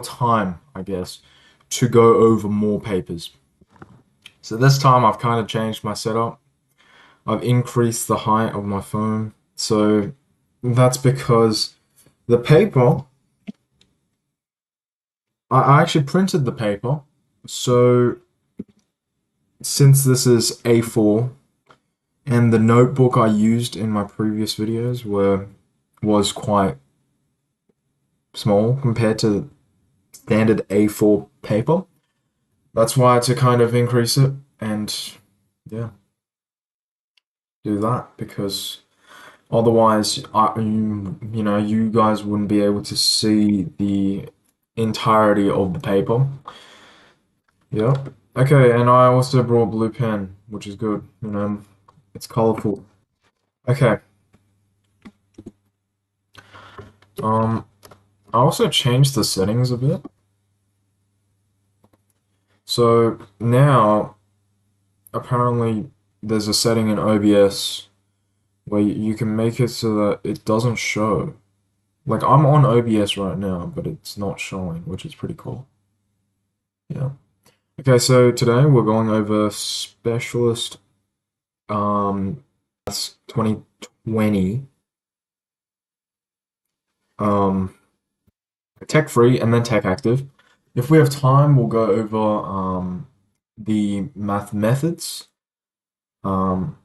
time, I guess, to go over more papers. So this time I've kind of changed my setup. I've increased the height of my phone. So that's because the paper, I actually printed the paper. So since this is A4 and the notebook I used in my previous videos was quite small compared to standard A4 paper, that's why I had to kind of increase it and yeah, do that because otherwise, you guys wouldn't be able to see the entirety of the paper. Yep. Okay, and I also brought blue pen, which is good. It's colorful. Okay. Um, I also changed the settings a bit. So now, apparently, there's a setting in OBS where you can make it so that it doesn't show. Like, I'm on OBS right now, but it's not showing, which is pretty cool. Yeah. Okay, so today we're going over Specialist that's 2020 um Tech Free and then Tech Active. If we have time, we'll go over the math methods, um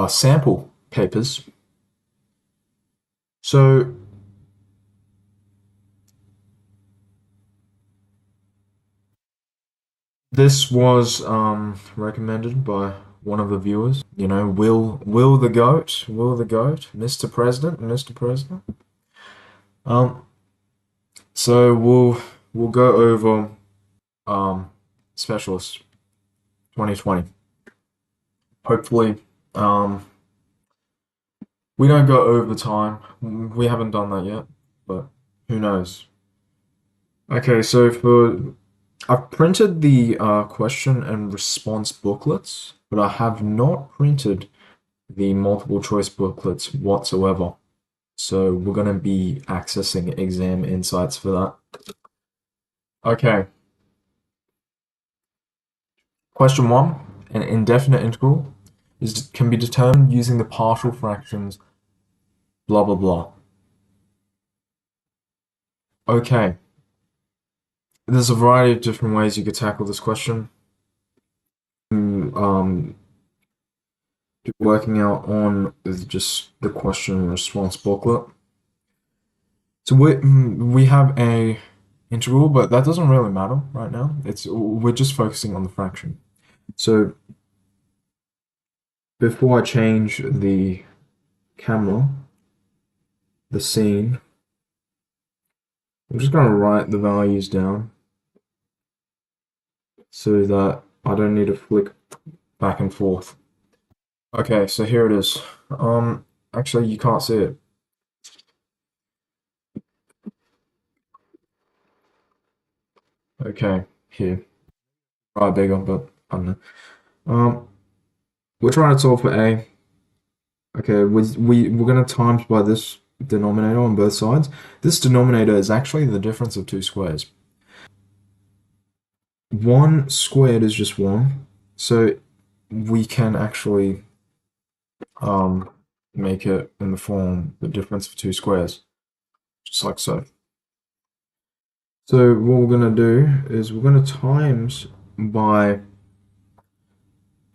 sample papers. So this was recommended by one of the viewers. Will the goat, Mr. President, Mr. President. Um, so we'll go over um Specialist 2020. Hopefully, um we don't go over time. We haven't done that yet, but who knows? Okay, so I've printed the question and response booklets, but I have not printed the multiple choice booklets whatsoever. So we're going to be accessing exam insights for that. Okay, question one, an indefinite integral can be determined using the partial fractions, blah blah blah. Okay, there's a variety of different ways you could tackle this question. Um, Working out on is just the question and response booklet. So we have a integral, but that doesn't really matter right now. We're just focusing on the fraction. So before I change the camera, the scene, I'm just going to write the values down so that I don't need to flick back and forth. Okay, so here it is. Actually, you can't see it. Okay, here. Right, bigger, but I don't know. Um, we're trying to solve for a. Okay, we're gonna times by this denominator on both sides. This denominator is actually the difference of two squares. 1 squared is just 1, so we can actually make it in the form the difference of two squares, just like so. So what we're gonna do is we're gonna times by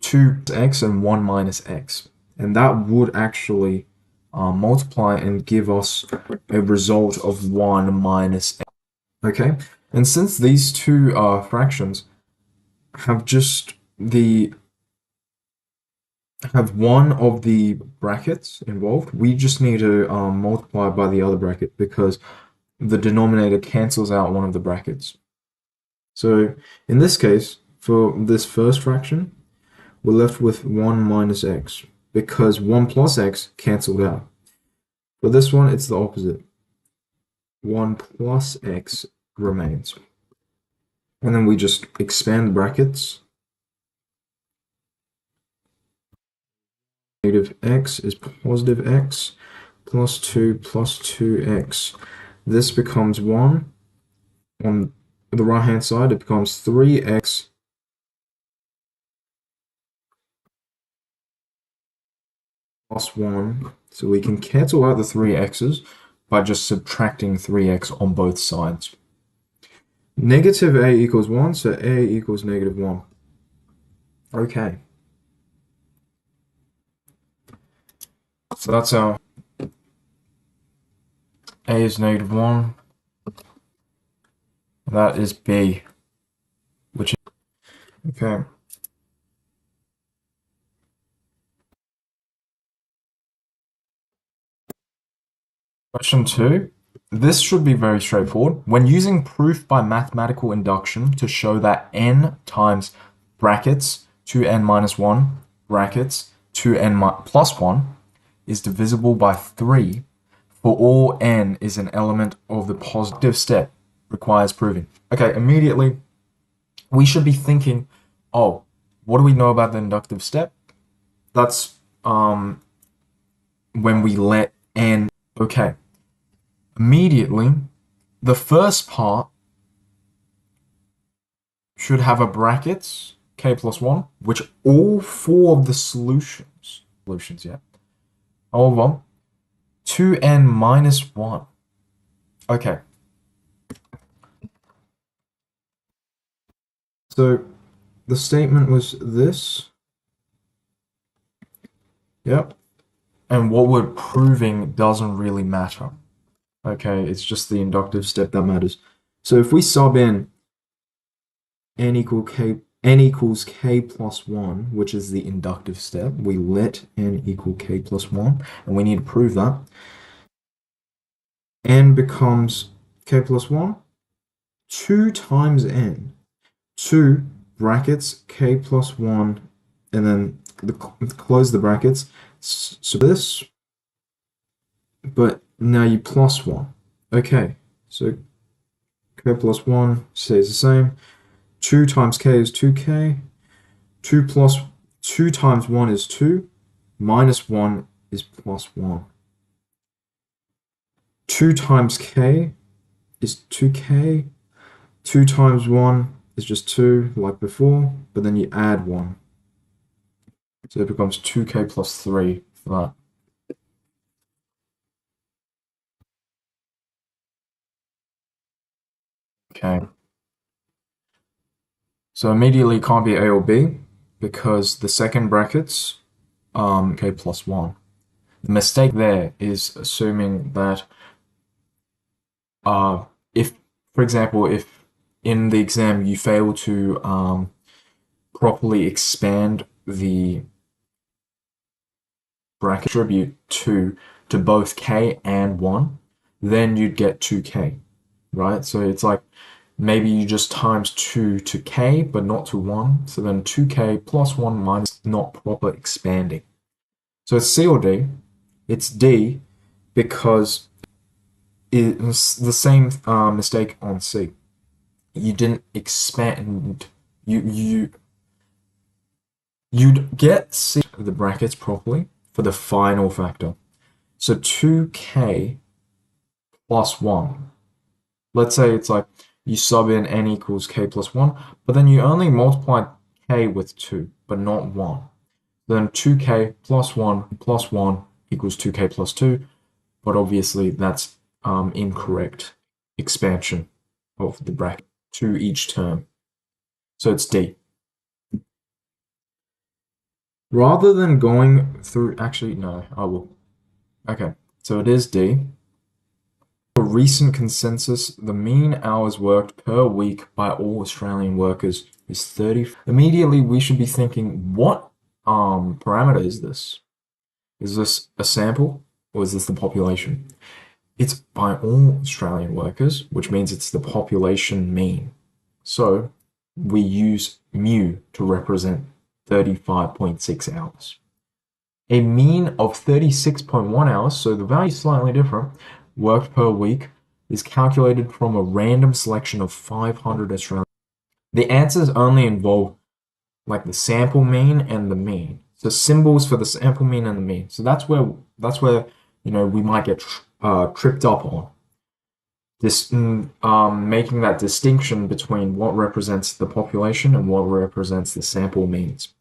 2x and 1 minus x, and that would actually multiply and give us a result of 1 minus x. Okay, and since these two fractions have just have one of the brackets involved, we just need to multiply by the other bracket because the denominator cancels out one of the brackets. So in this case, for this first fraction, we're left with 1 minus x because 1 plus x cancelled out. For this one, it's the opposite. 1 plus x remains. And then we just expand the brackets. Negative x is positive x plus 2 plus 2x. This becomes 1. On the right-hand side, it becomes 3x plus 1. So we can cancel out the 3x's by just subtracting 3x on both sides. Negative a equals 1, so a equals negative 1. Okay. So that's our a is negative 1. That is b, which is okay. Question 2. This should be very straightforward. When using proof by mathematical induction to show that n times brackets 2n minus 1 brackets 2n plus 1 is divisible by 3 for all n is an element of the positive step requires proving. Okay, immediately we should be thinking, oh, what do we know about the inductive step? That's when we let n. Okay. Immediately, the first part should have a brackets, k plus 1, which all 4 of the solutions, yeah. However, 2n minus 1. Okay. So, the statement was this. Yep. And what we're proving doesn't really matter. Okay, it's just the inductive step that matters. So if we sub in n equals k plus 1, which is the inductive step, we let n equal k plus 1, and we need to prove that. N becomes k plus 1, 2 times n, 2 brackets k plus 1, and then close the brackets. So this, but now you plus 1. Okay, so k plus 1 stays the same. 2 times k is 2k. 2 times 1 is 2. Minus 1 is plus 1. 2 times k is 2k. 2 times 1 is just 2, like before, but then you add 1. So it becomes 2k plus 3 for that. Okay. So immediately it can't be A or B because the second brackets, k plus 1. The mistake there is assuming that if, for example, if in the exam you fail to properly expand the bracket attribute 2 to both k and 1, then you'd get 2k, right? So it's like maybe you just times 2 to k, but not to 1. So then 2k plus 1 minus not proper expanding. So it's C or D. It's D because it's the same mistake on C. You didn't expand. You'd get C the brackets properly for the final factor. So 2k plus 1. Let's say it's like you sub in n equals k plus 1, but then you only multiply k with 2, but not 1. Then 2k plus 1 equals 2k plus 2, but obviously that's incorrect expansion of the bracket to each term. So it's D. Rather than going through, actually, no, I will. Okay, so it is D. For recent consensus, the mean hours worked per week by all Australian workers is 30. Immediately, we should be thinking, what parameter is this? Is this a sample or is this the population? It's by all Australian workers, which means it's the population mean. So we use mu to represent 35.6 hours. A mean of 36.1 hours, so the value is slightly different, worked per week, is calculated from a random selection of 500 Australian. The answers only involve like the sample mean and the mean. So symbols for the sample mean and the mean. So that's where we might get tripped up on. This making that distinction between what represents the population and what represents the sample means.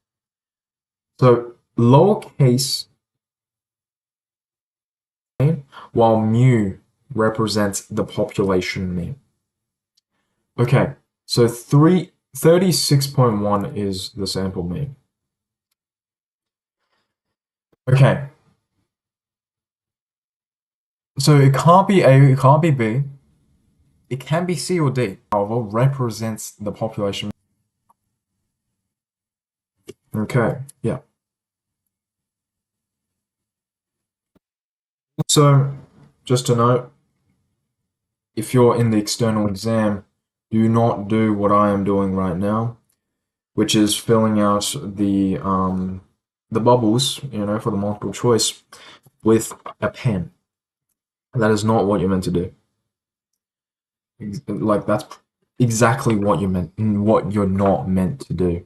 So lowercase, while mu represents the population mean. Okay, so 36.1 is the sample mean. Okay. So it can't be A, it can't be B. It can be C or D. However, represents the population. Okay, yeah. So, just to note, if you're in the external exam, do not do what I am doing right now, which is filling out the bubbles, for the multiple choice with a pen. That is not what you're meant to do. Like, that's exactly what you're not meant to do.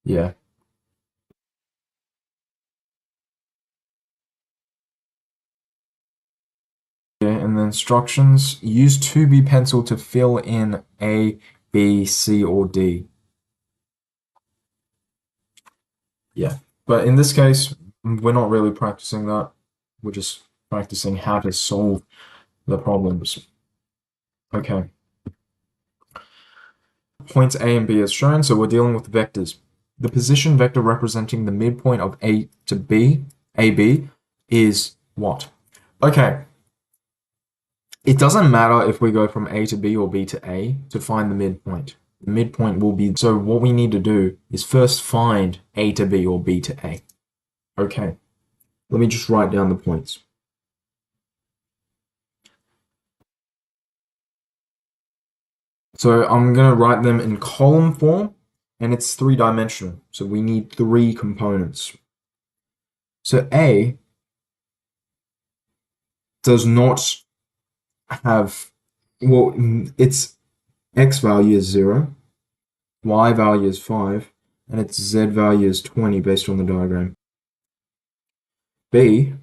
Yeah. And the instructions, use 2B pencil to fill in A, B, C, or D. Yeah, but in this case, we're not really practicing that. We're just practicing how to solve the problems. Okay. Points A and B as shown, so we're dealing with vectors. The position vector representing the midpoint of A to B, AB, is what? Okay. It doesn't matter if we go from A to B or B to A to find the midpoint. The midpoint will be, so what we need to do is first find A to B or B to A. Okay, let me just write down the points. So I'm going to write them in column form, and it's three-dimensional, so we need three components. So A does not have, well, its X value is 0, Y value is 5, and its Z value is 20 based on the diagram. B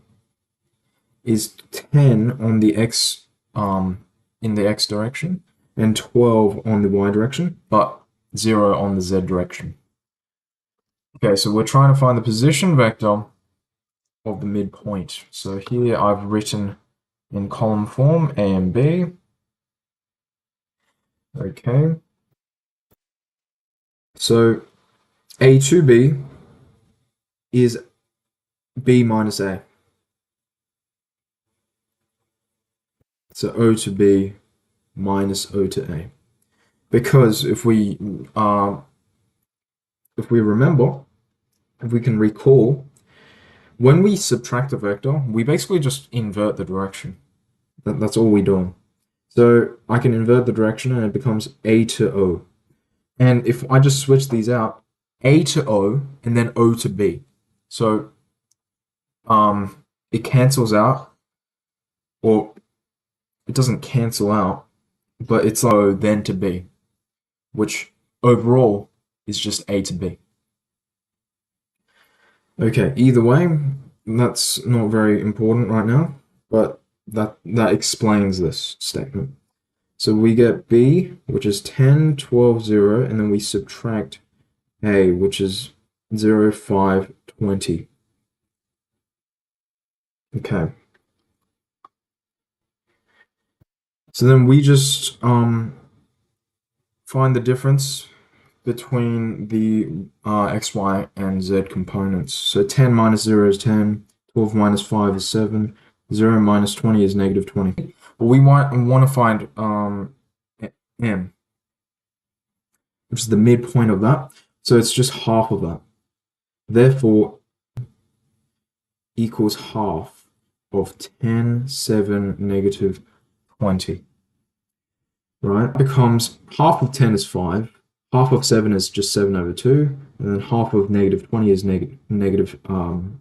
is 10 on the X, in the X direction, and 12 on the Y direction, but 0 on the Z direction. Okay, so we're trying to find the position vector of the midpoint. So here I've written in column form A and B. Okay. So A to B is B minus A. So O to B minus O to A. Because if we remember, if we can recall, when we subtract a vector, we basically just invert the direction. That's all we're doing. So I can invert the direction and it becomes A to O. And if I just switch these out, A to O and then O to B. So it cancels out, or it doesn't cancel out, but it's O then to B, which overall is just A to B. Okay, either way, that's not very important right now, but that explains this statement. So we get B, which is 10, 12, 0, and then we subtract A, which is 0, 5, 20. Okay. So then we just find the difference between the x, y, and z components. So 10 minus 0 is 10, 12 minus 5 is 7, 0 minus 20 is negative 20. But we want to find m, which is the midpoint of that. So it's just half of that. Therefore, equals half of 10, 7, negative 20. Right? Becomes half of 10 is 5. Half of 7 is just 7 over 2, and then half of negative 20 is negative 10.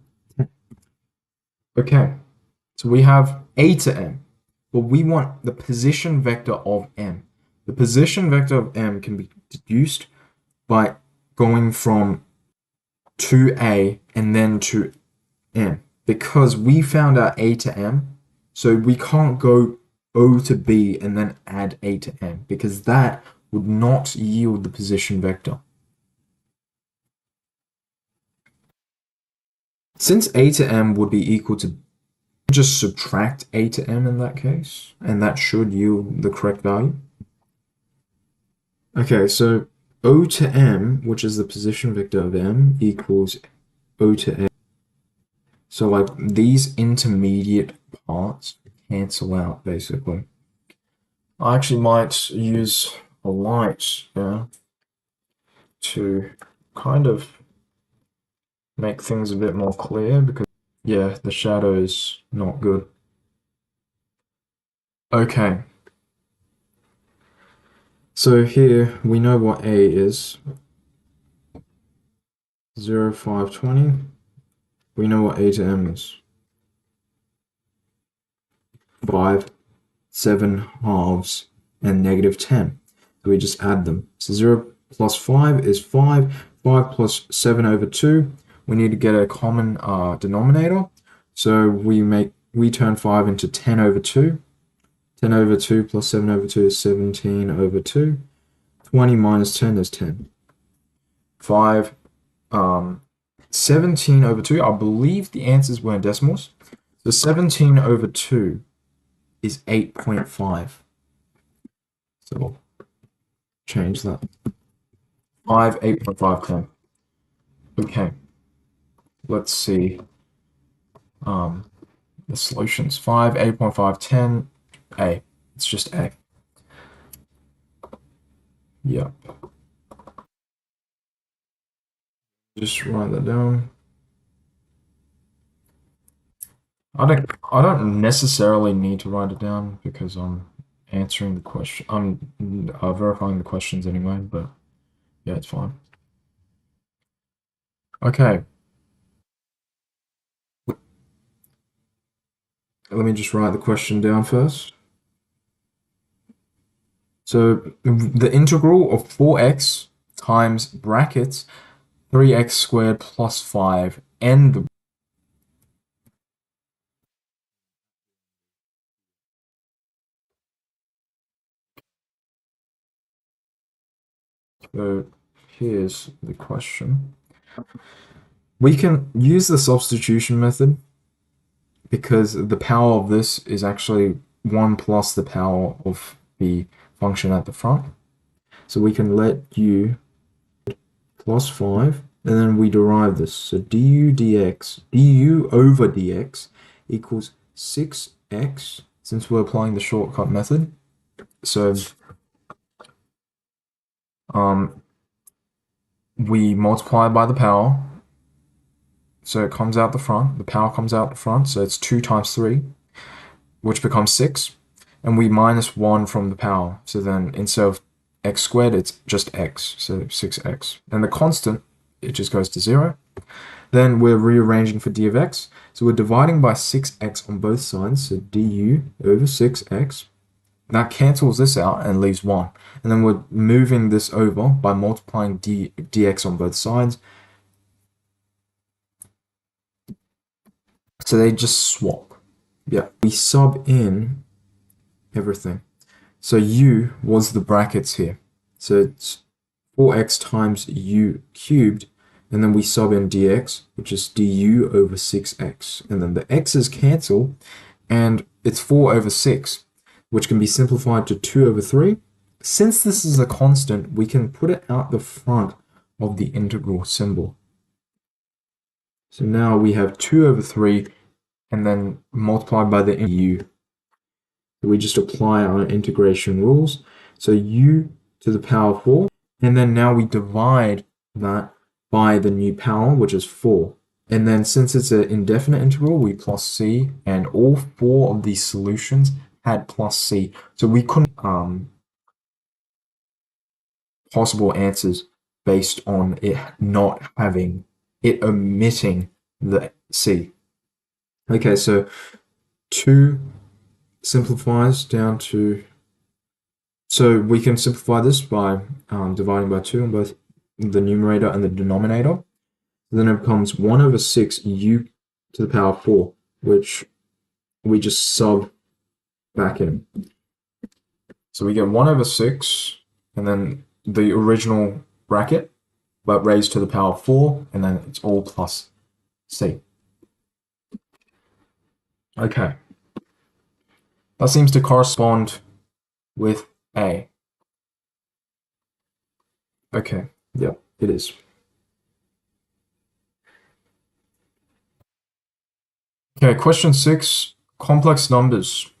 Okay, so we have A to M, but we want the position vector of M. The position vector of M can be deduced by going from to A and then to M. because we found out A to M, so we can't go O to B and then add A to M, because that would not yield the position vector. Since A to M would be equal to, just subtract A to M in that case, and that should yield the correct value. Okay, so O to M, which is the position vector of M, equals O to M. So like these intermediate parts cancel out basically. I actually might use a light, yeah, to kind of make things a bit more clear, because yeah, the shadow is not good. Okay. So here we know what A is. 0, 5, 20. We know what A to M is. 5, 7 halves, and -10. So we just add them. So 0 plus 5 is 5. 5 plus 7 over 2. We need to get a common denominator. So we turn 5 into 10 over 2. 10 over 2 plus 7 over 2 is 17 over 2. 20 minus 10 is 10. 5, 17 over 2. I believe the answers were in decimals. So 17 over 2 is 8.5. So we'll change that. 5, 8.5, 10. Okay. Let's see. The solutions. 5, 8.5, 10, A. It's just A. Yep. Just write that down. I don't necessarily need to write it down because I'm answering the question. I'm verifying the questions anyway, but yeah, it's fine. Okay. Let me just write the question down first. So the integral of 4x times brackets 3x squared plus 5 and the So here's the question. We can use the substitution method because the power of this is actually 1 plus the power of the function at the front. So we can let u plus 5, and then we derive this. So du over dx equals 6x, since we're applying the shortcut method. So we multiply by the power, so it comes out the front, the power comes out the front, so it's 2 times 3, which becomes 6, and we minus 1 from the power, so then instead of x squared, it's just x, so 6x. And the constant, it just goes to 0. Then we're rearranging for d of x, so we're dividing by 6x on both sides, so du over 6x. That cancels this out and leaves 1. And then we're moving this over by multiplying dx on both sides. So they just swap. Yeah, we sub in everything. So u was the brackets here. So it's 4x times u cubed, and then we sub in dx, which is du over 6x. And then the x's cancel, and it's 4 over 6, which can be simplified to 2 over 3. Since this is a constant, we can put it out the front of the integral symbol. So now we have 2 over 3, and then multiplied by the u. So we just apply our integration rules. So u to the power 4, and then now we divide that by the new power, which is 4. And then since it's an indefinite integral, we plus c, and all 4 of these solutions had plus c. So we couldn't possible answers based on it not having, it omitting the c. Okay, so 2 simplifies down to, so we can simplify this by dividing by 2 on both the numerator and the denominator. Then it becomes 1 over 6 u to the power 4, which we just sub back in. So we get 1 over 6, and then the original bracket, but raised to the power 4, and then it's all plus c. Okay. That seems to correspond with A. Okay, yeah, it is. Okay, question 6, complex numbers.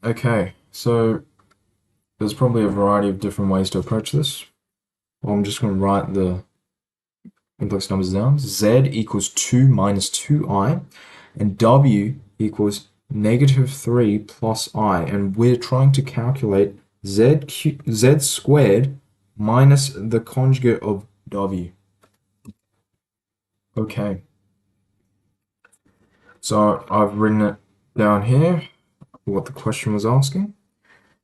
Okay, so there's probably a variety of different ways to approach this. Well, I'm just going to write the complex numbers down. Z equals 2 minus 2i, and W equals negative 3 plus I, and we're trying to calculate Z squared minus the conjugate of W. Okay. So I've written it down here, what the question was asking.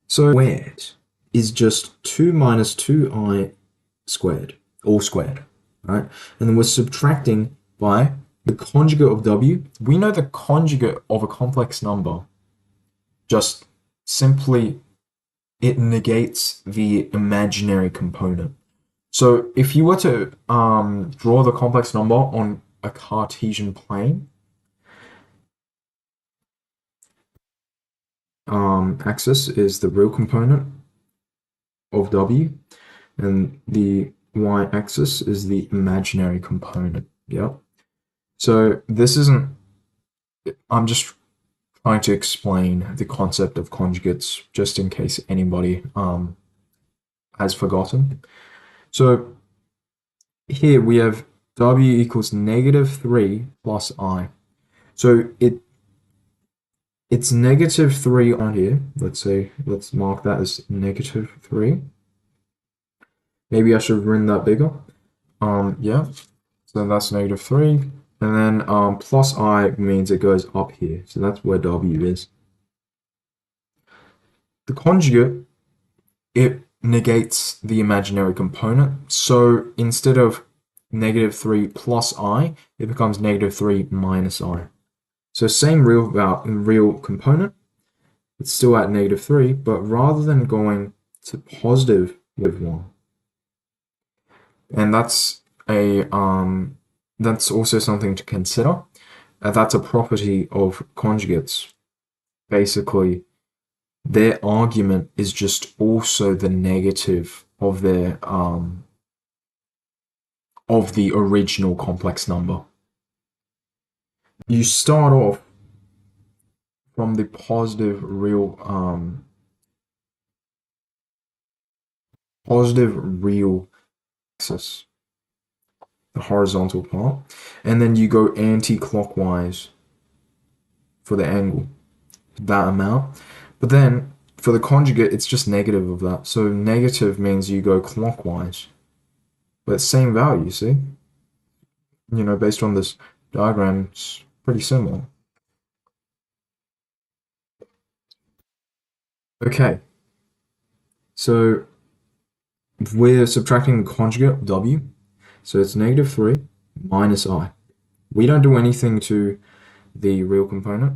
So squared is just 2 minus 2i squared, all squared, right? And then we're subtracting by the conjugate of W. We know the conjugate of a complex number, just simply it negates the imaginary component. So if you were to draw the complex number on a Cartesian plane, axis is the real component of W, and the y-axis is the imaginary component. Yep. So this isn't, I'm just trying to explain the concept of conjugates just in case anybody has forgotten. So here we have W equals negative 3 plus I. So it's negative 3 on here. Let's mark that as negative 3. Maybe I should have written that bigger. Yeah. So that's negative 3. And then plus I means it goes up here. So that's where W is. The conjugate, it negates the imaginary component. So instead of negative 3 plus I, it becomes negative 3 minus I. So same real component, it's still at negative 3, but rather than going to positive with 1, and that's also something to consider. That's a property of conjugates. Basically, their argument is just also the negative of their of the original complex number. You start off from the positive real axis, the horizontal part, and then you go anti-clockwise for the angle, that amount. But then for the conjugate, it's just negative of that. So negative means you go clockwise, but same value, see? You know, based on this diagram, it's pretty similar. Okay, so we're subtracting the conjugate of W, so it's negative 3 minus I. We don't do anything to the real component,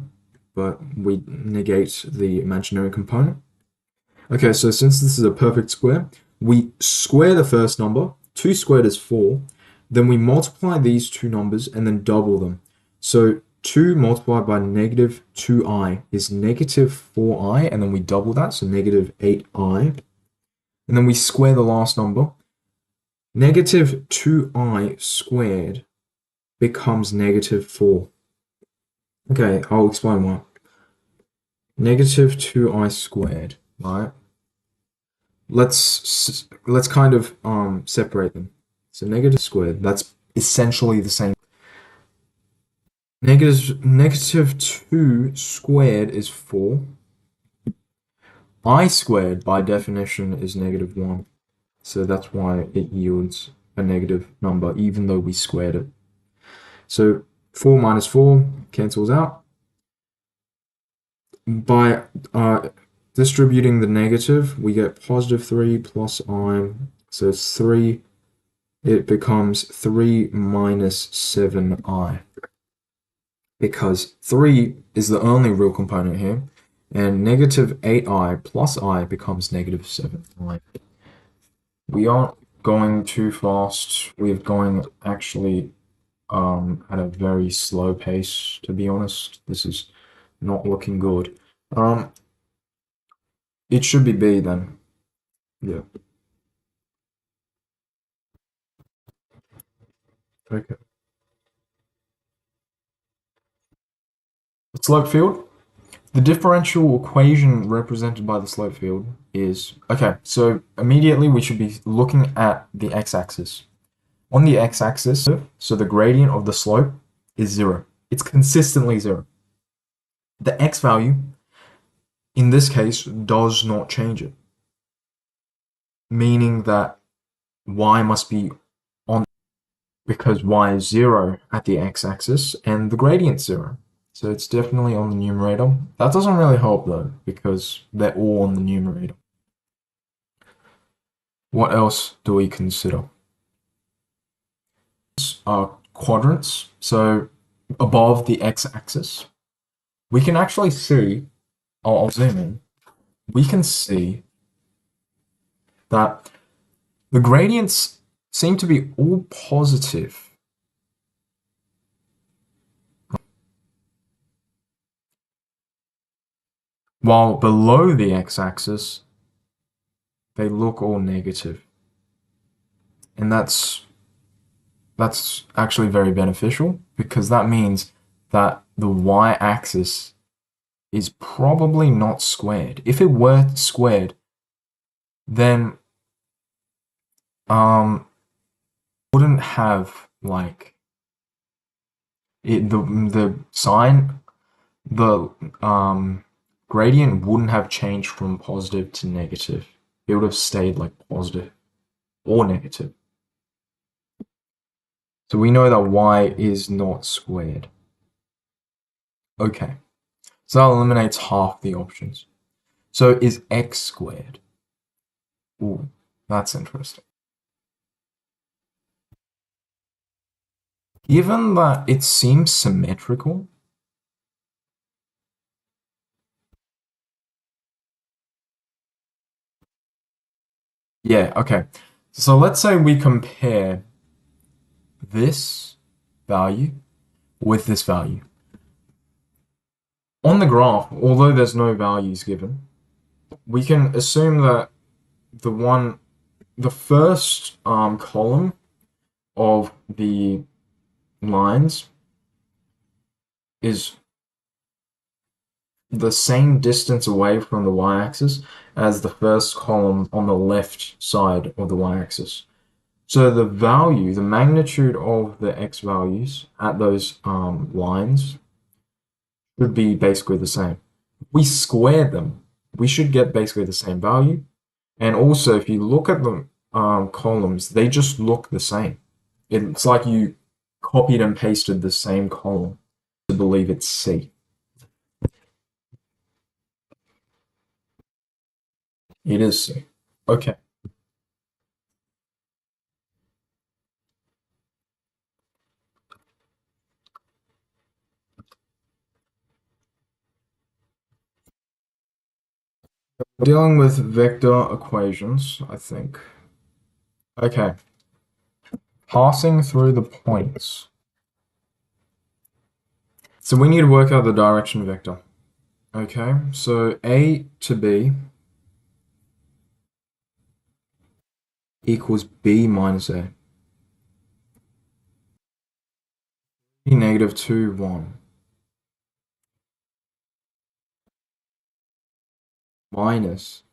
but we negate the imaginary component. Okay, so since this is a perfect square, we square the first number. 2 squared is 4. Then we multiply these two numbers and then double them. So 2 multiplied by negative 2i is negative 4i, and then we double that, so negative 8i. And then we square the last number. Negative 2i squared becomes negative 4. Okay, I'll explain why. Negative 2i squared, right? Let's kind of separate them. So negative squared, that's essentially the same. Negative 2 squared is 4. I squared, by definition, is negative 1. So that's why it yields a negative number, even though we squared it. So 4 minus 4 cancels out. By distributing the negative, we get positive 3 plus I. So it's 3. It becomes 3 minus 7i. because 3 is the only real component here, and negative 8i plus I becomes negative 7i. We aren't going too fast. We're going actually at a very slow pace, to be honest. This is not looking good. It should be B then. Yeah. Okay. Slope field. The differential equation represented by the slope field is, okay, so immediately we should be looking at the x-axis. On the x-axis, so the gradient of the slope is 0. It's consistently 0. The x value, in this case, does not change it, meaning that y must be on, because y is 0 at the x-axis and the gradient's 0. So it's definitely on the numerator. That doesn't really help though, because they're all on the numerator. What else do we consider? Quadrants. So above the x-axis, we can actually see, I'll zoom in, we can see that the gradients seem to be all positive. While below the x-axis, they look all negative. And that's actually very beneficial, because that means that the y-axis is probably not squared. If it were squared, then wouldn't have like the sign, the gradient wouldn't have changed from positive to negative. It would have stayed like positive or negative. So we know that y is not squared. Okay, so that eliminates half the options. So is x squared? Ooh, that's interesting. Given that it seems symmetrical, yeah, okay. So let's say we compare this value with this value. On the graph, although there's no values given, we can assume that the first column of the lines is the same distance away from the y-axis as the first column on the left side of the y-axis. So the value, the magnitude of the x values at those lines should be basically the same. If we square them, we should get basically the same value. And also, if you look at the columns, they just look the same. It's like you copied and pasted the same column to believe it's C. It is C. Okay. Dealing with vector equations, I think. Okay. Passing through the points. So we need to work out the direction vector. Okay, so A to B equals B minus A. Negative 2, 1. Minus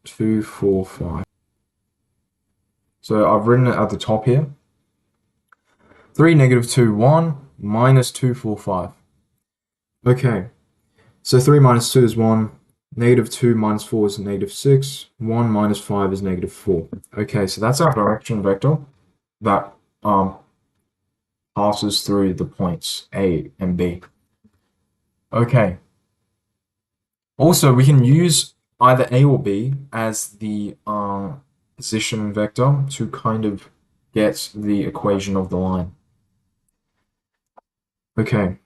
2, 4, 5. So I've written it at the top here. 3, negative 2, 1, minus 2, 4, 5. Okay, so 3 minus 2 is 1. Negative 2 minus 4 is negative 6. 1 minus 5 is negative 4. Okay, so that's our direction vector that passes through the points A and B. Okay. Also, we can use either A or B as the position vector to kind of get the equation of the line. Okay.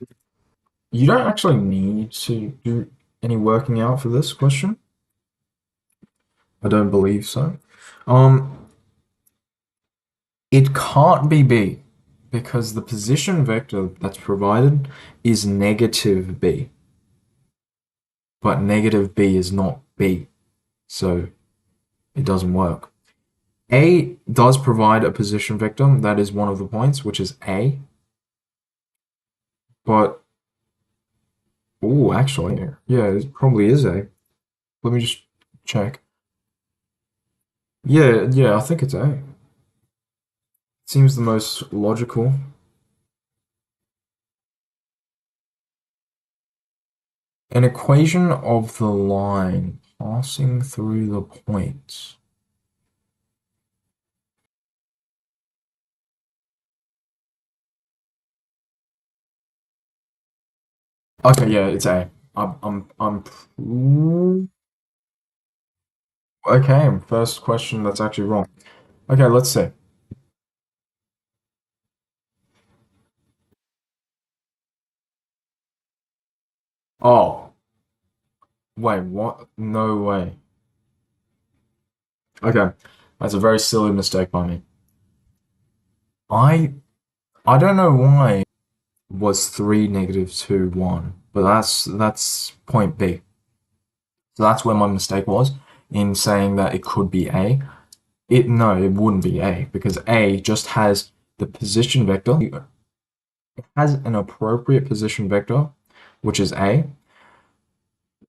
You don't actually need to do any working out for this question. I don't believe so. Um, it can't be B because the position vector that's provided is negative B, but negative B is not B, so it doesn't work. A does provide a position vector, that is one of the points, which is A, but, oh, actually, yeah, it probably is A. Let me just check. Yeah, I think it's A. Seems the most logical. An equation of the line passing through the point. Okay, yeah, it's A. Okay, first question that's actually wrong. Okay, let's see. Oh, wait, what? No way. Okay, that's a very silly mistake by me. I I don't know why it was 3, -2, 1, but that's point B. So that's where my mistake was in saying that it could be A. No, it wouldn't be A because A just has the position vector. It has an appropriate position vector, which is A,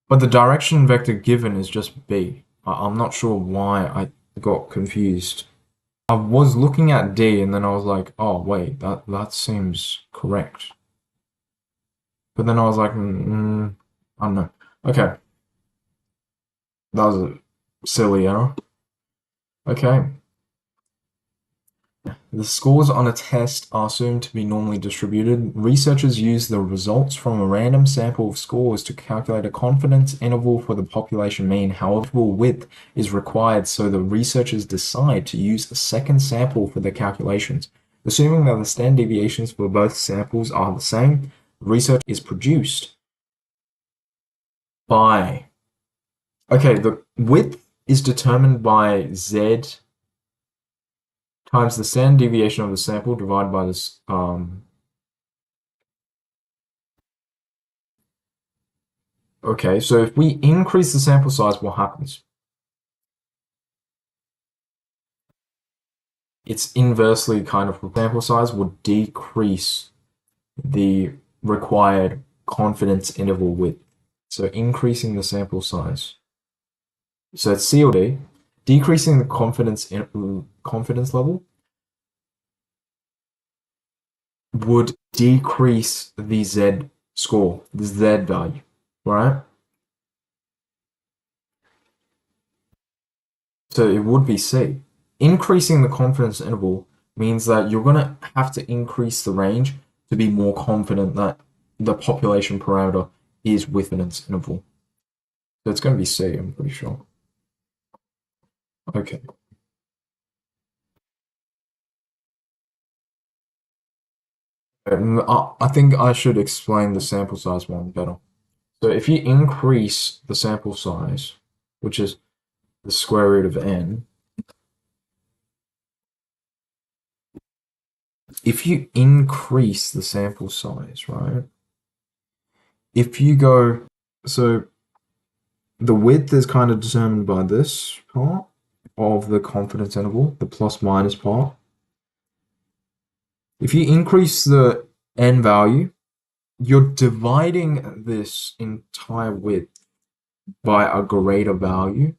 but the direction vector given is just B. I'm not sure why I got confused. I was looking at D and then I was like, oh wait, that seems correct. But then I was like, I don't know. Okay, that was a silly error. Okay. The scores on a test are assumed to be normally distributed. Researchers use the results from a random sample of scores to calculate a confidence interval for the population mean. However, width is required, so the researchers decide to use a second sample for the calculations. Assuming that the standard deviations for both samples are the same, research is produced by. Okay, the width is determined by z times the standard deviation of the sample divided by this. Okay, so if we increase the sample size, what happens? It's inversely kind of sample size would decrease the required confidence interval width. So increasing the sample size. So it's C or D. Decreasing the confidence level would decrease the Z score, the Z value, right? So it would be C. Increasing the confidence interval means that you're going to have to increase the range to be more confident that the population parameter is within its interval. So it's going to be C, I'm pretty sure. Okay. I think I should explain the sample size one better. So if you increase the sample size, which is the square root of n, if you increase the sample size, right? If you go, so the width is kind of determined by this part of the confidence interval, the plus minus part. If you increase the n value, you're dividing this entire width by a greater value.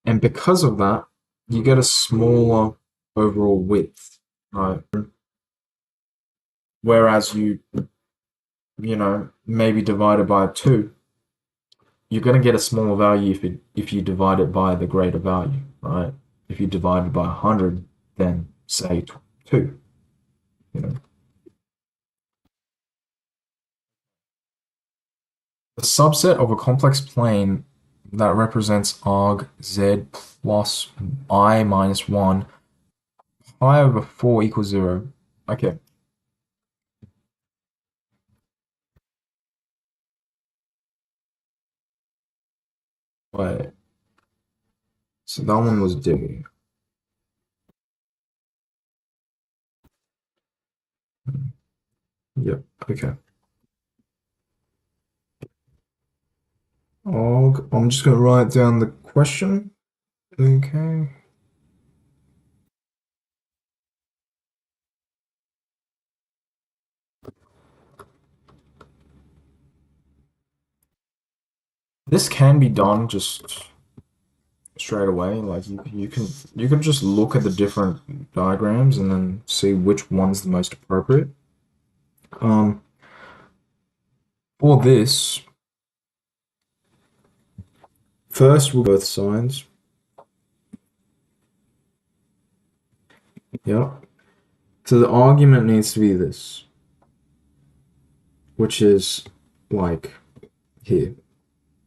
And because of that, you get a smaller overall width, right? Whereas maybe divide it by 2, you're going to get a smaller value if you divide it by the greater value, right? If you divide it by 100, then say 2, you know. The subset of a complex plane that represents arg z plus I minus 1 pi over 4 equals 0. Okay. Wait. So that one was D. Yep, okay. I'm just gonna write down the question. Okay. This can be done just straight away. Like you can just look at the different diagrams and then see which one's the most appropriate. Um, for this, first we'll go with signs. Yeah. So the argument needs to be this, which is like here,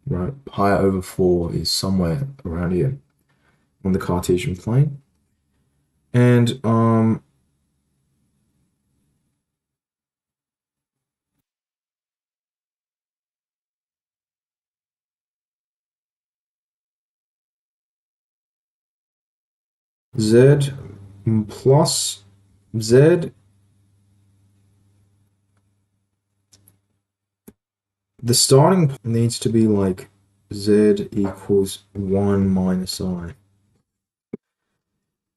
right? Pi over 4 is somewhere around here on the Cartesian plane. And Z plus Z, the starting point needs to be like Z equals 1 minus I.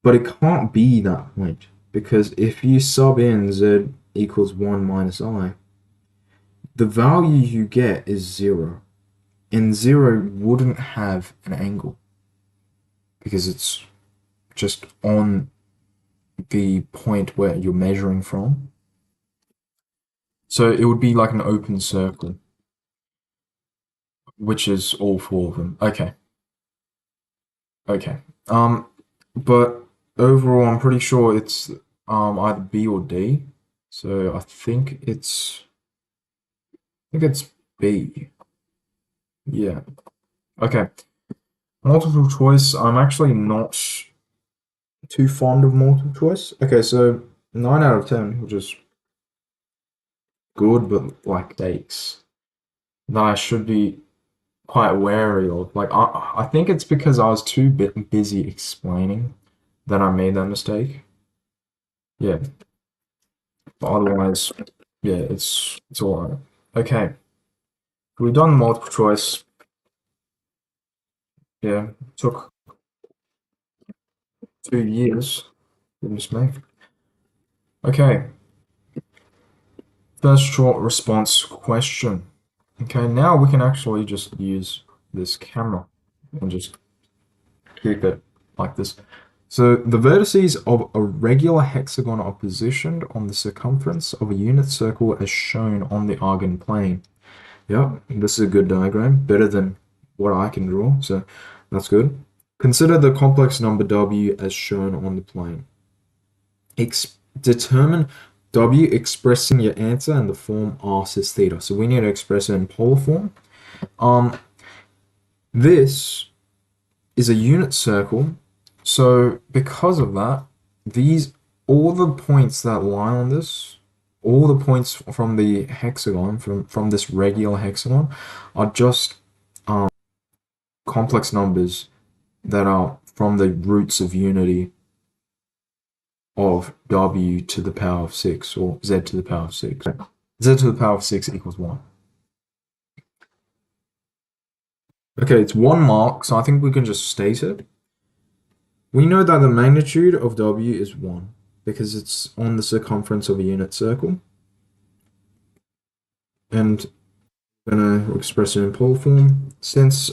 But it can't be that point, because if you sub in Z equals 1 minus I, the value you get is 0. And 0 wouldn't have an angle, because it's just on the point where you're measuring from. So it would be like an open circle, which is all 4 of them. Okay. Okay. But overall, I'm pretty sure it's either B or D. So I think it's B. Yeah. Okay. Multiple choice. I'm actually not too fond of multiple choice. Okay, so 9 out of 10, which is good, but like mistakes that I should be quite wary of. Like I think it's because I was too busy explaining that I made that mistake. Yeah. But otherwise, yeah, it's all right. Okay. We've done multiple choice. Yeah, took 2 years. Goodness me. Okay, first short response question. Okay, now we can actually just use this camera and just keep it like this. So the vertices of a regular hexagon are positioned on the circumference of a unit circle as shown on the Argand plane. Yep, this is a good diagram, better than what I can draw, so that's good. Consider the complex number W as shown on the plane. Determine W expressing your answer in the form r cis theta. So we need to express it in polar form. This is a unit circle, so because of that, all the points that lie on this, all the points from the hexagon, from this regular hexagon, are just complex numbers that are from the roots of unity of W to the power of 6, or Z to the power of 6. Z to the power of 6 equals 1. Okay, it's 1 mark, so I think we can just state it. We know that the magnitude of W is 1, because it's on the circumference of a unit circle. And I'm going to express it in polar form. Since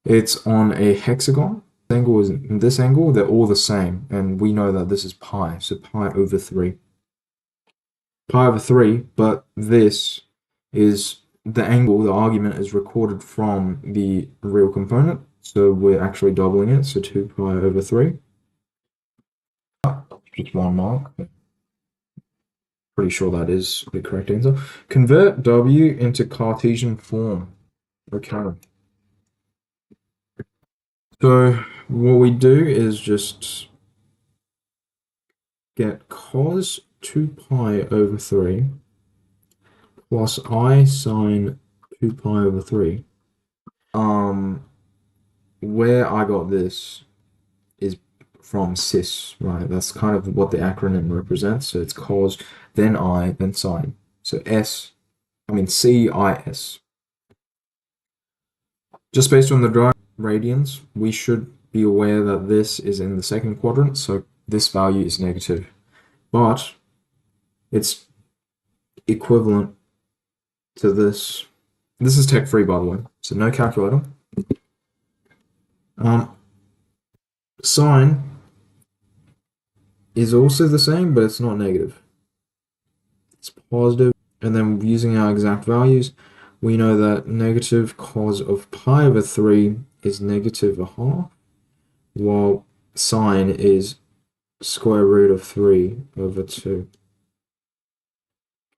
it's on a hexagon, this angle is in this angle, they're all the same. And we know that this is pi, so pi over 3. Pi over 3, but this is the angle, the argument is recorded from the real component. So we're actually doubling it, so 2 pi over 3. Just 1 mark. Pretty sure that is the correct answer. Convert W into Cartesian form. Okay. So what we do is just get cos 2 pi over 3 plus I sine 2 pi over 3 where I got this is from cis, right? That's kind of what the acronym represents. So it's cos, then I, then sine. So CIS. Just based on the dry radians, we should be aware that this is in the second quadrant, so this value is negative. But it's equivalent to this. This is tech free, by the way, so no calculator. Sine is also the same, but it's not negative. It's positive. And then using our exact values, we know that negative cos of pi over 3 is negative a half, while sine is square root of 3 over 2.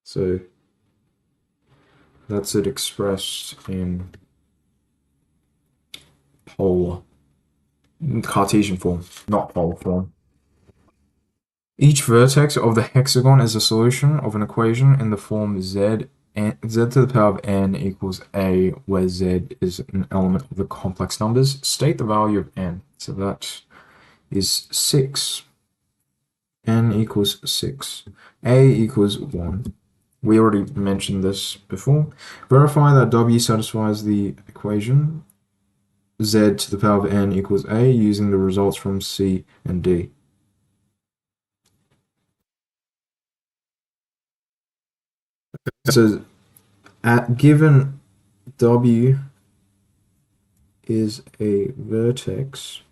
So that's it expressed in polar, Cartesian form, not polar form. Each vertex of the hexagon is a solution of an equation in the form z to the power of n equals a, where z is an element of the complex numbers. State the value of n. So that is 6. N equals 6. A equals 1. We already mentioned this before. Verify that W satisfies the equation z to the power of n equals a using the results from C and D. So given W is a vertex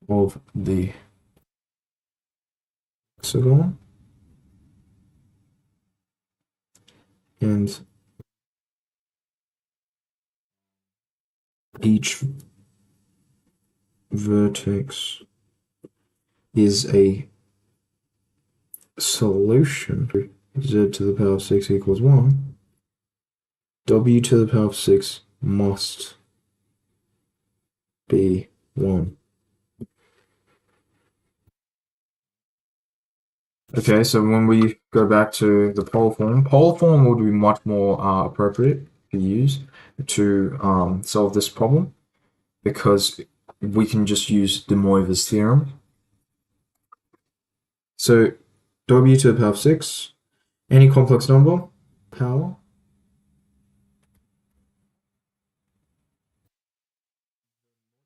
of the hexagon, and each vertex is a solution, z to the power of 6 equals 1, W to the power of 6 must be 1. Okay, so when we go back to the polar form would be much more appropriate to use to solve this problem, because we can just use De Moivre's theorem. So W to the power of 6, any complex number, power,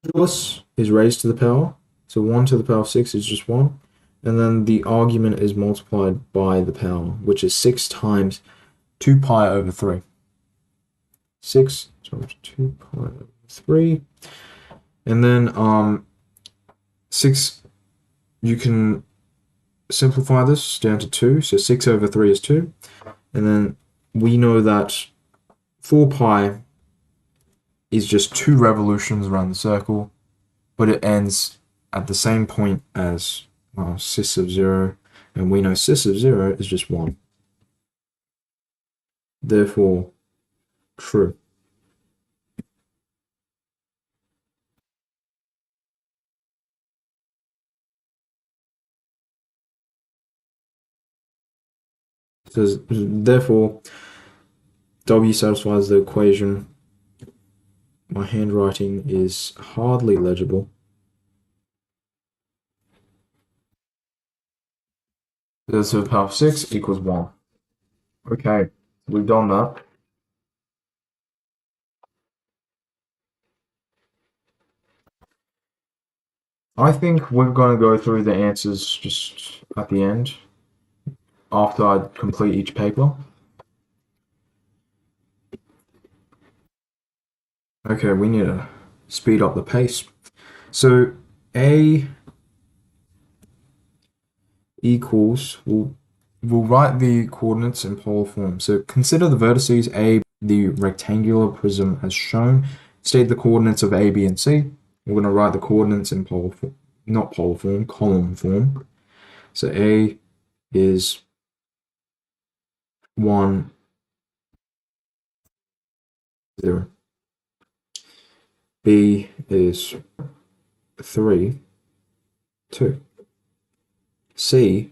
modulus is raised to the power, so 1 to the power of 6 is just 1, and then the argument is multiplied by the power, which is 6 times 2 pi over 3. 6 times 2 pi over 3. And then 6, you can simplify this down to 2. So 6 over 3 is 2. And then we know that 4 pi is just 2 revolutions around the circle, but it ends at the same point as cis of 0. And we know cis of 0 is just 1. Therefore, true. So, therefore, W satisfies the equation. My handwriting is hardly legible. So the power of 6 equals 1. Okay, we've done that. I think we're going to go through the answers just at the end, after I complete each paper. Okay, we need to speed up the pace. So A equals, we'll write the coordinates in polar form. So consider the vertices A, the rectangular prism as shown. State the coordinates of A, B, and C. We're going to write the coordinates in polar form, not polar form, column form. So A is 1, 0. B is 3, 2. C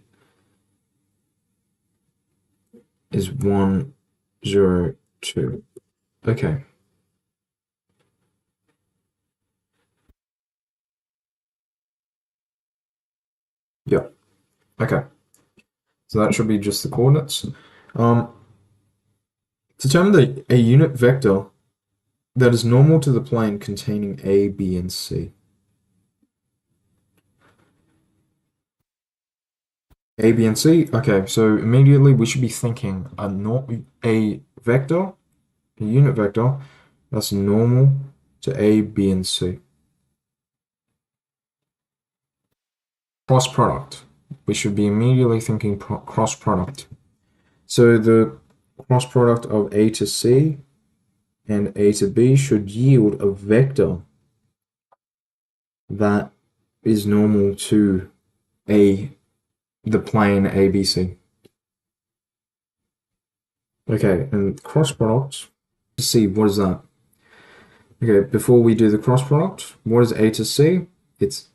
is 1, 0, 2. Okay. Yeah. Okay. So that should be just the coordinates. Um, Determine a unit vector that is normal to the plane containing A, B, and C. A, B, and C. Okay, so immediately we should be thinking a vector, a unit vector that's normal to A, B, and C. Cross product. We should be immediately thinking cross product. So the cross product of A to C and A to B should yield a vector that is normal to the plane ABC. Okay, and cross product. C, what is that? Okay, before we do the cross product, what is A to C? It's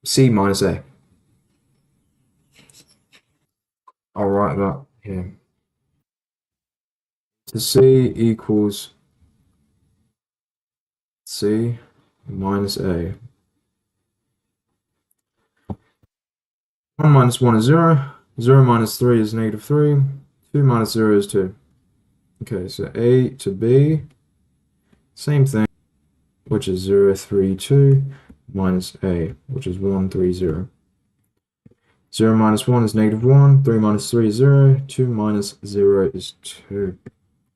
C minus A. I'll write that here. To C equals C minus A. 1 minus 1 is 0. 0 minus 3 is negative 3. 2 minus 0 is 2. Okay, so A to B, same thing, which is 0, 3, 2, minus A, which is 1, 3, 0. 0 minus 1 is negative 1. 3 minus 3 is 0. 2 minus 0 is 2.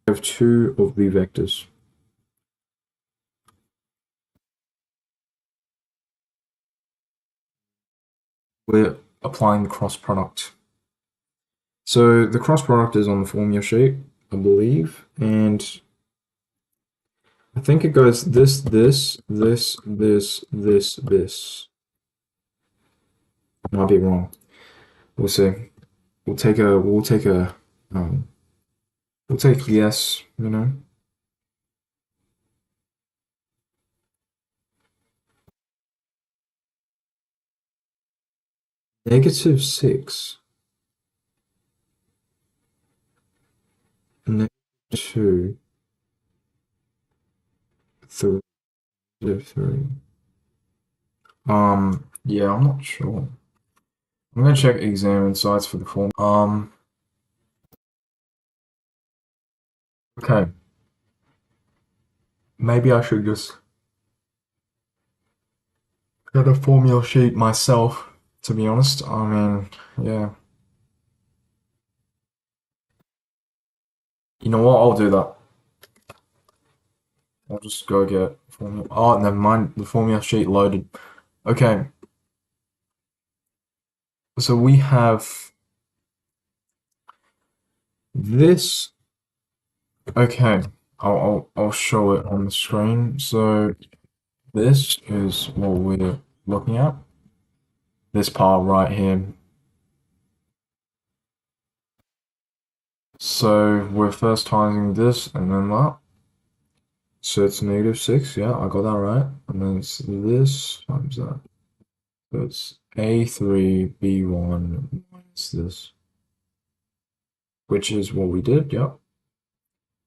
We have 2 of the vectors. We're applying the cross product. So the cross product is on the formula sheet, I believe, and I think it goes this, this, this, this, this, this. Might be wrong. We'll see. We'll take yes, you know. Negative 6. Negative 2. 3. 3. Yeah, I'm not sure. I'm gonna check exam insights for the form. Okay. Maybe I should just get a formula sheet myself, to be honest. I mean, yeah. You know what? I'll do that. I'll just go get formula. Oh, never mind. The formula sheet loaded. Okay. So we have this. Okay. I'll show it on the screen. So this is what we're looking at. This part right here. So we're first timing this and then that. So it's negative 6, yeah, I got that right. And then it's this times that. So it's A3 B1 minus this, which is what we did, yep.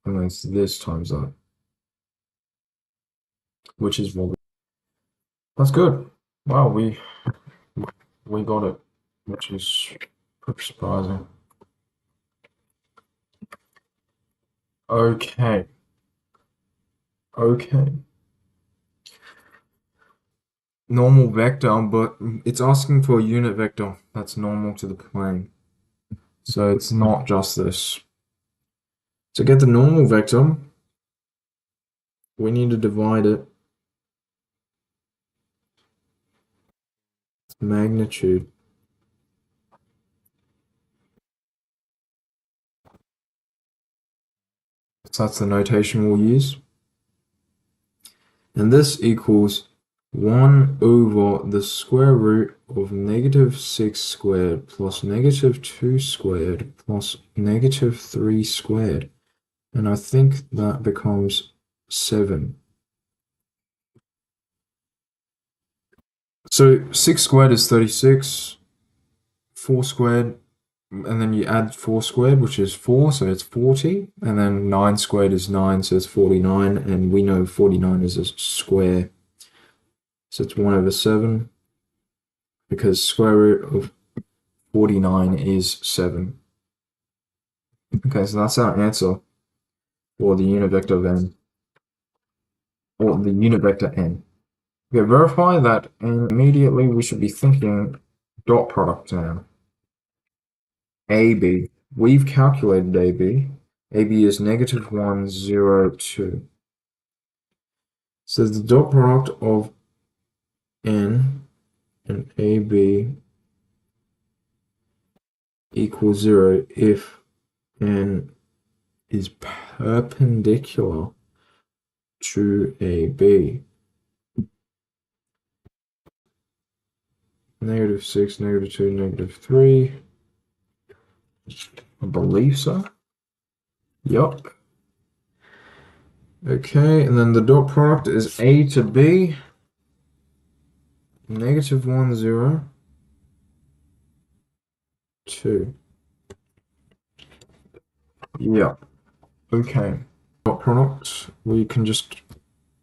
And then it's this times that, which is what we. That's good. Wow, we got it, which is pretty surprising. Okay. Okay. Normal vector, but it's asking for a unit vector that's normal to the plane. So it's not just this. To get the normal vector, we need to divide it magnitude. So that's the notation we'll use. And this equals 1 over the square root of negative 6 squared plus negative 2 squared plus negative 3 squared. And I think that becomes 7. So 6 squared is 36, 4 squared, and then you add 4 squared, which is 4, so it's 40, and then 9 squared is 9, so it's 49, and we know 49 is a square, so it's 1 over 7. because square root of 49 is 7. Okay, so that's our answer for the unit vector of n, or the unit vector n. Okay, verify that, and immediately we should be thinking dot product now. AB. We've calculated AB. AB is negative 1, 0, 2. So the dot product of n and AB equals 0 if n is perpendicular to AB. Negative 6, negative 2, negative 3. I believe so. Yup. Okay, and then the dot product is A to B. Negative 1, 0, 2. Yeah. Okay. Dot product, we can just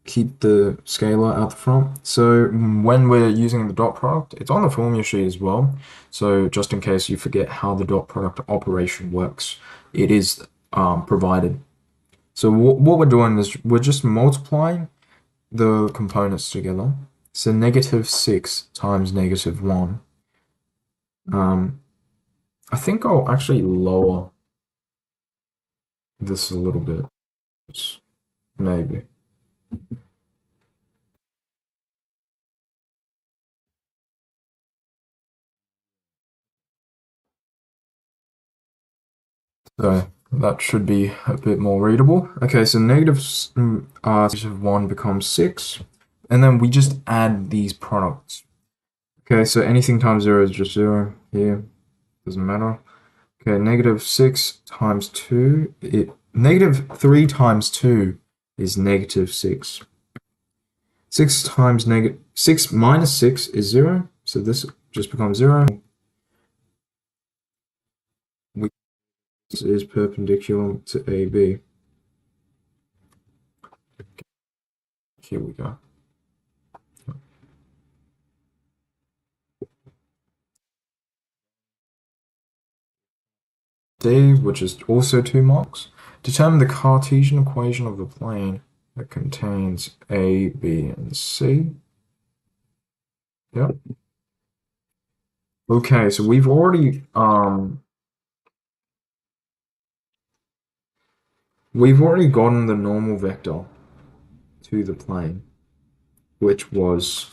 keep the scalar out the front. So when we're using the dot product, it's on the formula sheet as well. So just in case you forget how the dot product operation works, it is provided. So what we're doing is we're just multiplying the components together. So negative 6 times negative 1. I think I'll actually lower this a little bit. Maybe. So that should be a bit more readable. Okay, so negative 1 becomes 6. And then we just add these products. Okay, so anything times 0 is just 0 here. Doesn't matter. Okay, negative 6 times 2. Negative 3 times 2 is negative 6. 6 minus 6 is 0. So this just becomes 0. This is perpendicular to AB. Here we go. D, which is also 2 marks. Determine the Cartesian equation of the plane that contains A, B, and C. Yep. Okay, so we've already gotten the normal vector to the plane, which was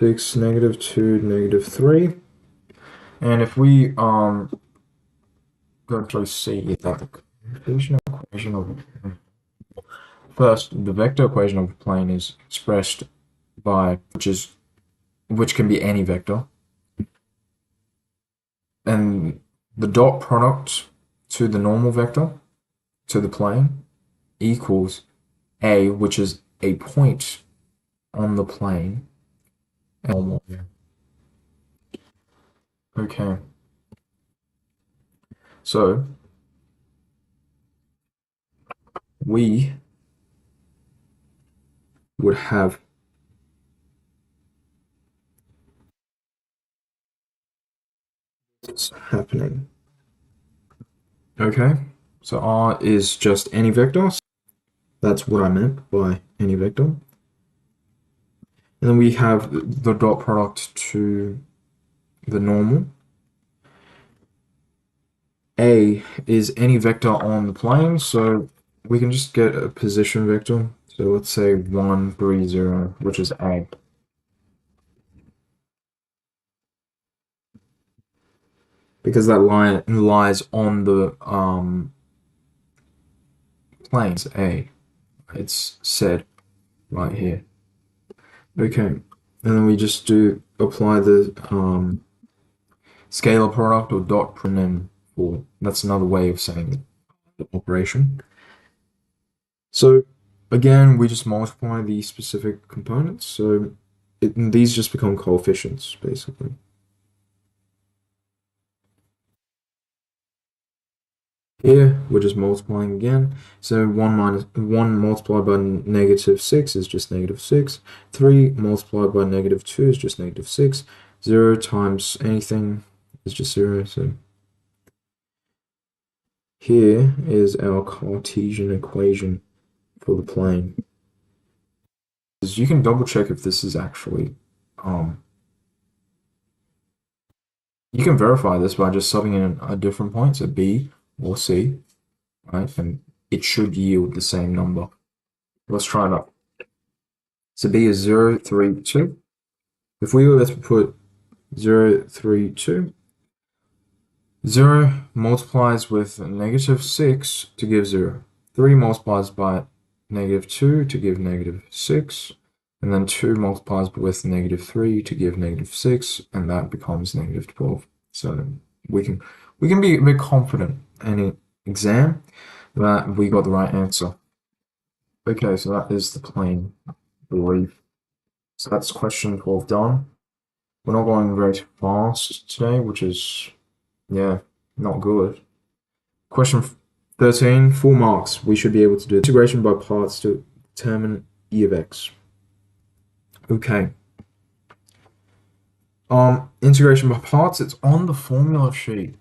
6, negative 2, negative 3. And if we go to see that the Cartesian equation of first, the vector equation of the plane is expressed by which can be any vector, and the dot product to the normal vector to the plane equals A, which is a point on the plane. Normal. Okay. So we would have this happening. Okay. So R is just any vector. That's what I meant by any vector. And then we have the dot product to the normal. A is any vector on the plane, so we can just get a position vector. So let's say 1, 3, 0, which is A. Because that line lies on the planes A. It's said right here. Okay, and then we just apply the scalar product or dot product for. That's another way of saying the operation. So again, we just multiply the specific components. So these just become coefficients, basically. Here, we're just multiplying again. So 1 multiplied by negative 6 is just negative 6. 3 multiplied by negative 2 is just negative 6. 0 times anything is just 0. So here is our Cartesian equation for the plane. You can double check if this is actually, you can verify this by just subbing in a different point, so B or C, right? And it should yield the same number. Let's try it out. So B is 0, 3, 2. If we were to put 0, 3, 2, 0 multiplies with negative 6 to give 0. 3 multiplies by negative 2 to give negative 6. And then 2 multiplies with negative 3 to give negative 6. And that becomes negative 12. So we can be a bit confident in an exam that we got the right answer. Okay, so that is the plane, I believe. So that's question 12 done. We're not going very fast today, which is, yeah, not good. Question 13, 4 marks. We should be able to do integration by parts to determine E of x. Okay. Integration by parts, it's on the formula sheet.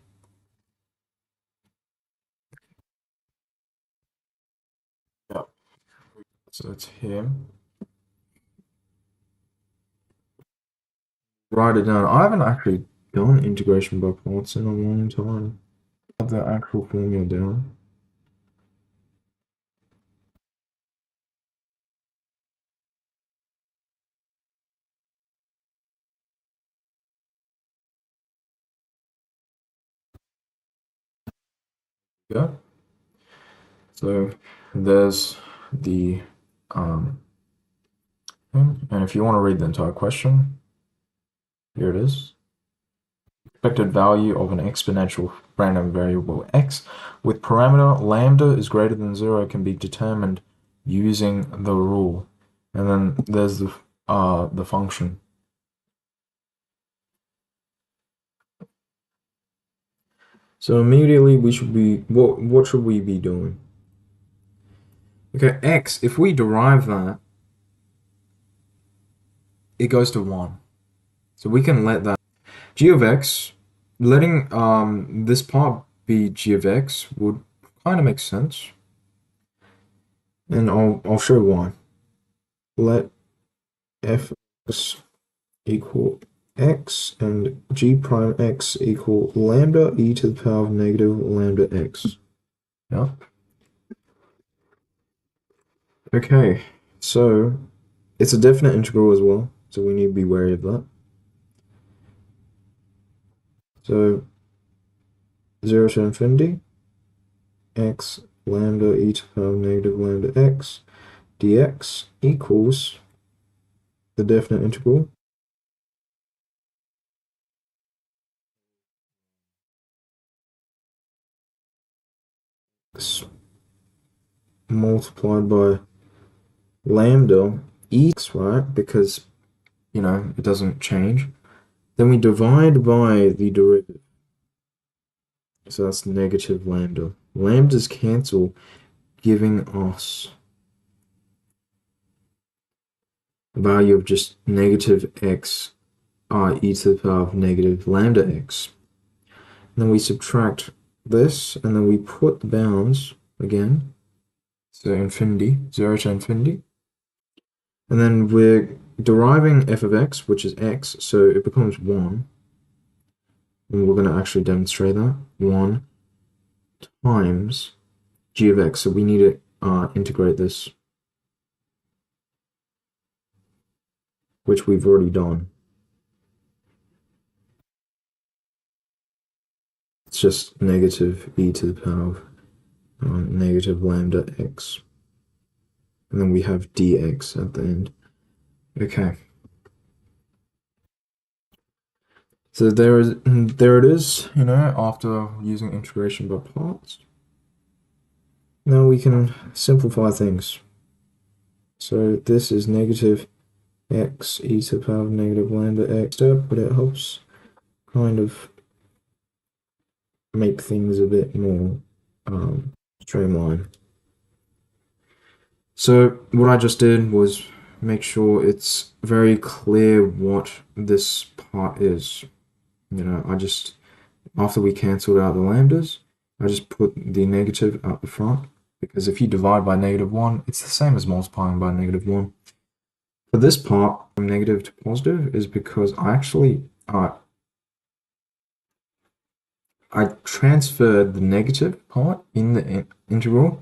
Yep. So it's here. Write it down. I haven't actually done integration by parts in a long time. Have the actual formula down. Yeah. So there's the and if you want to read the entire question, here it is. Expected value of an exponential random variable x with parameter lambda is greater than 0 can be determined using the rule. And then there's the function. So immediately we should be, what should we be doing? Okay, x, if we derive that, it goes to 1. So we can let that g of x, letting this part be g of x would kind of make sense. And I'll show why. Let f equal x and g prime x equal lambda e to the power of negative lambda x. Yeah. Okay, so it's a definite integral as well, so we need to be wary of that. So 0 to infinity, x lambda e to the power of negative lambda x dx equals the definite integral x multiplied by lambda x, right? Because, you know, it doesn't change. Then we divide by the derivative. So that's negative lambda. Lambdas cancel, giving us a value of just negative x e to the power of negative lambda x. And then we subtract this, and then we put the bounds again. So infinity, 0 to infinity. And then we're deriving f of x, which is x, so it becomes 1. And we're going to actually demonstrate that. 1 times g of x. So we need to integrate this, which we've already done. It's just negative e to the power of negative lambda x. And then we have dx at the end. Okay. So there it is, you know, after using integration by parts. Now we can simplify things. So this is negative x e to the power of negative lambda x step, but it helps kind of make things a bit more streamline. So what I just did was make sure it's very clear what this part is. You know, after we cancelled out the lambdas, I just put the negative out the front, because if you divide by -1, it's the same as multiplying by -1. For this part, from negative to positive, is because I transferred the negative part in the integral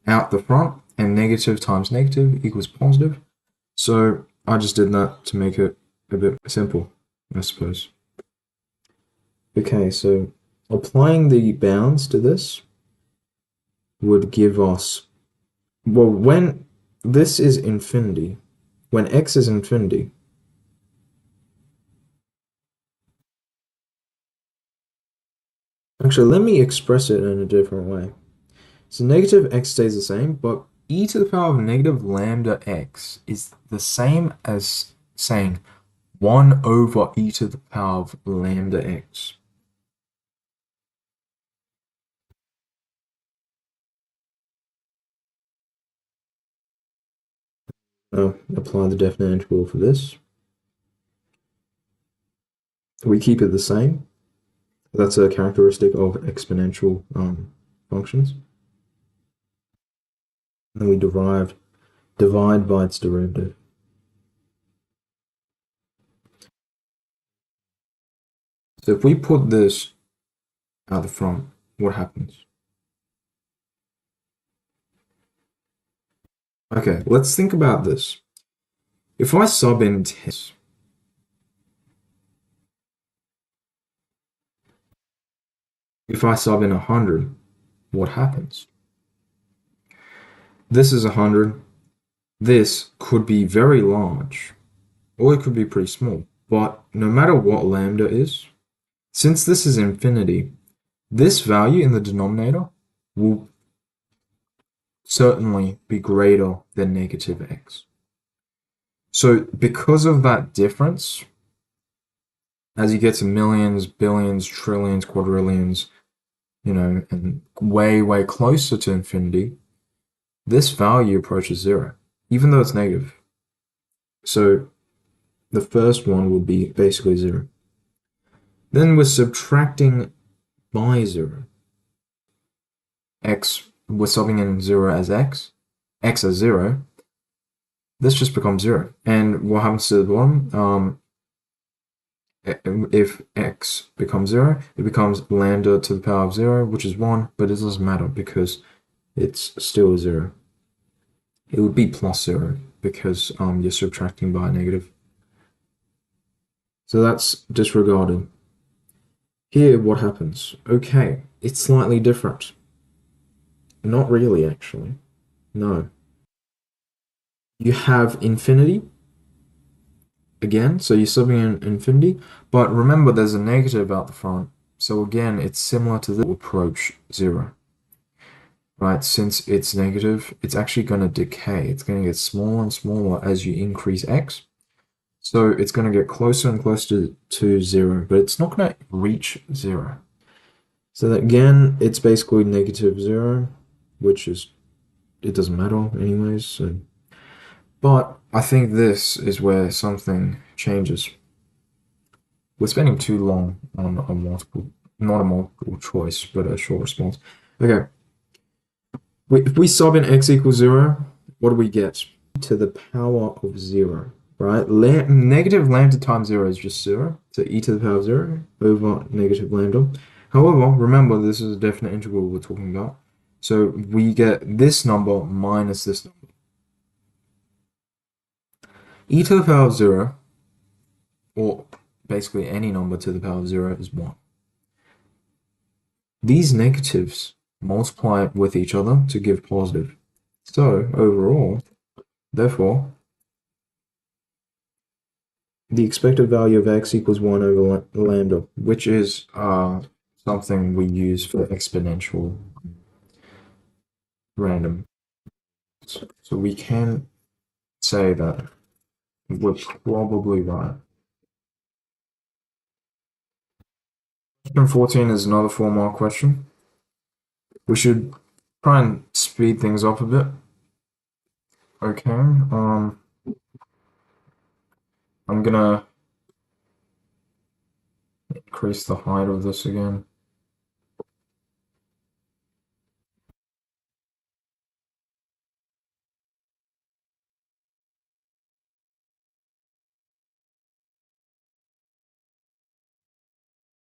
out the front, and negative times negative equals positive. So I just did that to make it a bit simple, I suppose. Okay, so applying the bounds to this would give us, well, when this is infinity, when x is infinity, actually, let me express it in a different way. So negative x stays the same, but e to the power of negative lambda x is the same as saying 1 over e to the power of lambda x. Apply the definite integral for this. We keep it the same. That's a characteristic of exponential functions. And then we divide by its derivative. So if we put this out the front, what happens? Okay, let's think about this. If I sub in 10, if I sub in 100, what happens? This is 100. This could be very large, or it could be pretty small. But no matter what lambda is, since this is infinity, this value in the denominator will certainly be greater than negative x. So because of that difference, as you get to millions, billions, trillions, quadrillions, you know, and way, way closer to infinity, this value approaches 0, even though it's negative. So the first one will be basically 0. Then we're subtracting by 0. X, we're subbing in 0 as x as 0. This just becomes 0. And what happens to the bottom? If x becomes 0, it becomes lambda to the power of 0, which is 1, but it doesn't matter because it's still 0. It would be plus 0 because you're subtracting by a negative. So that's disregarded. Here, what happens? Okay, it's slightly different. Not really, actually. No. You have infinity again, so you're subbing in infinity, but remember there's a negative out the front. So again, it's similar to the approach 0. Right, since it's negative, it's actually going to decay. It's going to get smaller and smaller as you increase x. So it's going to get closer and closer to 0, but it's not going to reach 0. So that, again, it's basically negative 0, which is, it doesn't matter anyways. So. But I think this is where something changes. We're spending too long on not a multiple choice, but a short response. Okay. If we sub in x equals 0, what do we get? To the power of 0, right? Negative lambda times 0 is just 0, so e to the power of 0 over negative lambda. However, remember, this is a definite integral we're talking about. So we get this number minus this number. E to the power of 0, or basically any number to the power of 0, is 1. These negatives multiply with each other to give positive. So overall, therefore, the expected value of x equals 1 over lambda, which is something we use for exponential random. So we can say that we're probably right. Question 14 is another 4-mark question. We should try and speed things up a bit. Okay, I'm gonna increase the height of this again.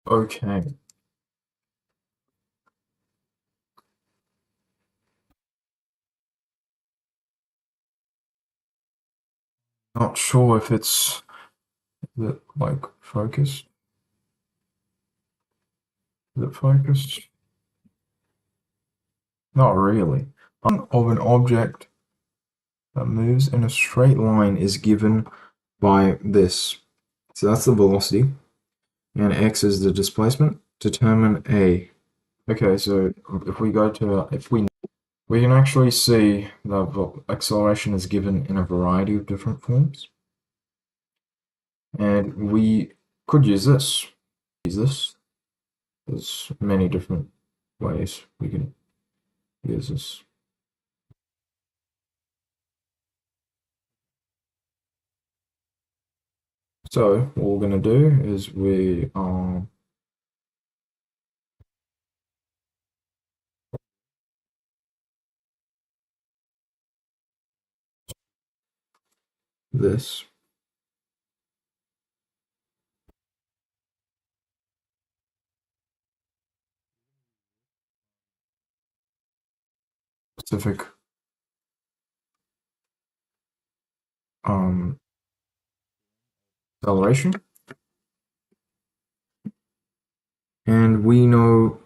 Okay. Not sure if it's like focused. Is it focused? Not really. Of an object that moves in a straight line is given by this. So that's the velocity, and x is the displacement. Determine a. Okay, so if we go to we can actually see that acceleration is given in a variety of different forms, and we could use this. There's many different ways we can use this. So what we're gonna do is we this. Specific um, acceleration, and we know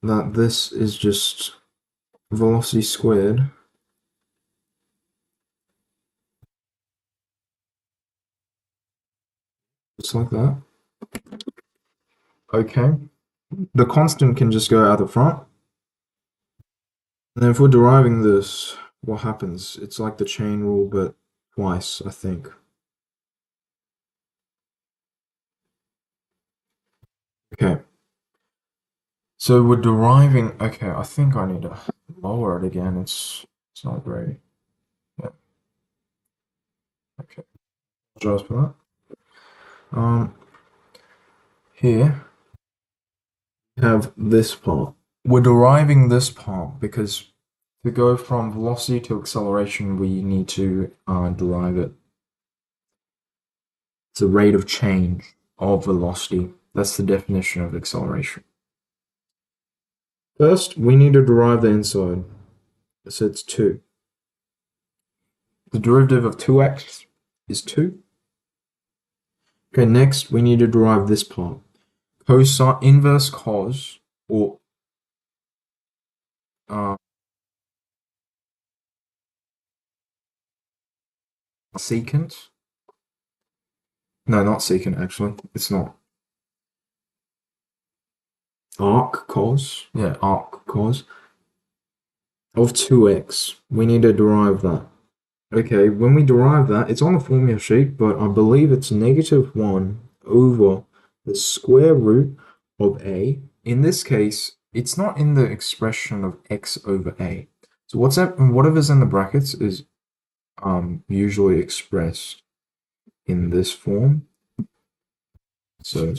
that this is just velocity squared, just like that. Okay, the constant can just go out the front, and then if we're deriving this, what happens? It's like the chain rule, but twice, I think. Okay. So we're deriving. Okay, I think I need to lower it again. It's not very. Yeah. Okay. Just for that. Here we have this part. We're deriving this part because to go from velocity to acceleration, we need to derive it. It's the rate of change of velocity. That's the definition of acceleration. First, we need to derive the inside. So it's 2. The derivative of 2x is 2. Okay, next we need to derive this part. Cosine, inverse cos, or secant. No, not secant, actually. It's not. Arc cos. Yeah, arc cos of 2x. We need to derive that. Okay, when we derive that, it's on the formula sheet, but I believe it's -1 over the square root of a. In this case, it's not in the expression of x over a. So whatever's in the brackets is usually expressed in this form. So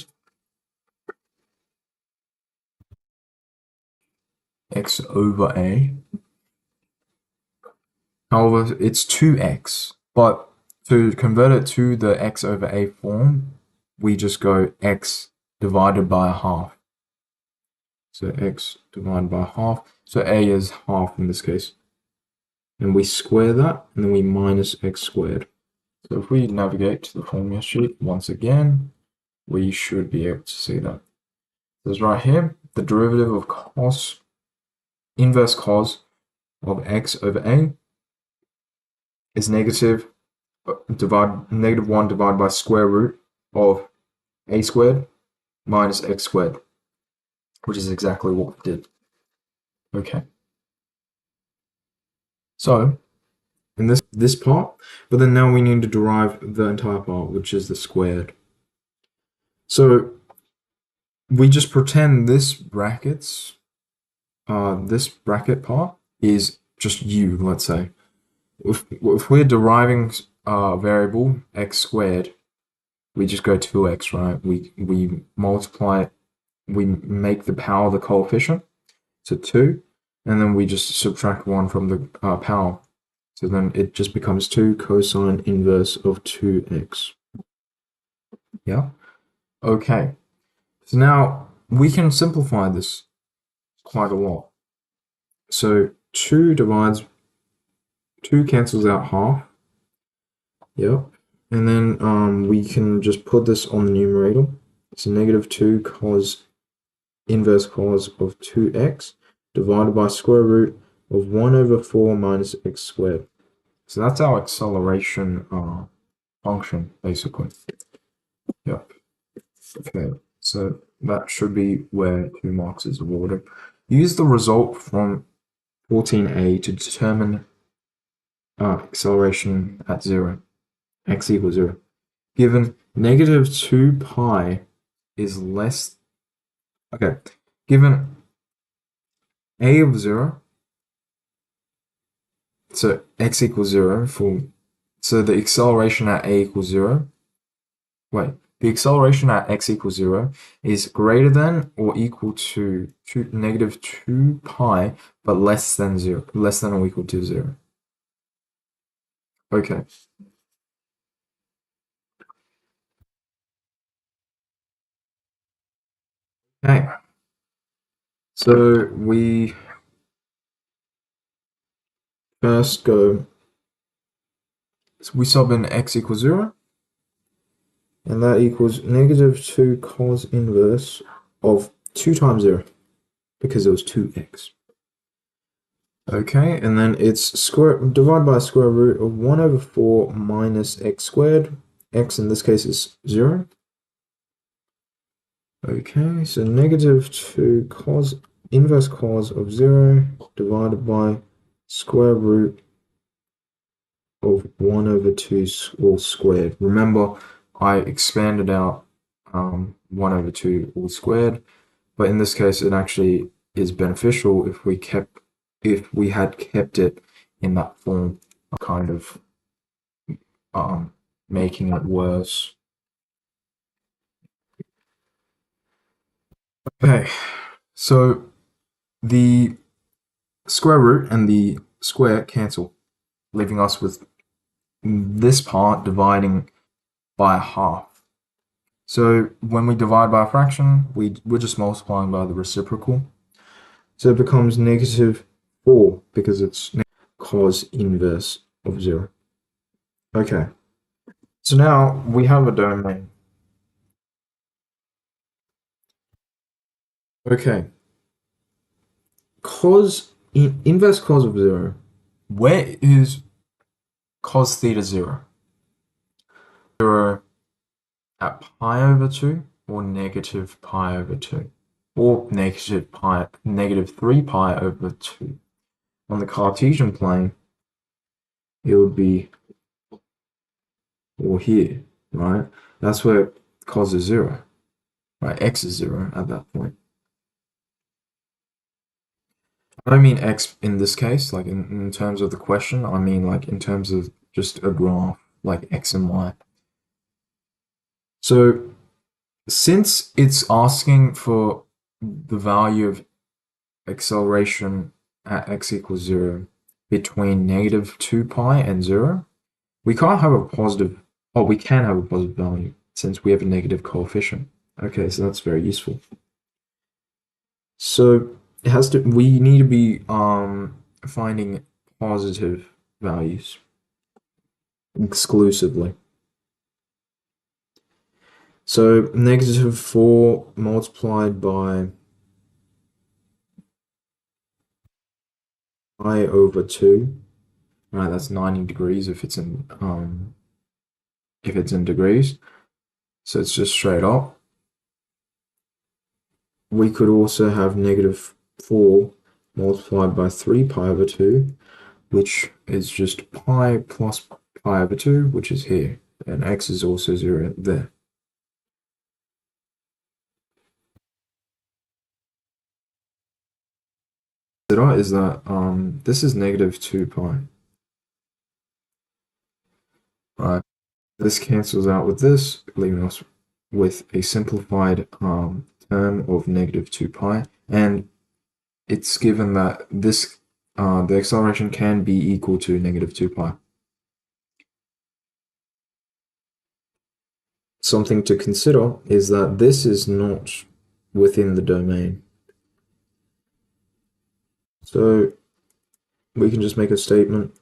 x over a. However, it's 2x, but to convert it to the x over a form, we just go x divided by a half. So x divided by half. So a is half in this case. And we square that, and then we minus x squared. So if we navigate to the formula sheet once again, we should be able to see that. So it's right here, the derivative of cos, inverse cos of x over a is -1 divided by square root of a squared minus x squared, which is exactly what we did. Okay. So in this part, but then now we need to derive the entire part, which is the squared. So we just pretend this bracket part is just u, let's say. If we're deriving a variable x squared, we just go 2x, right? We multiply it, we make the power the coefficient, so 2, and then we just subtract 1 from the power. So then it just becomes 2 cosine inverse of 2x. Yeah? Okay. So now we can simplify this quite a lot. So 2 cancels out half. Yep. And then we can just put this on the numerator. So negative 2 inverse cos of 2x divided by square root of 1 over 4 minus x squared. So that's our acceleration function, basically. Yep. Okay, so that should be where 2 marks is awarded. Use the result from 14a to determine acceleration at 0, x equals 0. Given negative 2 pi is less, okay, given a of 0, so x equals 0 so the acceleration at a equals 0, the acceleration at x equals 0 is greater than or equal to negative 2 pi, but less than or equal to 0. Okay. Okay. So we first go, so we sub in x equals 0, and that equals negative 2 cos inverse of 2 times 0, because it was 2x. Okay, and then it's divided by square root of 1 over 4 minus x squared. X in this case is 0. Okay, so negative 2 inverse cos of 0 divided by square root of 1 over 2 all squared. Remember, I expanded out 1 over 2 all squared, but in this case it actually is beneficial if we had kept it in that form, kind of making it worse. Okay, so the square root and the square cancel, leaving us with this part dividing by half. So when we divide by a fraction, we're just multiplying by the reciprocal. So it becomes negative 4 because it's cos inverse of 0. Okay, so now we have a domain. Okay, inverse cos of 0. Where is cos theta 0? 0 at pi over 2 or negative pi over 2? Or negative 3 pi over 2. On the Cartesian plane, it would be or here, right? That's where cos is 0, right? X is 0 at that point. I don't mean x in this case, like in terms of the question. I mean like in terms of just a graph, like x and y. So since it's asking for the value of acceleration at x equals 0 between negative 2 pi and 0, we can't have a positive, we can have a positive value since we have a negative coefficient. Okay, so that's very useful. So we need to be finding positive values exclusively. So negative 4 multiplied by pi over 2. Right, that's 90 degrees if it's in degrees. So it's just straight up. We could also have negative 4 multiplied by 3 pi over 2, which is just pi plus pi over 2, which is here. And x is also 0 there. is that this is negative 2 pi. Right. This cancels out with this, leaving us with a simplified term of negative 2 pi. And it's given that this the acceleration can be equal to negative 2 pi. Something to consider is that this is not within the domain. So we can just make a statement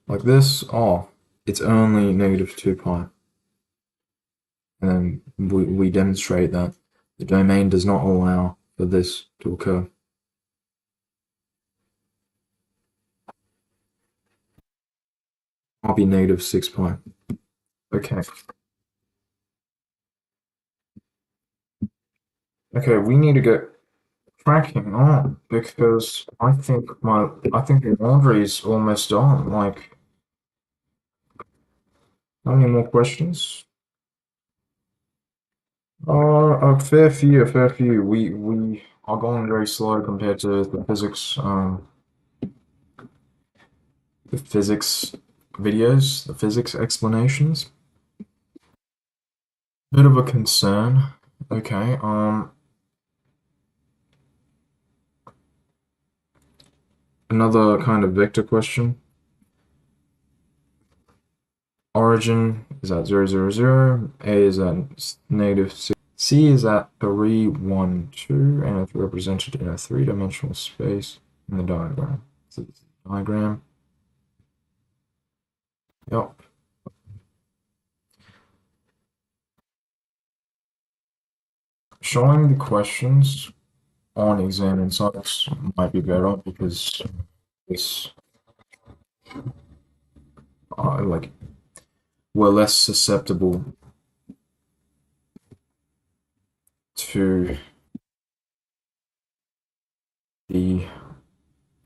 like this. Oh, it's only negative 2 pi. And then we demonstrate that the domain does not allow for this to occur. I'll be negative 6 pi. Okay. Okay, we need to get cracking on because I think the laundry is almost done. Like, how many more questions? A fair few, a fair few. We are going very slow compared to the physics videos, the physics explanations. Bit of a concern. Okay, another kind of vector question. Origin is at 0, 0, 0. A is at negative 6. C is at 3, 1, 2, and it's represented in a three-dimensional space in the diagram. So this is the diagram. Yep. Showing the questions on exam insights might be better because this like we're less susceptible to the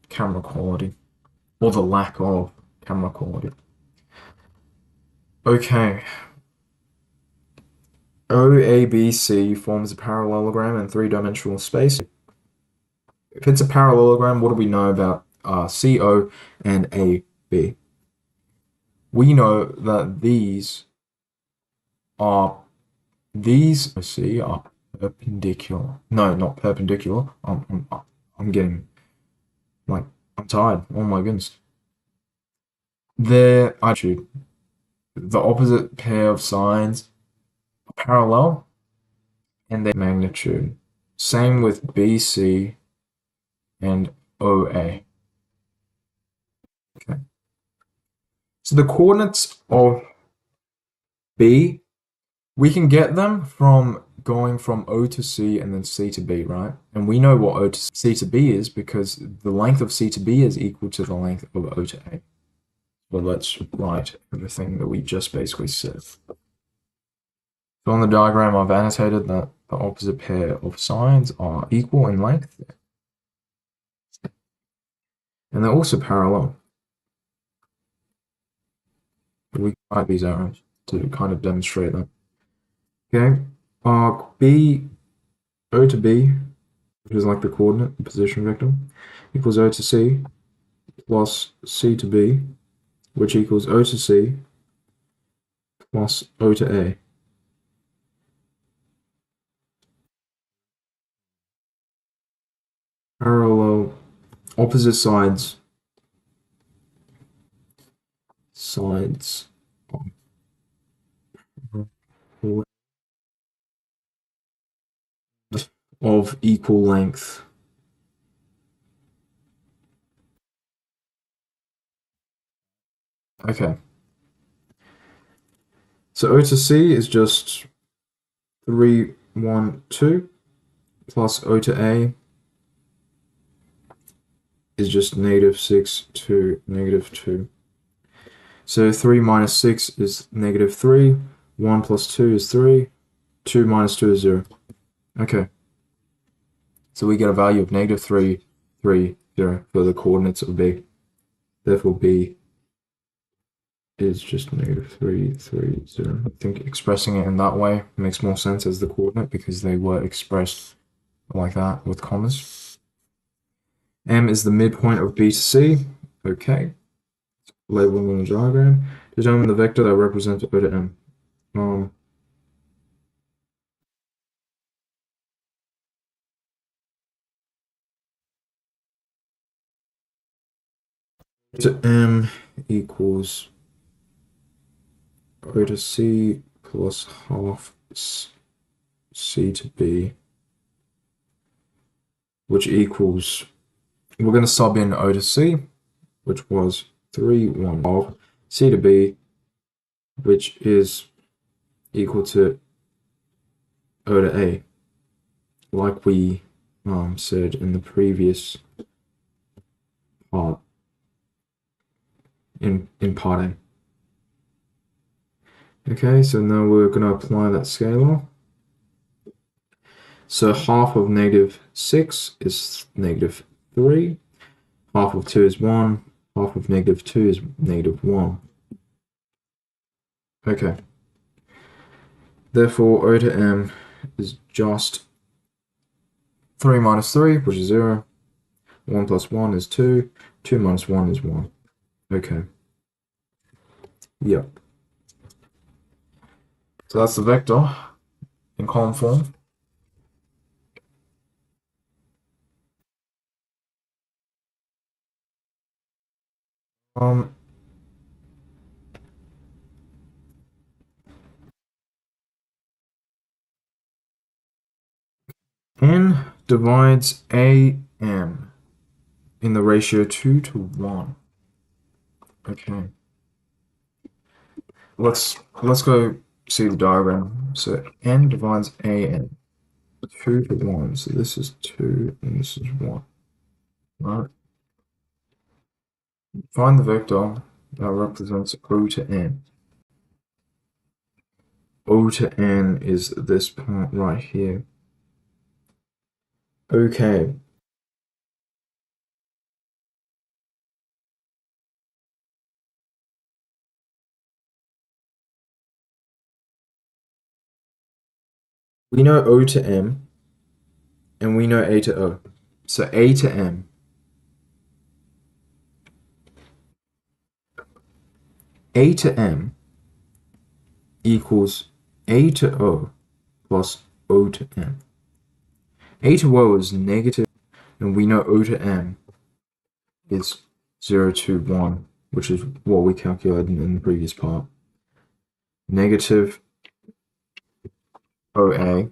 camera quality or the lack of camera quality. Okay. OABC forms a parallelogram in three-dimensional space. If it's a parallelogram, what do we know about CO and AB? We know that these C are perpendicular. No, not perpendicular. I'm getting like I'm tired. Oh my goodness. The opposite pair of sides are parallel and their magnitude. Same with BC and OA. Okay. So the coordinates of B, we can get them from going from O to C and then C to B, right? And we know what O to C to B is because the length of C to B is equal to the length of O to A. Well, let's write everything that we just basically said. So on the diagram, I've annotated that the opposite pair of sides are equal in length. And they're also parallel. We write these arrows to kind of demonstrate that. Okay, arc B, O to B, which is like the coordinate, the position vector, equals O to C, plus C to B, which equals O to C, plus O to A. Parallel, opposite sides of equal length. Okay. So O to C is just 3, 1, 2, plus O to A is just negative 6 to negative 2. So 3 minus 6 is negative 3, 1 plus 2 is 3, 2 minus 2 is 0. Okay. So we get a value of negative 3, 3, 0 for the coordinates of B. Therefore, B is just negative 3, 3, 0. I think expressing it in that way makes more sense as the coordinate because they were expressed like that with commas. M is the midpoint of B to C. Okay. Label them on the diagram. Determine the vector that represents O to M. To M equals O to C plus half C to B, which equals, we're going to sub in O to C, which was 3, 1 half, C to B, which is equal to O to A, like we said in the previous part, in part A. Okay, so now we're going to apply that scalar. So half of -6 is -3, half of 2 is 1, half of -2 is -1. Okay. Therefore, O to M is just 3 minus 3, which is 0. 1 plus 1 is 2. 2 minus 1 is 1. Okay. Yep. So that's the vector in column form. N divides AM in the ratio 2 to 1. Okay. Let's go see the diagram. So N divides AM 2 to 1. So this is 2 and this is 1. Right. Find the vector that represents O to N. O to N is this part right here. Okay. We know O to M and we know A to O. So A to M. A to M equals A to O plus O to M. A to O is negative, and we know O to M is 0 to 1, which is what we calculated in the previous part. Negative OA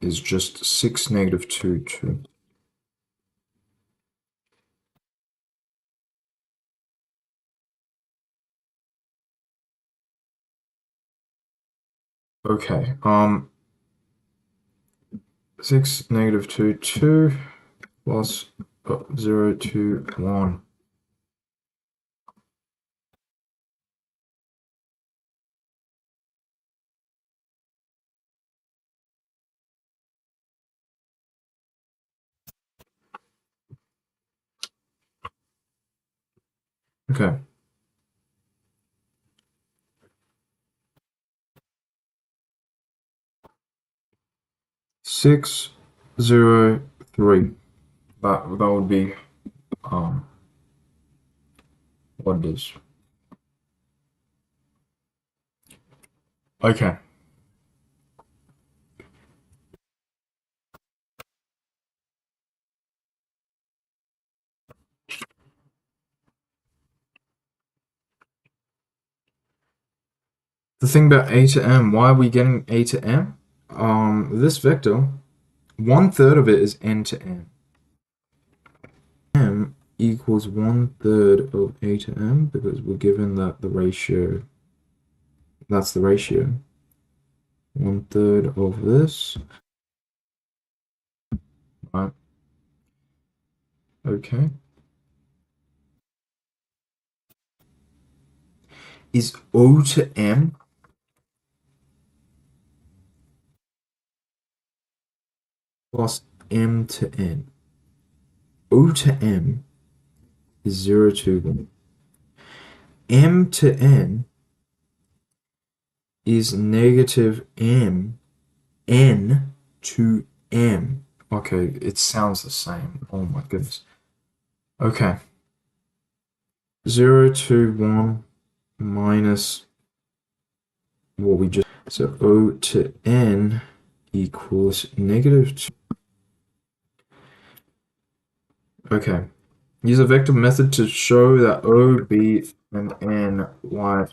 is just 6 negative 2, 2. Okay, 6 negative 2, 2 plus 0 to 1. Okay. 6, 0, 3. That would be what it is. Okay. The thing about A to M, why are we getting A to M? This vector, 1/3 of it is N to M. M equals 1/3 of A to M because we're given that the ratio, that's the ratio. 1/3 of this. Right. Okay. Is O to M plus M to N. O to M is 0 to 1. M to N is negative M, N to M. Okay, it sounds the same. Oh my goodness. Okay. 0 to 1 minus what we just... So O to N equals negative 2. Okay. Use a vector method to show that O, B, and N lie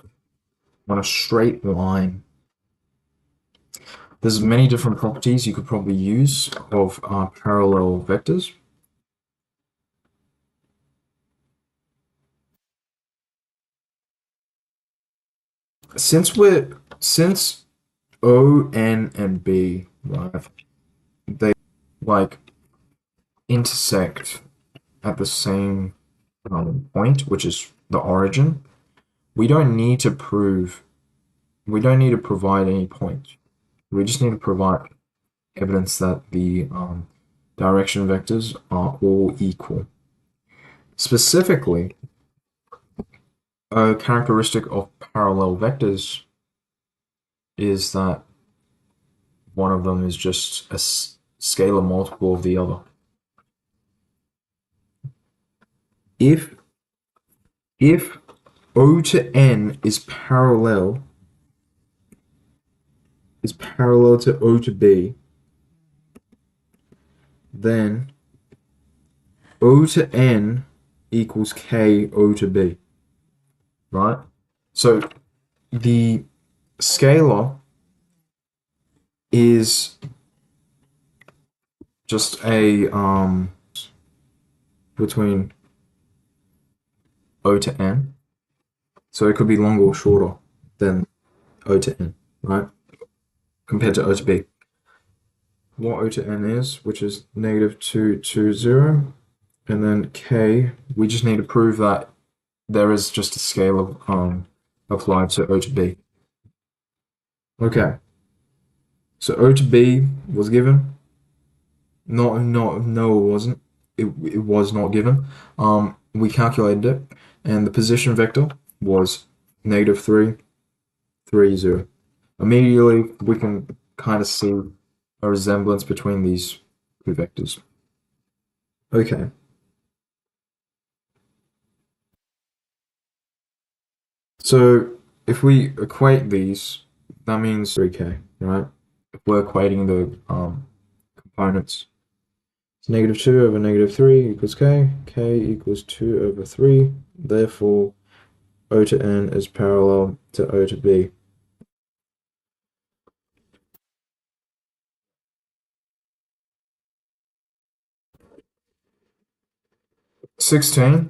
on a straight line. There's many different properties you could probably use of parallel vectors. Since O, N, and B, right, they like intersect at the same point, which is the origin. We don't need to provide any points. We just need to provide evidence that the direction vectors are all equal. Specifically, a characteristic of parallel vectors is that one of them is just a scalar multiple of the other. If O to N is parallel to O to B, then O to N equals K O to B, right? So the scalar is just a between O to N. So it could be longer or shorter than O to N, right? Compared to O to B. What O to N is, which is negative 2, 2, 0. And then K, we just need to prove that there is just a scalar applied to O to B. Okay. So O to B was given. No, it wasn't. It was not given. We calculated it, and the position vector was negative 3, 3, 0. Immediately, we can kind of see a resemblance between these two vectors. Okay. So if we equate these, that means 3k, right? If we're equating the components. It's negative 2 over negative 3 equals k. K equals 2 over 3. Therefore, O to N is parallel to O to B. $16.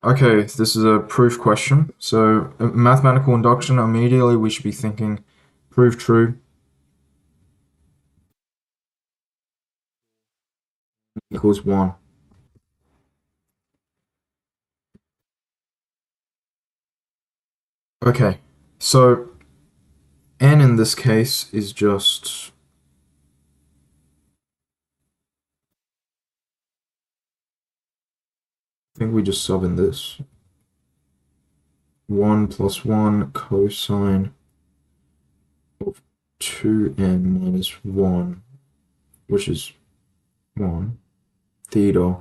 Okay, this is a proof question. So, mathematical induction, immediately we should be thinking prove true equals 1. Okay, so N in this case is just... I think we just sub in this. 1 plus 1 cosine of 2n minus 1, which is 1, theta,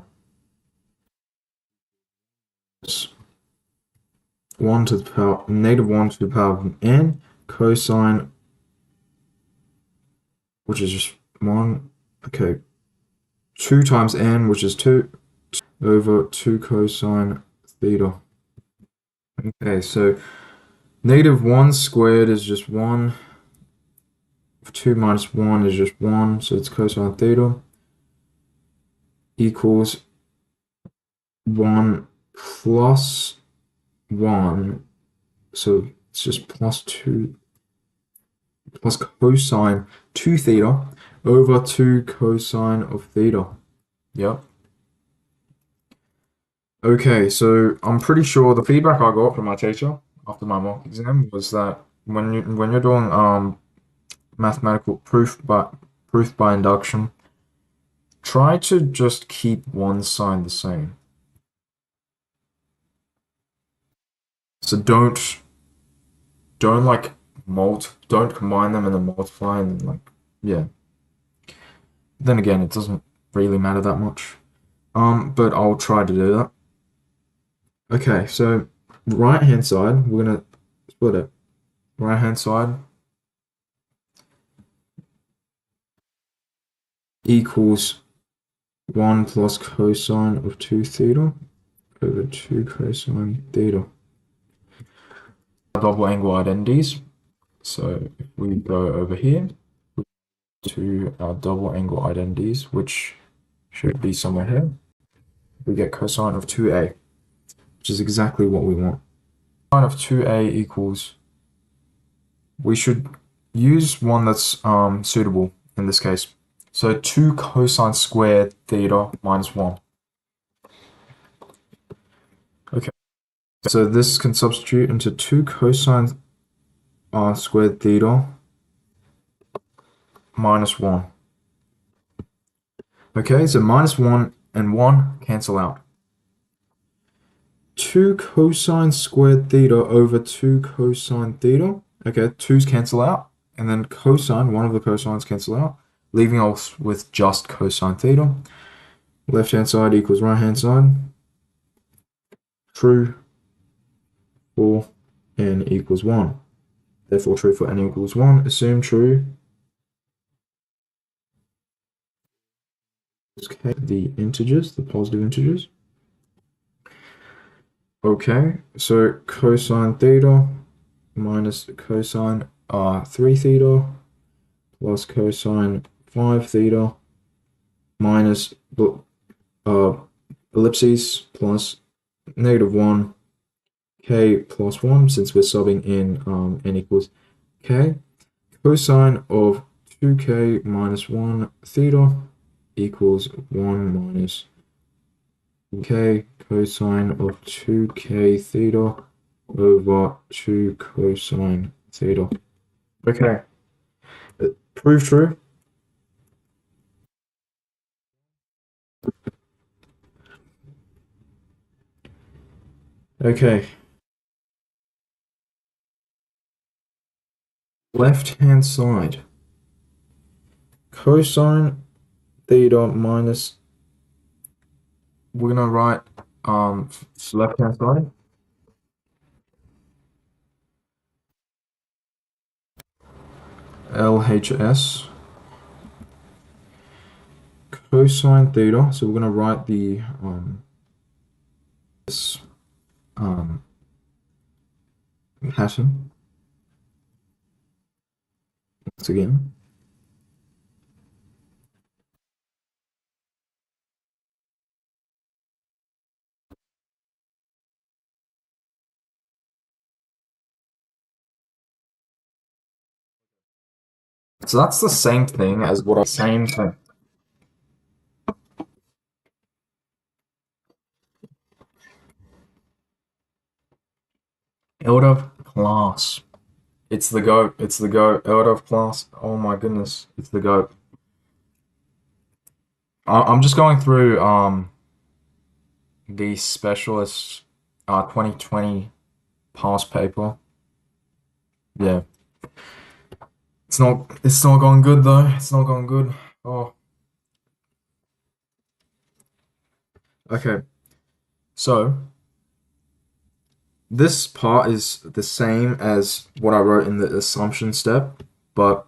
is 1 to the power, negative 1 to the power of n, cosine, which is just 1, okay, 2 times n, which is 2, over 2 cosine theta. Okay, so negative 1 squared is just 1. 2 minus 1 is just 1, so it's cosine theta equals 1 plus 1, so it's just plus 2 plus cosine 2 theta over 2 cosine of theta. Yep. Okay, so I'm pretty sure the feedback I got from my teacher after my mock exam was that when you're doing mathematical proof by induction, try to just keep one side the same. So don't don't like don't combine them and then multiply and then like yeah. Then again, it doesn't really matter that much. But I'll try to do that. Okay, so right hand side, we're gonna split it. Right hand side equals 1 plus cosine of 2 theta over 2 cosine theta. Double angle identities. So if we go over here to our double angle identities, which should be somewhere here, we get cosine of 2a, which is exactly what we want. Cosine of 2a equals, we should use one that's suitable in this case. So 2 cosine squared theta minus 1. Okay, so this can substitute into 2 cosine squared theta minus 1. Okay, so minus 1 and 1 cancel out. 2 cosine squared theta over 2 cosine theta. Okay, 2's cancel out, and then cosine, one of the cosines cancel out, leaving us with just cosine theta. Left hand side equals right hand side. True for n equals 1. Therefore, true for n equals 1. Assume true. Okay, the integers, the positive integers. Okay, so cosine theta minus cosine 3 theta plus cosine 5 theta minus ellipses plus negative 1 k plus 1, since we're subbing in n equals k. Cosine of 2k minus 1 theta equals 1 minus k cosine of 2k theta over 2 cosine theta. Okay, prove true. Okay, left hand side, cosine theta minus, we're gonna write left hand side LHS cosine theta. So we're gonna write the this pattern once again. So that's the same thing as what I'm saying. Out of class. It's the GOAT. It's the GOAT. Out of class. Oh my goodness. It's the GOAT. I'm just going through the specialist 2020 past paper. Yeah. It's not going good though. It's not going good. Oh. Okay. So this part is the same as what I wrote in the assumption step, but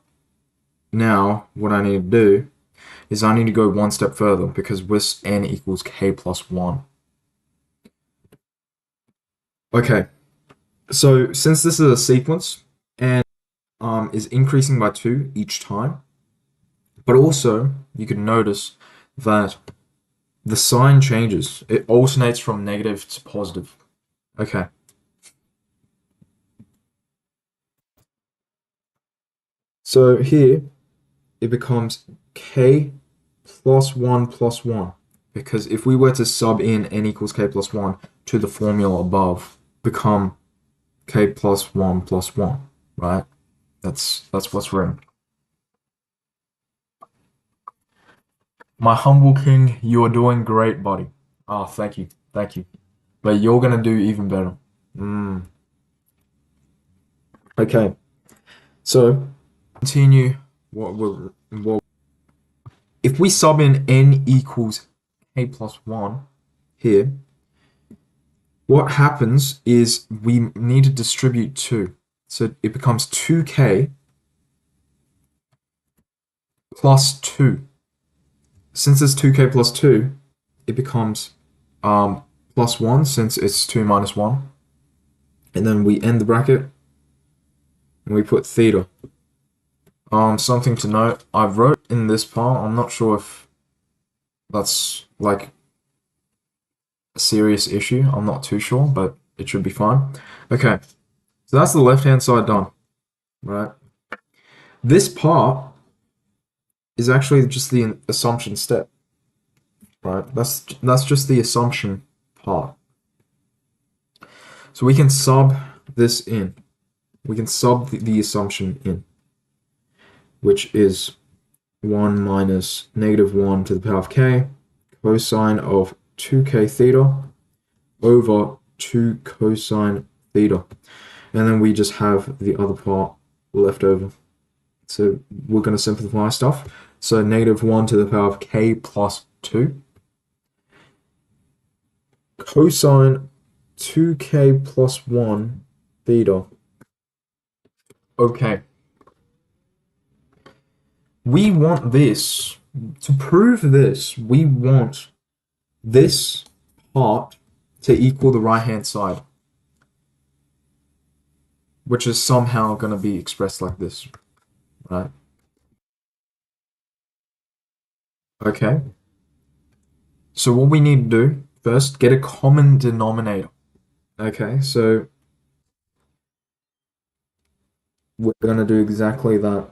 now what I need to do is I need to go one step further, because with n equals k plus 1. Okay, so since this is a sequence and is increasing by 2 each time, but also you can notice that the sign changes. It alternates from negative to positive. Okay. So here it becomes k plus 1 plus 1, because if we were to sub in n equals k plus 1 to the formula above, become k plus 1 plus 1, right? That's what's written. My humble king, you are doing great, buddy. Ah, thank you, thank you. But you're gonna do even better. Okay, so continue what if we sub in n equals k plus 1 here, what happens is we need to distribute 2. So it becomes 2k plus 2. Since it's 2k plus 2, it becomes plus 1 since it's 2 minus 1. And then we end the bracket and we put theta. Something to note, I wrote in this part, I'm not sure if that's like a serious issue, I'm not too sure, but it should be fine. Okay, so that's the left-hand side done, right? This part is actually just the assumption step, right? That's just the assumption part. So we can sub this in. We can sub the assumption in, which is 1 minus -1 to the power of k cosine of 2k theta over 2 cosine theta. And then we just have the other part left over. So we're going to simplify stuff. So -1 to the power of k plus 2 cosine 2k plus 1 theta. Okay. We want this. To prove this, we want this part to equal the right-hand side, which is somehow going to be expressed like this, right? Okay. So what we need to do first, get a common denominator. Okay, so we're going to do exactly that.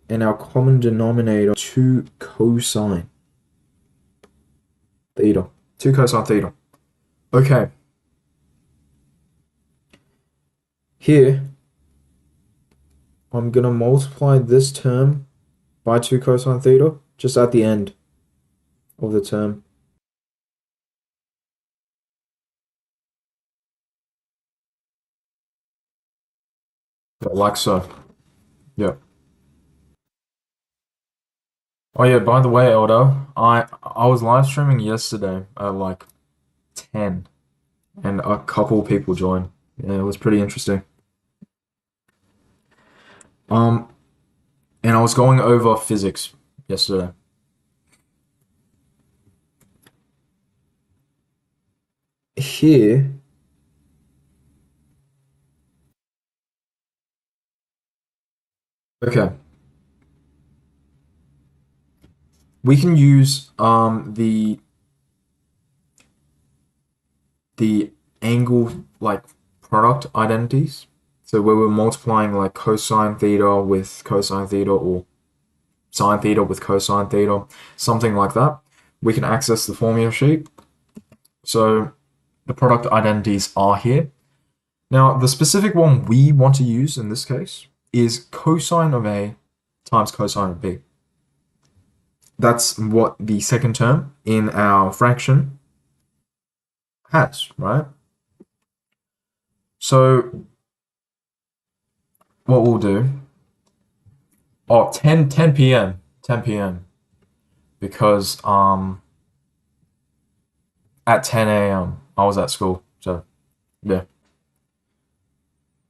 And our common denominator, 2 cosine theta. 2 cosine theta. Okay. Here, I'm going to multiply this term by 2 cosine theta just at the end of the term. Like so. Yeah. Oh yeah, by the way, Elder, I was live streaming yesterday at like 10 and a couple people joined. Yeah, it was pretty interesting. Um and I was going over physics yesterday. Here, okay. We can use the angle like product identities. So where we're multiplying like cosine theta with cosine theta or sine theta with cosine theta, something like that. We can access the formula sheet. So the product identities are here. Now, the specific one we want to use in this case is cosine of A times cosine of B. That's what the second term in our fraction has, right? So what we'll do, 10 p.m., 10 p.m., because at 10 a.m. I was at school, so yeah.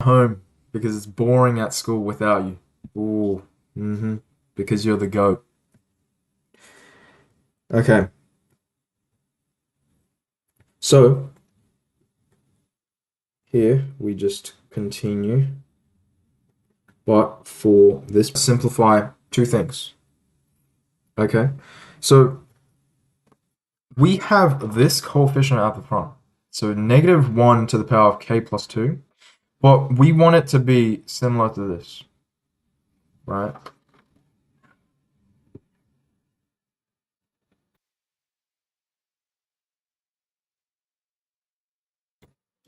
Home, because it's boring at school without you. Ooh, because you're the goat. Okay, so here we just continue, but for this, simplify two things. Okay, so we have this coefficient at the front, so -1 to the power of k plus 2, but we want it to be similar to this, right?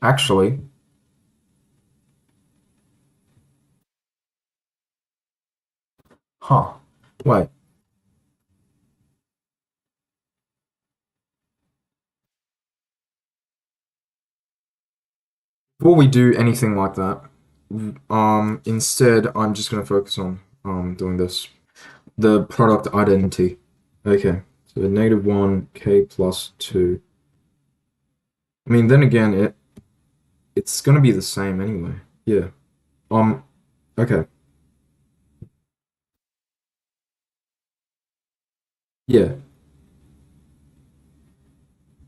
Actually, huh, wait. Before we do anything like that, instead I'm just gonna focus on doing this. The product identity. Okay, so negative 1 k plus 2. I mean, then again, it's gonna be the same anyway. Yeah. Okay. Yeah.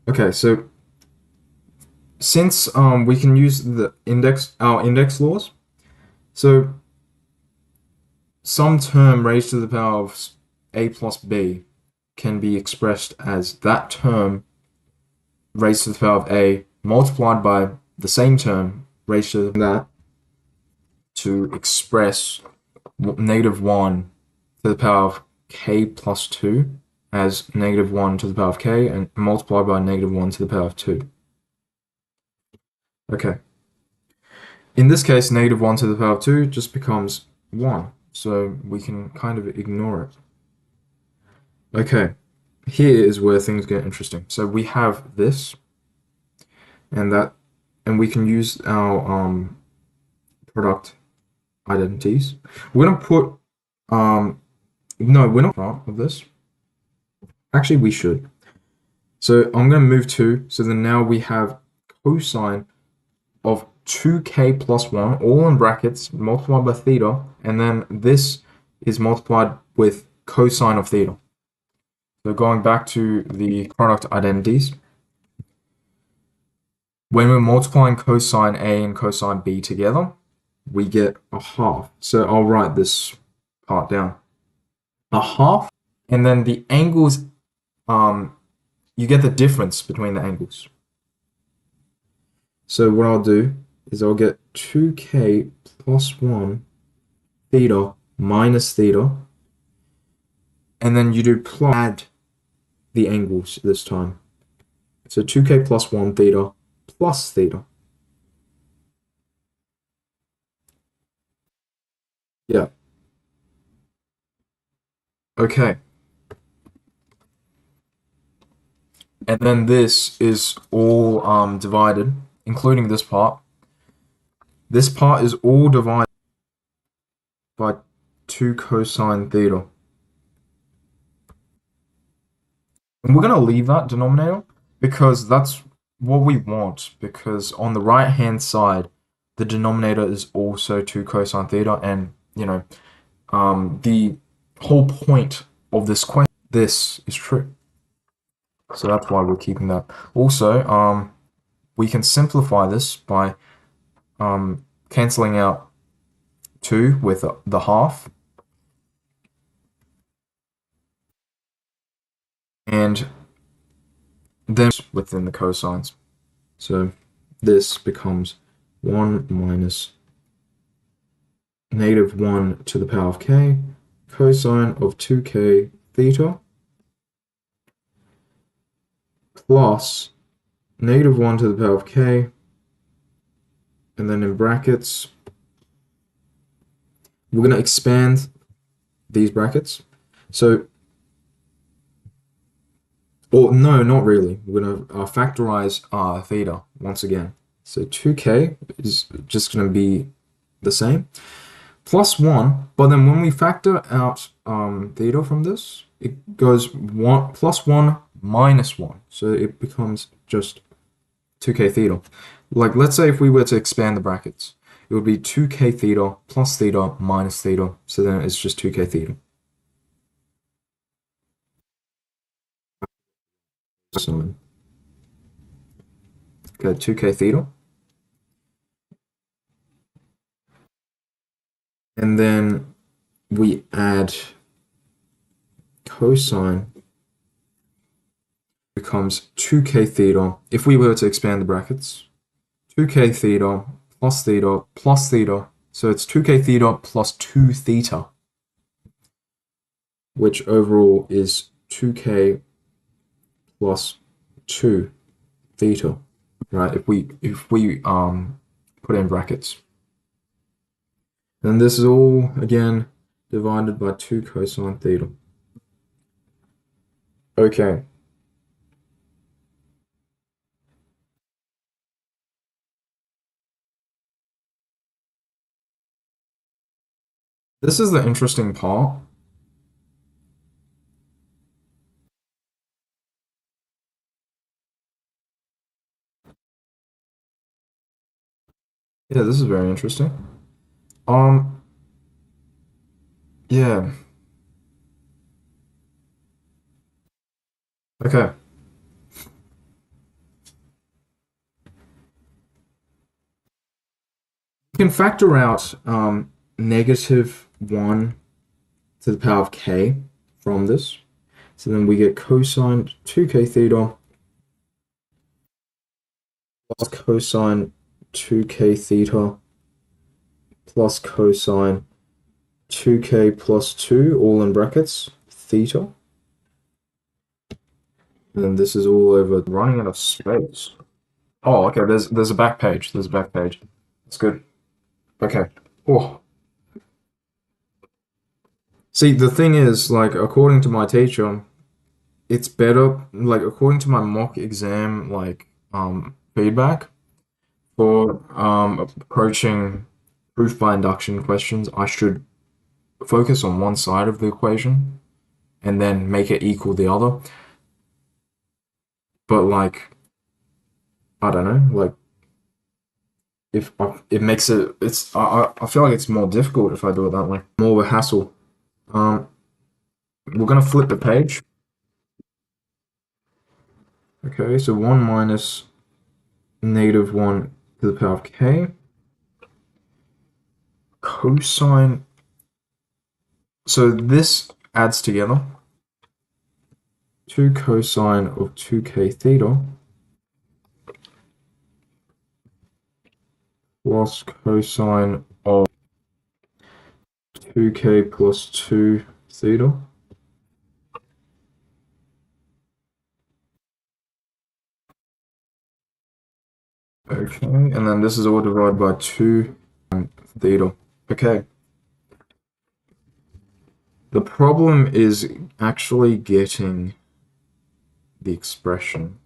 Okay, so since we can use our index laws, so some term raised to the power of a plus b can be expressed as that term raised to the power of a multiplied by the same term raised to that to express negative 1 to the power of k plus 2 as negative 1 to the power of k and multiplied by negative 1 to the power of 2. Okay. In this case, negative 1 to the power of 2 just becomes 1, so we can kind of ignore it. Okay, here is where things get interesting. So we have this, and we can use our product identities. We're gonna put no, we're not part of this. Actually, we should. So I'm gonna move 2. So then now we have cosine of 2k plus 1, all in brackets, multiplied by theta, and then this is multiplied with cosine of theta. So going back to the product identities, when we're multiplying cosine A and cosine B together, we get a half. So I'll write this part down. A half, and then the angles, you get the difference between the angles. So what I'll do is I'll get 2k plus 1 theta minus theta, and then you do add the angles this time. So 2k plus 1 theta plus theta. Yeah. Okay. And then this is all divided, including this part. This part is all divided by 2 cosine theta. And we're going to leave that denominator because that's what we want, because on the right hand side, the denominator is also 2 cosine theta, and the whole point of this question, this is true. So that's why we're keeping that. Also, we can simplify this by cancelling out 2 with the half, and then within the cosines. So this becomes 1 minus negative 1 to the power of k cosine of 2k theta plus negative 1 to the power of k, and then in brackets, we're going to expand these brackets. So, or no, not really. We're going to factorize theta once again. So 2k is just going to be the same. Plus 1, but then when we factor out theta from this, it goes 1 plus 1 minus 1. So it becomes just 2k theta. Like, let's say if we were to expand the brackets, it would be 2k theta plus theta minus theta. So then it's just 2k theta. So, okay, 2k theta. And then we add cosine becomes 2k theta. If we were to expand the brackets, 2k theta plus theta plus theta. So it's 2k theta plus 2 theta, which overall is 2k plus 2 theta, right? If we put in brackets. And this is all, again, divided by 2 cosine theta. Okay. This is the interesting part. Yeah, this is very interesting. Um, yeah. Okay. You can factor out -1 to the power of k from this. So then we get cosine 2k theta plus cosine 2k theta plus cosine 2k plus 2, all in brackets, theta. And then this is all over running out of space. Oh, okay, there's a back page. There's a back page. That's good. Okay. Oh. See, the thing is, like, according to my teacher, it's better, like, according to my mock exam, like, feedback for approaching proof by induction questions, I should focus on one side of the equation and then make it equal the other. But like, I don't know, like if it makes it, I feel like it's more difficult if I do it that way, more of a hassle. Um, we're gonna flip the page. Okay, so 1 minus -1 to the power of k cosine. So this adds together 2 cosine of 2k theta plus cosine of 2k plus 2 theta. Okay, and then this is all divided by 2 theta. Okay. The problem is actually getting the expression.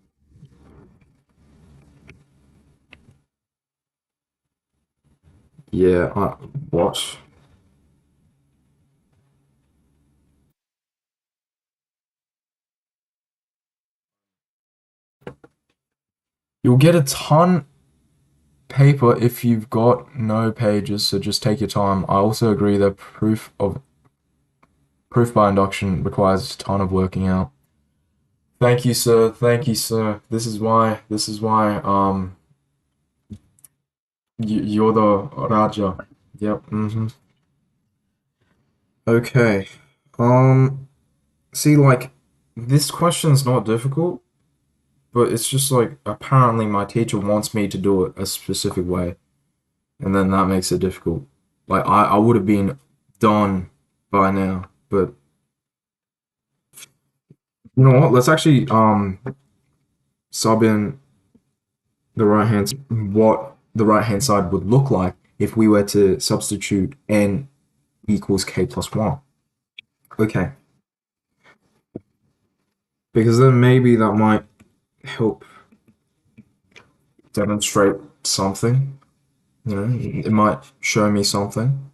Yeah, what? You'll get a ton paper if you've got no pages, so just take your time. I also agree that proof by induction requires a ton of working out. Thank you, sir. Thank you, sir. This is why you're the Raja. Yep. Okay. Um see, like, this question's not difficult, but it's just like apparently my teacher wants me to do it a specific way, and then that makes it difficult. Like I would have been done by now, but you know what? Let's actually sub in what the right hand side would look like if we were to substitute n equals k plus 1. Okay, because then maybe that might help demonstrate something. You know, it might show me something.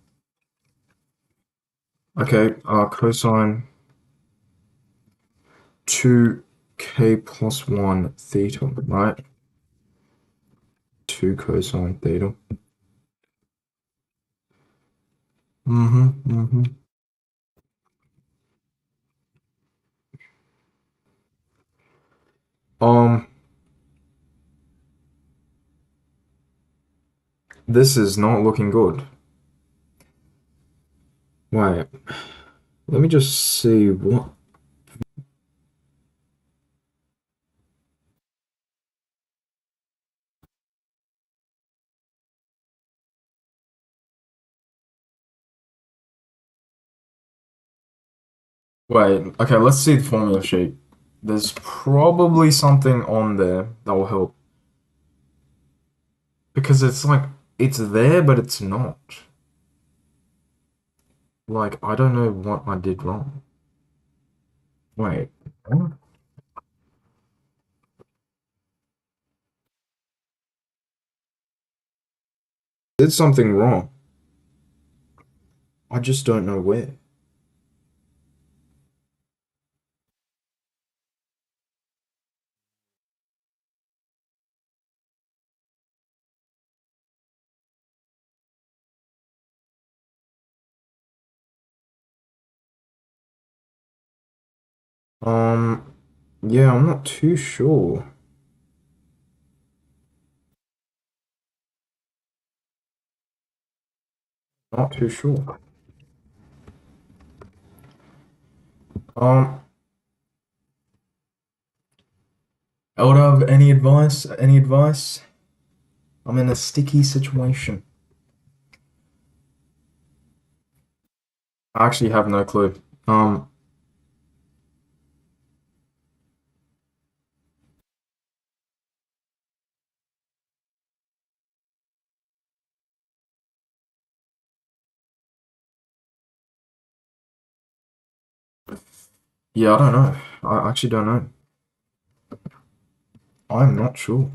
Okay, cosine 2k plus 1 theta, right? 2 cosine theta. Mm-hmm. Um, this is not looking good. Wait, let me just see what. Wait, okay, let's see the formula sheet. There's probably something on there that will help. Because it's like, it's there, but it's not. Like, I don't know what I did wrong. Wait, I did something wrong. I just don't know where. Um, yeah, I'm not too sure. Not too sure. Um, I would have any advice? Any advice? I'm in a sticky situation. I actually have no clue. Um, yeah, I don't know. I actually don't know. I'm not sure.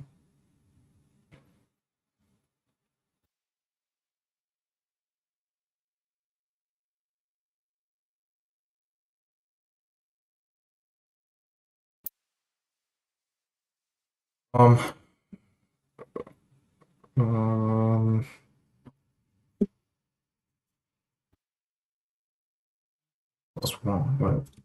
Um, um, what's wrong? Wait.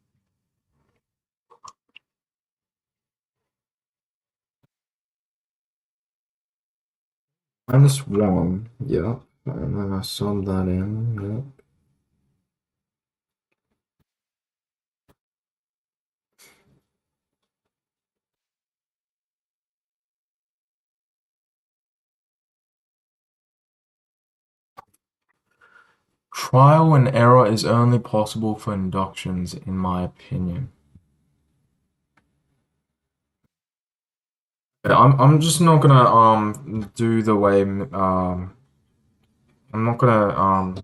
-1. Yeah. And then I sub that in. Yeah. Trial and error is only possible for inductions, in my opinion. Yeah, I'm just not gonna do the way I'm not gonna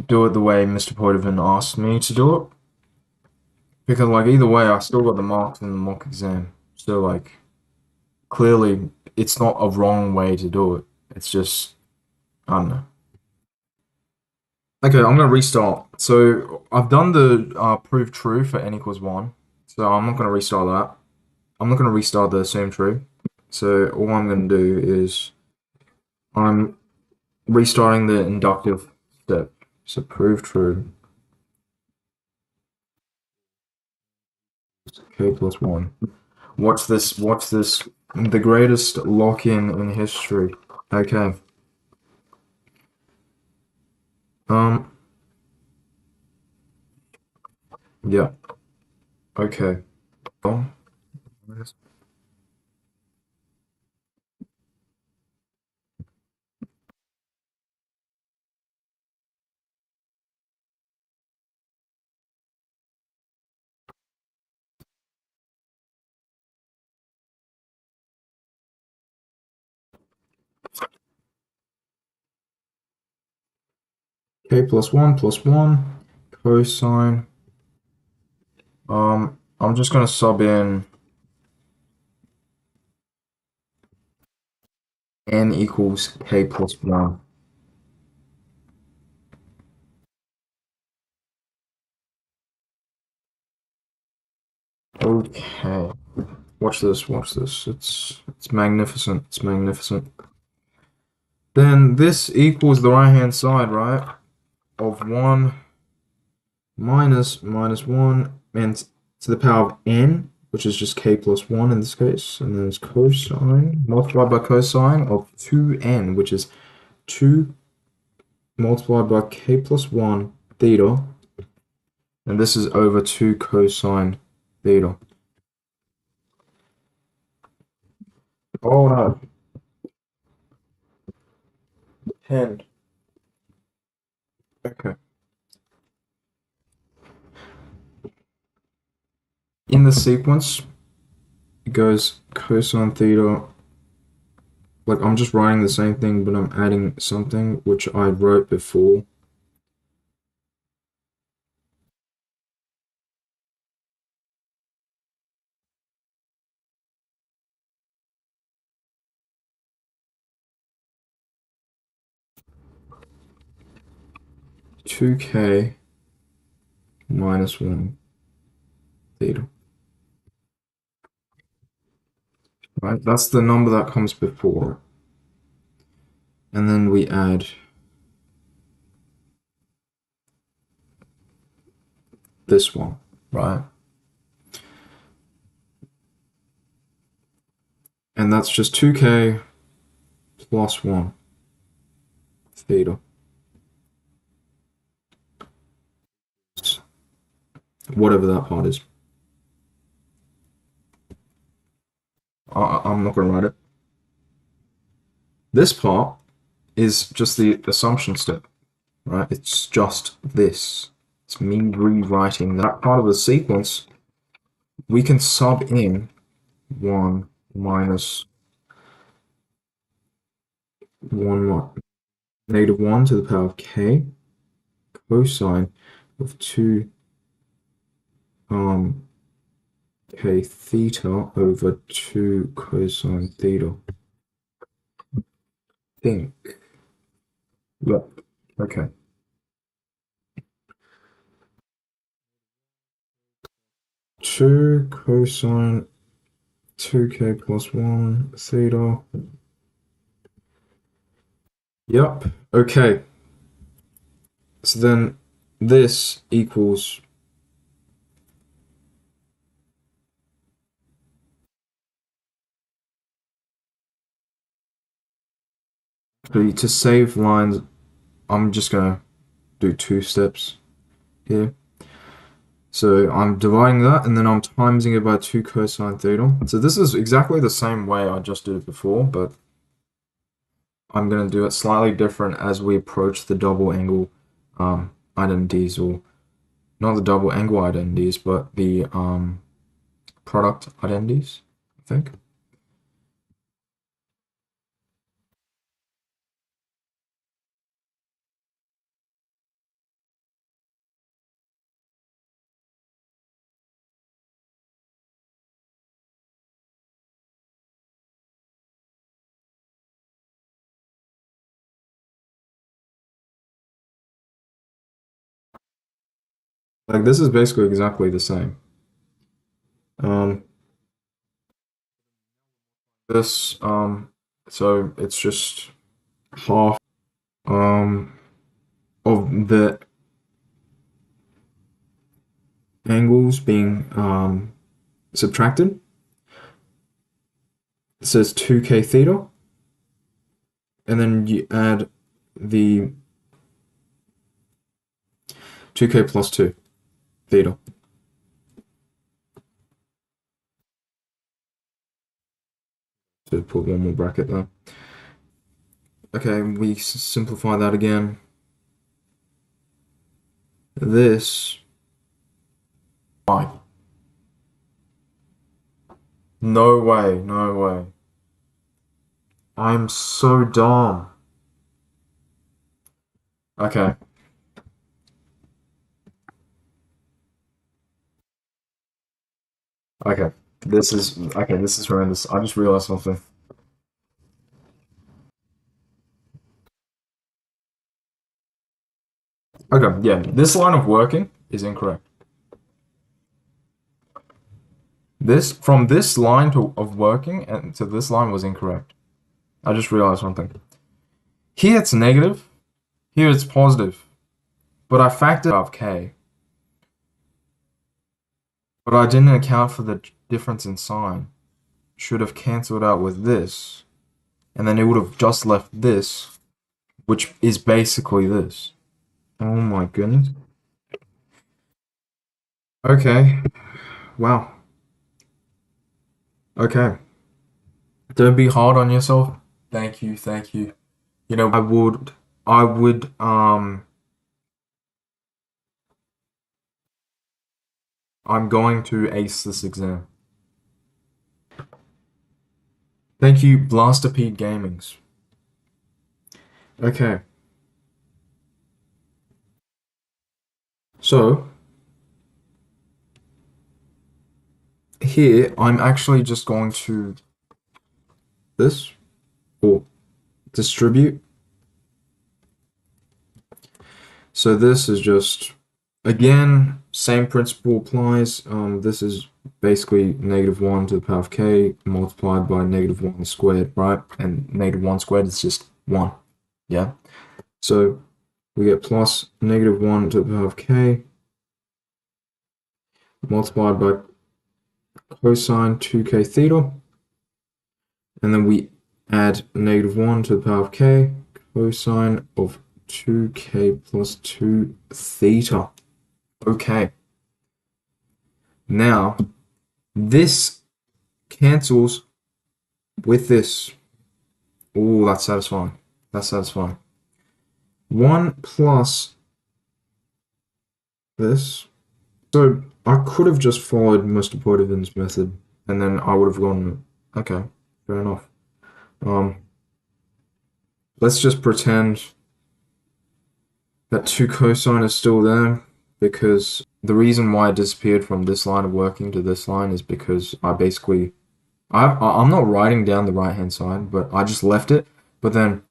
do it the way Mr. Poitevin asked me to do it because like either way I still got the marks in the mock exam. So like clearly it's not a wrong way to do it. It's just I don't know. Okay, I'm gonna restart. So I've done the prove true for n equals 1. So I'm not gonna restart that. I'm not gonna restart the assume true. So all I'm gonna do is I'm restarting the inductive step. So prove true. K plus 1. Watch this. Watch this. The greatest lock-in in history. Okay. Um. Yeah. Okay. Oh, K plus 1 cosine. I'm just gonna sub in n equals k plus 1. Okay. Watch this. Watch this. It's magnificent. It's magnificent. Then this equals the right hand side, right? Of 1 minus 1 and to the power of n, which is just k plus 1 in this case, and then it's cosine multiplied by cosine of 2n, which is 2 multiplied by k plus 1 theta, and this is over 2 cosine theta. Oh no, 10. Okay. In the sequence, it goes cosine theta. Like I'm just writing the same thing, but I'm adding something which I wrote before. 2k minus 1 theta. Right, that's the number that comes before. And then we add this one, right? And that's just 2k plus 1 theta. Whatever that part is. I'm not going to write it. This part is just the assumption step, right? It's just this. It's me rewriting that part of the sequence. We can sub in 1 minus 1 negative 1 to the power of k cosine of 2 k theta over 2 cosine theta. Think. Yep. Okay. Two cosine 2k plus 1 theta. Yep. Okay. So then this equals to save lines. I'm just gonna do 2 steps here. So I'm dividing that and then I'm timesing it by 2 cosine theta. So this is exactly the same way I just did it before, but I'm going to do it slightly different as we approach the double angle identities, or not the double angle identities, but the product identities, I think. Like this is basically exactly the same. This so it's just half of the angles being subtracted. It says 2k theta, and then you add the 2k plus 2 theta. So put one more bracket there. Okay, we simplify that again. This. Why? No way, no way. I'm so dumb. Okay. Okay. This is horrendous. I just realized something. Okay, yeah, this line of working is incorrect. This from this line of working and to this line was incorrect. I just realized something. Here it's negative, here it's positive, but I factored out k. But I didn't account for the difference in sign. Should have cancelled out with this, and then it would have just left this, which is basically this. Oh my goodness. Okay. Wow. Okay. Don't be hard on yourself. Thank you, thank you. You know, I'm going to ace this exam. Thank you, Blasterpede Gamings. Okay. So, here, I'm actually just going to this, or distribute. So this is just, again, same principle applies. This is basically -1 to the power of k multiplied by -1 squared, right? And -1 squared is just 1, yeah? So we get plus -1 to the power of k multiplied by cosine 2k theta. And then we add -1 to the power of k cosine of 2k plus 2 theta. Okay. Now, this cancels with this. Oh, that's satisfying. That's satisfying. 1 plus this. So I could have just followed Mr. Poitevins' method, and then I would have gone, okay, fair enough. Let's just pretend that 2 cosine is still there, because the reason why it disappeared from this line of working to this line is because I'm not writing down the right-hand side, but I just left it. But then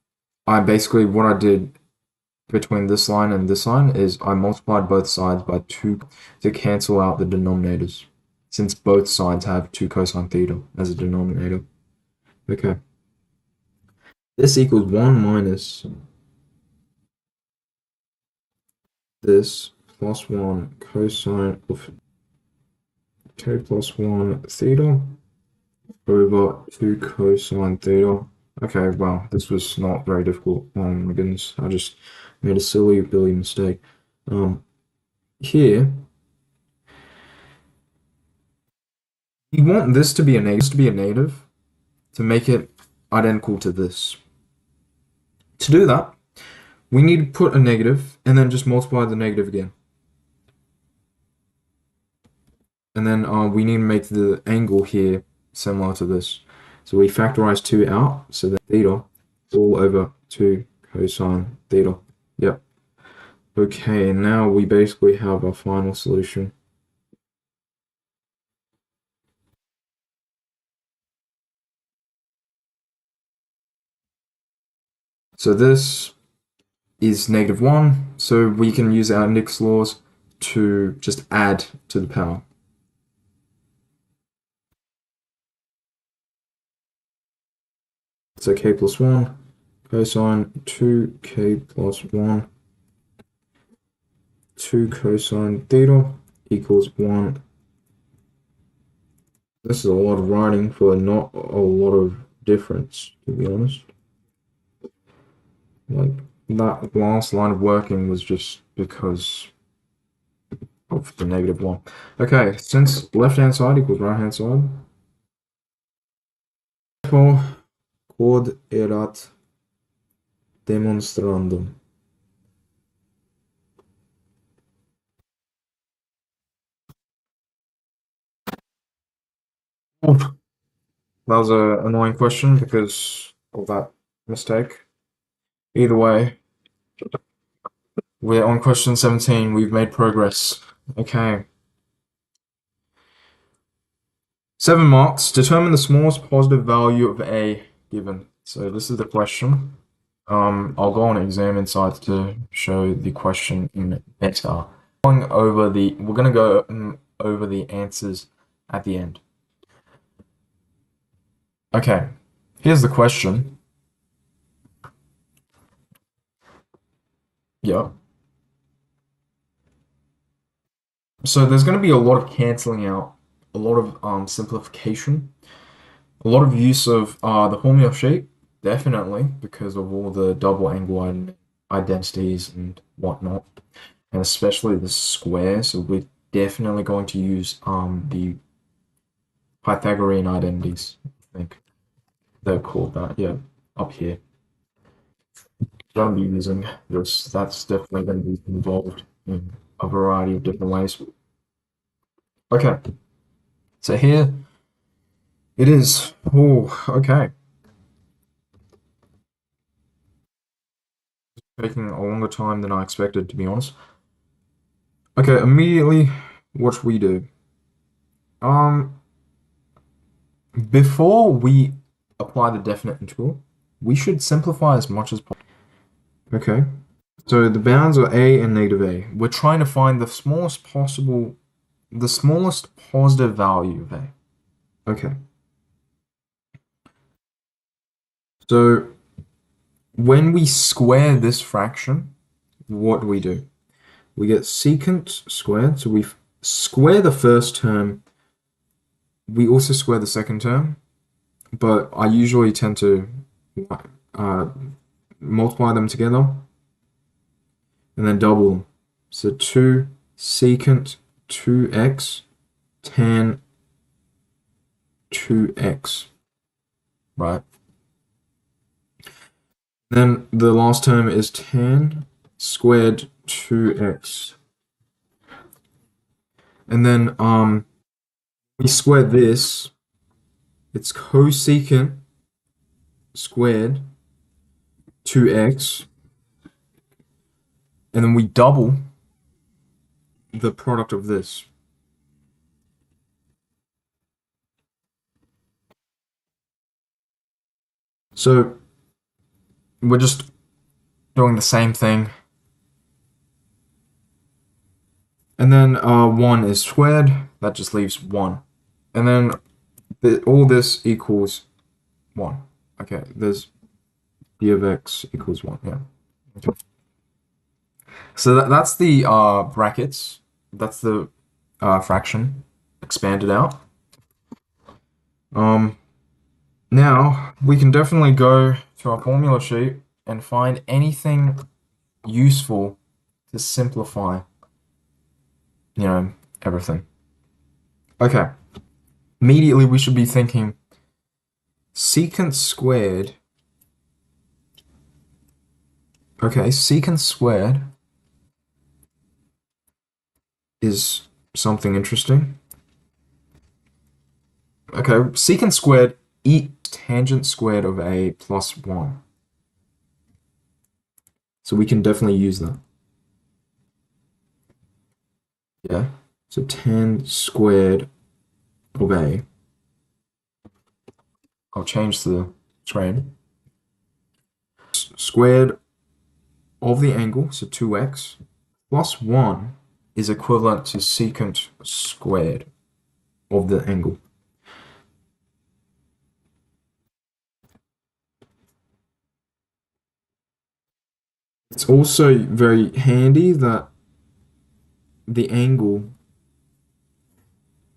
what I did between this line and this line is I multiplied both sides by 2 to cancel out the denominators, since both sides have 2 cosine theta as a denominator. Okay. This equals 1 minus this plus 1 cosine of k plus 1 theta over 2 cosine theta. Okay, wow, this was not very difficult. Oh my goodness, I just made a silly Billy mistake. Here, you want this to be a negative to make it identical to this. To do that, we need to put a negative and then just multiply the negative again. And then we need to make the angle here similar to this. So we factorize 2 out, so that theta all over 2 cosine theta. Yep. Okay, and now we basically have our final solution. So this is -1, so we can use our index laws to just add to the power. So k plus 1 cosine 2k plus 1 2 cosine theta equals 1. This is a lot of writing for not a lot of difference, to be honest. Like, that last line of working was just because of the -1. Okay, since left-hand side equals right-hand side, therefore, quod erat demonstrandum. Oof. That was an annoying question because of that mistake. Either way, we're on question 17. We've made progress. Okay. 7 marks. Determine the smallest positive value of A given. So this is the question. I'll go on Exam Insights to show the question in better. We're gonna go over the answers at the end. Okay, here's the question. Yep. So there's going to be a lot of cancelling out, a lot of simplification, a lot of use of the formula shape, definitely, because of all the double angle identities and whatnot, and especially the square. So we're definitely going to use the Pythagorean identities, I think they're called that, yeah, up here. Going to be using this. That's definitely going to be involved in a variety of different ways. Okay, so here it is. Oh, okay. Taking a longer time than I expected, to be honest. Okay, immediately, what should we do? Before we apply the definite integral, we should simplify as much as possible. Okay, So the bounds are a and negative a. We're trying to find the smallest positive value of a. Okay. So when we square this fraction, what do? We get secant squared. So we square the first term. We also square the second term, but I usually tend to multiply them together and then double them. So 2 secant 2x tan 2x, right? Then the last term is tan squared 2x. And then we square this, it's cosecant squared 2x, and then we double the product of this. So we're just doing the same thing. And then 1 is squared, that just leaves 1. And then all this equals 1. Okay, there's d of x equals 1, yeah. Okay. So that's the brackets, that's the fraction expanded out. Now, we can definitely go to our formula sheet and find anything useful to simplify, everything. Okay. Immediately, we should be thinking secant squared. Okay, secant squared is something interesting. Okay, secant squared equals tangent squared of a plus 1. So we can definitely use that. Yeah, so tan squared of a. I'll change the screen. Squared of the angle, so 2x, plus 1 is equivalent to secant squared of the angle. It's also very handy that the angle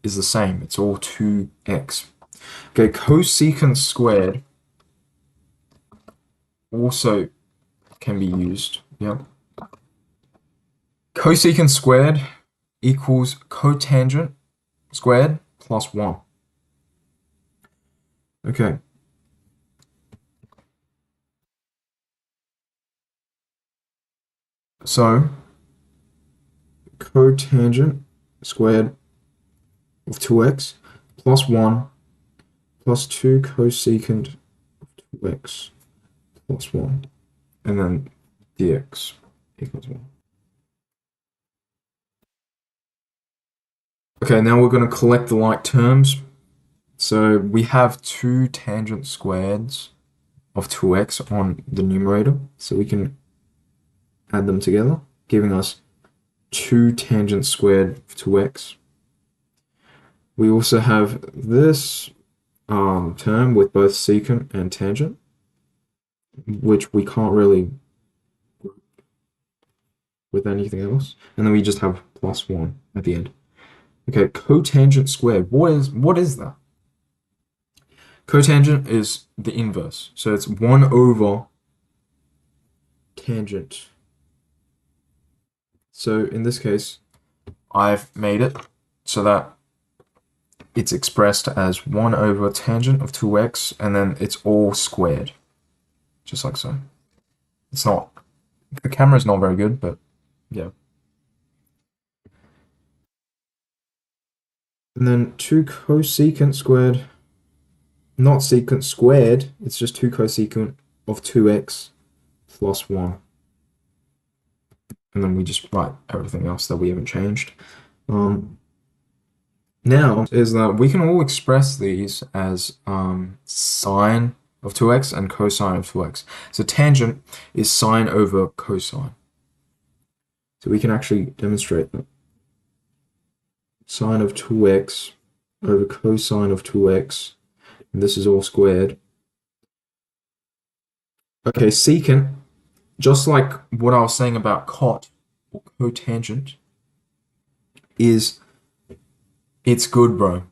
is the same. It's all 2x. Okay, cosecant squared also can be used. Yeah. Cosecant squared equals cotangent squared plus 1. Okay. So, cotangent squared of 2x plus 1 plus 2 cosecant of 2x plus 1. And then dx equals 1. Okay, now we're going to collect the like terms. So we have 2 tangent squareds of 2x on the numerator. So we can add them together, giving us 2 tangent squared of 2x. We also have this term with both secant and tangent, which we can't really group with anything else. And then we just have plus 1 at the end. Okay, cotangent squared. What is that? Cotangent is the inverse. So it's 1 over tangent. So in this case, I've made it so that it's expressed as 1 over tangent of 2x, and then it's all squared. Just like so. It's not, the camera's not very good, but yeah. And then 2 cosecant squared, not secant squared, it's just 2 cosecant of 2x plus 1. And then we just write everything else that we haven't changed. Now is that we can all express these as sine of 2x and cosine of 2x. So tangent is sine over cosine. So we can actually demonstrate that. Sine of 2x over cosine of 2x, and this is all squared. Okay, secant, just like what I was saying about cot or cotangent, is it's good, bro.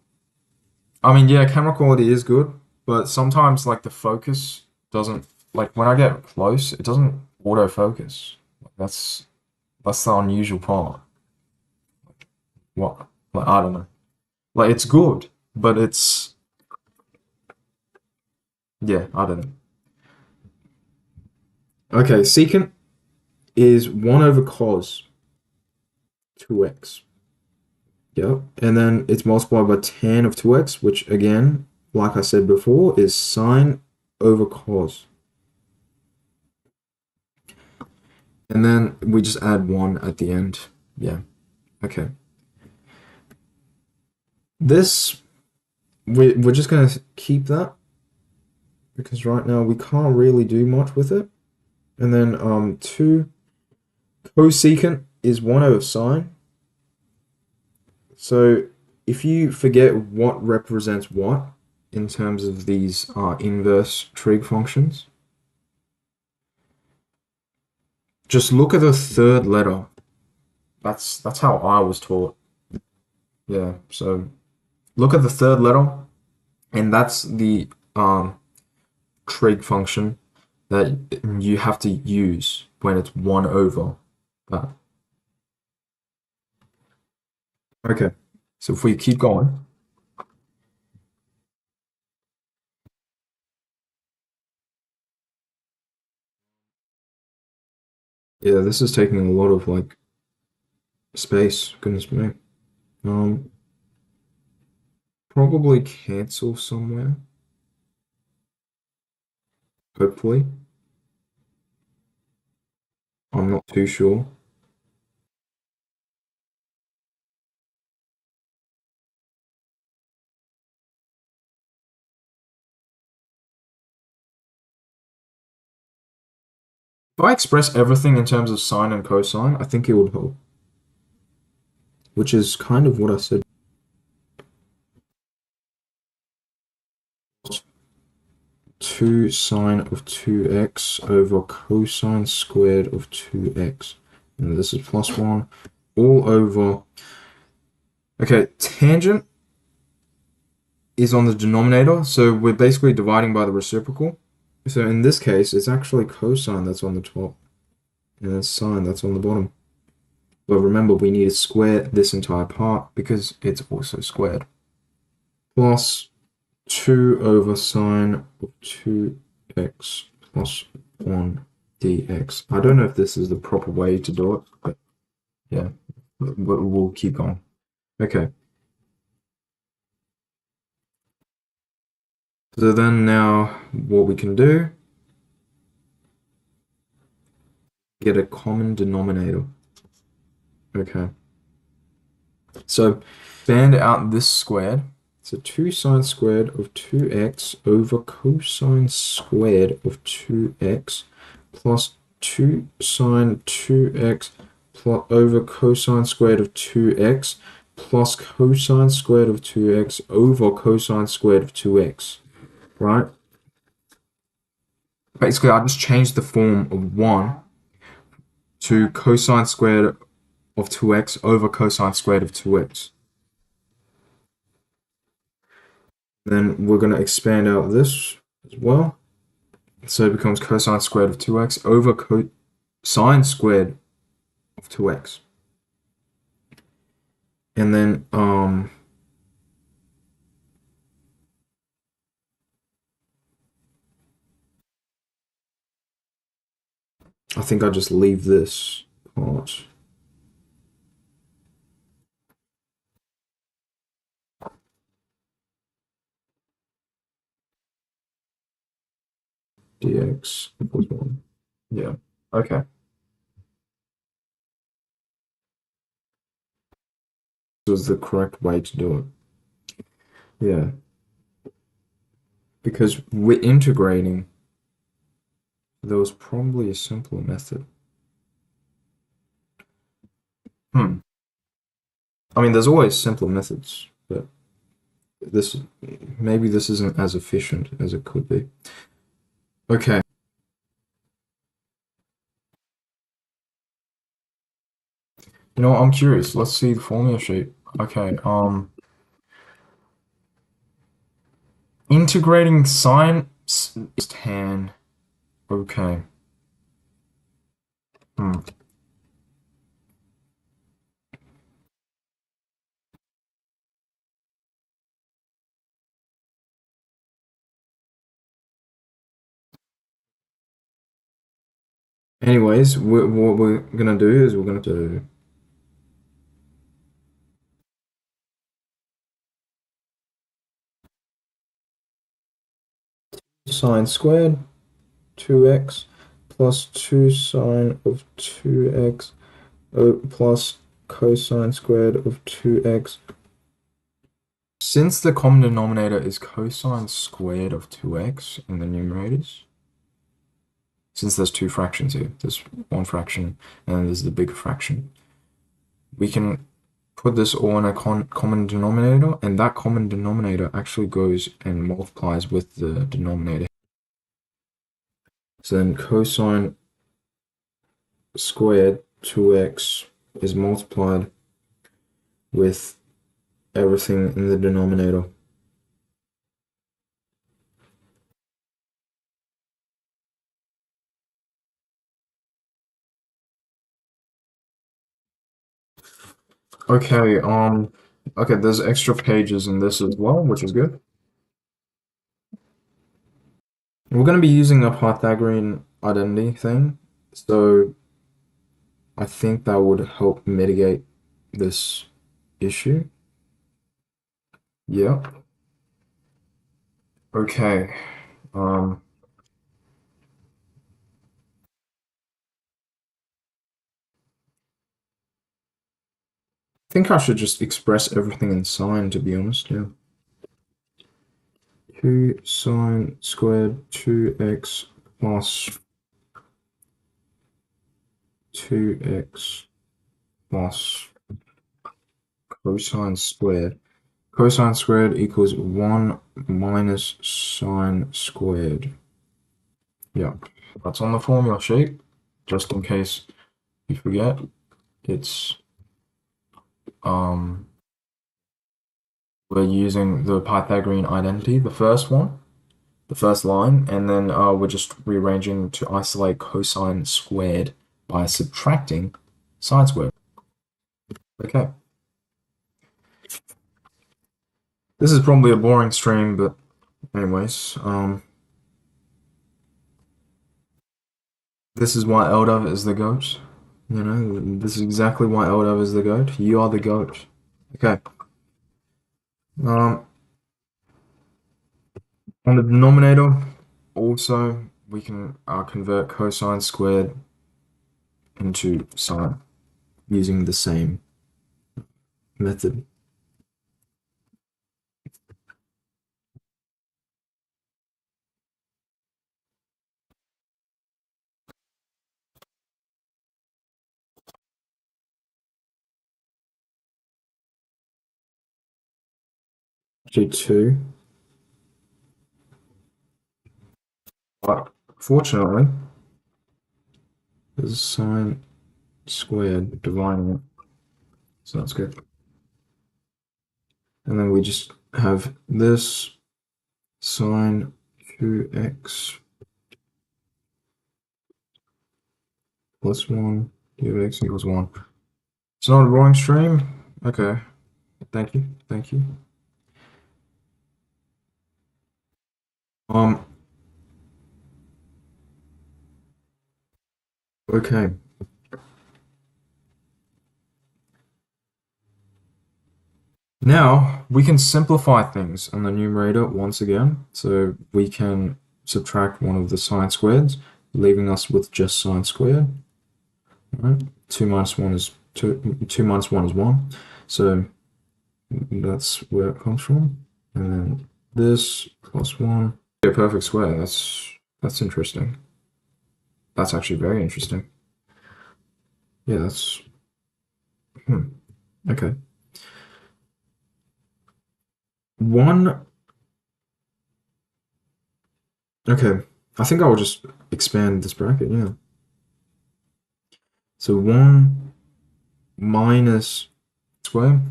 I mean, yeah, camera quality is good, but sometimes like the focus doesn't, like when I get close, it doesn't autofocus. That's the unusual part. What? Like I don't know. Like it's good, but it's yeah, I don't know. Okay, secant is 1 over cos 2x. Yep. And then it's multiplied by tan of 2x, which again, like I said before, is sine over cos. And then we just add 1 at the end. Yeah. Okay. This, we're just going to keep that because right now we can't really do much with it. And then 2 cosecant is 1 over sine. So if you forget what represents what in terms of these inverse trig functions, just look at the third letter. That's how I was taught. Yeah, so look at the third letter, and that's the trig function that you have to use when it's 1 over that. Okay, so if we keep going, yeah, this is taking a lot of like space. Goodness me. Um, Probably cancel somewhere. Hopefully, I'm not too sure. If I express everything in terms of sine and cosine, I think it would help. Which is kind of what I said. 2 sine of 2x over cosine squared of 2x. And this is plus 1 all over. Okay, tangent is on the denominator, so we're basically dividing by the reciprocal. So in this case, it's actually cosine that's on the top, and then sine that's on the bottom. But remember, we need to square this entire part because it's also squared. Plus 2 over sine of 2x plus 1 dx. I don't know if this is the proper way to do it, but yeah, we'll keep going. Okay. So then now what we can do, get a common denominator. Okay. So expand out this squared. So 2 sine squared of 2x over cosine squared of 2x plus 2 sine 2x plus over cosine squared of 2x plus cosine squared of 2x over cosine squared of 2x, right? Basically, I just changed the form of 1 to cosine squared of 2x over cosine squared of 2x. Then we're going to expand out this as well. So it becomes cosine squared of 2x over cosine squared of 2x. And then I think I just leave this part. Dx equals 1. Yeah. Okay. This was the correct way to do it. Yeah. Because we're integrating, there was probably a simpler method. Hmm. I mean, there's always simpler methods, but this maybe this isn't as efficient as it could be. Okay. You know what, I'm curious. Let's see the formula sheet. Okay, integrating sine tan. Okay. Hmm. Anyways, what we're gonna do is we're gonna do sine squared 2x plus 2 sine of 2x plus cosine squared of 2x. Since the common denominator is cosine squared of 2x in the numerators, since there's two fractions here, there's one fraction and then there's the bigger fraction, we can put this all in a common denominator, and that common denominator actually goes and multiplies with the denominator. So then cosine squared 2x is multiplied with everything in the denominator. Okay, okay, there's extra pages in this as well, which is good. We're going to be using a Pythagorean identity thing, so I think that would help mitigate this issue. Yeah. Okay. Um, I think I should just express everything in sine, to be honest. Yeah. 2 sine squared 2x plus 2x plus cosine squared. Cosine squared equals 1 minus sine squared. Yeah, that's on the formula sheet, just in case you forget. It's um we're using the Pythagorean identity, the first one, the first line, and then we're just rearranging to isolate cosine squared by subtracting sine squared. Okay. This is probably a boring stream, but anyways, this is why Eldav is the GOAT. You know, this is exactly why Eldav is the GOAT. You are the GOAT. Okay. Um, on the denominator, also, we can convert cosine squared into sine using the same method. G2. But fortunately, there's sine squared dividing it, so that's good. And then we just have this sine 2x plus 1 dx equals 1. It's not a boring stream? Okay. Thank you. Thank you. Um, okay. Now we can simplify things on the numerator once again. So we can subtract one of the sine squareds, leaving us with just sine squared. Right? 2 minus 1 is 2, 2 minus 1 is 1. So that's where it comes from. And then this plus 1. A perfect square. That's interesting. That's actually very interesting. Yeah, that's Okay. One. Okay. I think I will just expand this bracket. Yeah. So 1 minus square.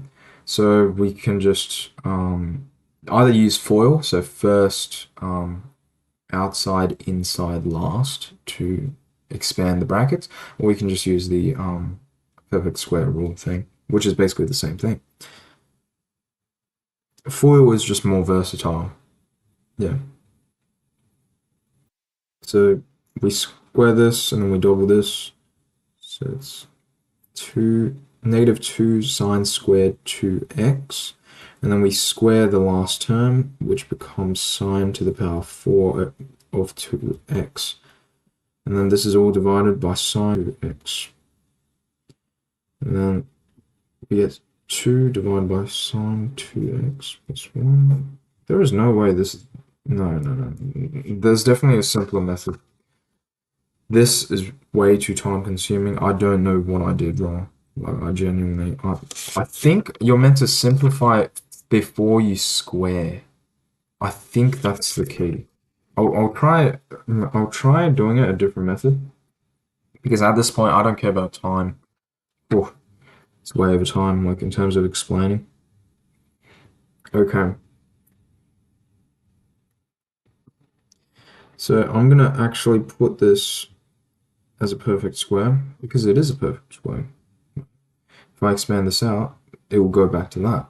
So we can just either use FOIL, so first outside, inside, last to expand the brackets, or we can just use the perfect square rule thing, which is basically the same thing. FOIL is just more versatile. Yeah. So we square this and then we double this. So it's 2 sine squared 2x. And then we square the last term, which becomes sine to the power 4 of 2x. And then this is all divided by sine 2x. And then we get 2 divided by sine 2x plus 1. There is no way this is... No. There's definitely a simpler method. This is way too time consuming. I don't know what I did wrong. Like, I genuinely... I think you're meant to simplify it before you square. I think that's the key. I'll try doing it a different method. Because at this point, I don't care about time. Oh, it's way over time, like in terms of explaining. Okay. So I'm gonna actually put this as a perfect square because it is a perfect square. If I expand this out, it will go back to that.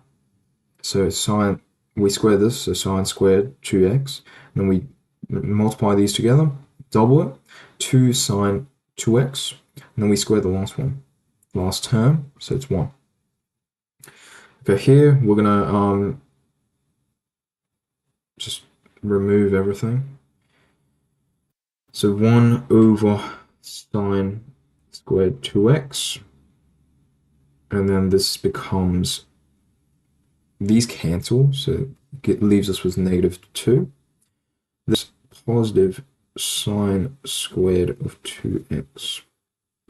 So sine, we square this, so sine squared 2x, and then we multiply these together, double it, 2 sine 2x, and then we square the last one, last term, so it's 1. Okay, here we're gonna just remove everything. So 1 over sine squared 2x, and then this becomes, these cancel, so it leaves us with -2. This positive sine squared of 2x.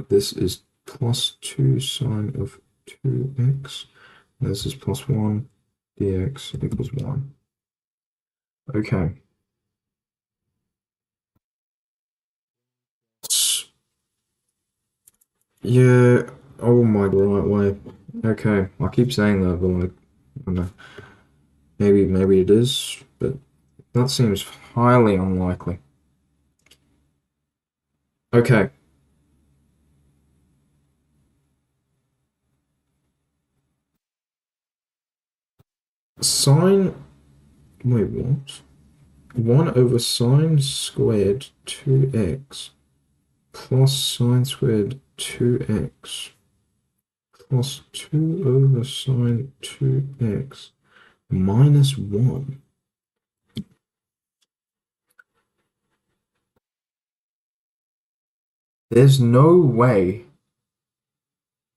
This is plus 2 sine of 2x. This is plus 1 dx equals 1. Okay. Yeah. Oh my god, right way. Okay. I keep saying that, but like, I don't know. Maybe it is, but that seems highly unlikely. Okay. Sine. Wait, what? 1 over sine squared 2x plus sine squared 2x plus 2 over sine 2x minus 1. There's no way.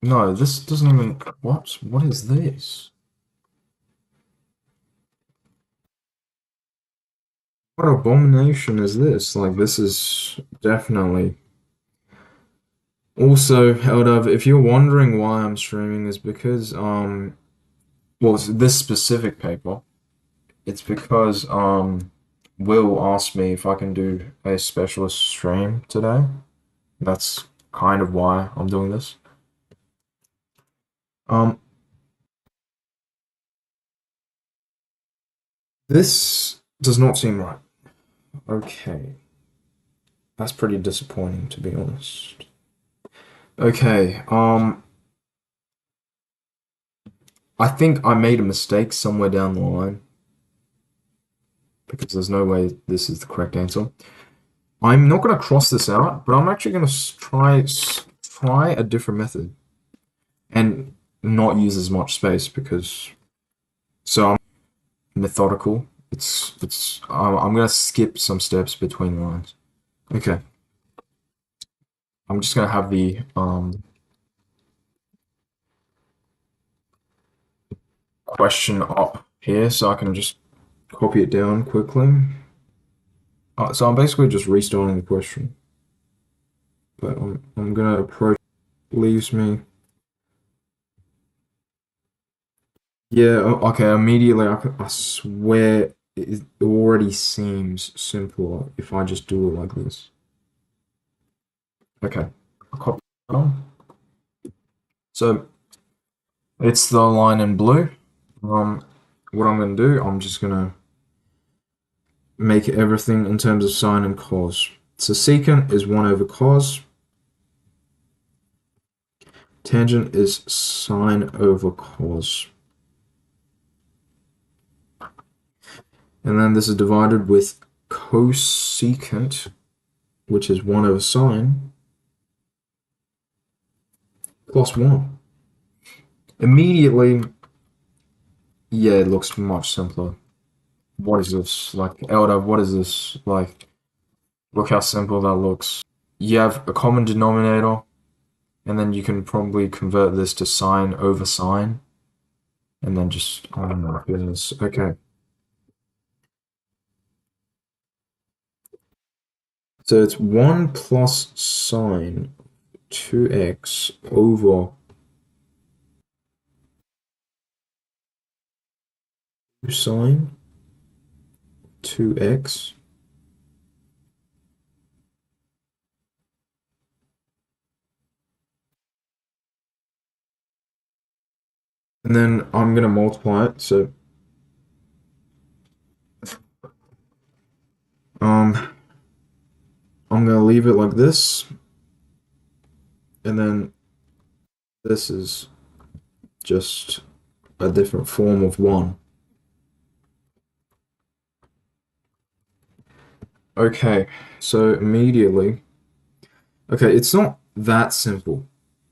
No, this doesn't even... What? What is this? What abomination is this? Like, this is definitely... Also, Eldav, if you're wondering why I'm streaming, is because, well, this specific paper, it's because, Will asked me if I can do a specialist stream today. That's kind of why I'm doing this. This does not seem right. Okay. That's pretty disappointing, to be honest. Okay, I think I made a mistake somewhere down the line because there's no way this is the correct answer. I'm not going to cross this out, but I'm actually going to try a different method and not use as much space because so I'm methodical. I'm going to skip some steps between lines. Okay. I'm just going to have the question up here so I can just copy it down quickly. So I'm basically just restarting the question. But I'm gonna approach leaves me Yeah, okay, immediately I swear it already seems simpler if I just do it like this. Okay, I copy it on. So it's the line in blue. Um, what I'm gonna do, I'm just gonna make everything in terms of sine and cos. So secant is 1 over cos. Tangent is sine over cos. And then this is divided with cosecant, which is 1 over sine, plus 1. Immediately, yeah, it looks much simpler. What is this? Like, Elder, what is this? Like, look how simple that looks. You have a common denominator, and then you can probably convert this to sine over sine, and then just, oh my goodness. Okay. So it's 1 plus sine 2x over sine 2x. And then I'm going to multiply it. So um, I'm going to leave it like this. And then this is just a different form of 1. Okay, so immediately, okay, it's not that simple.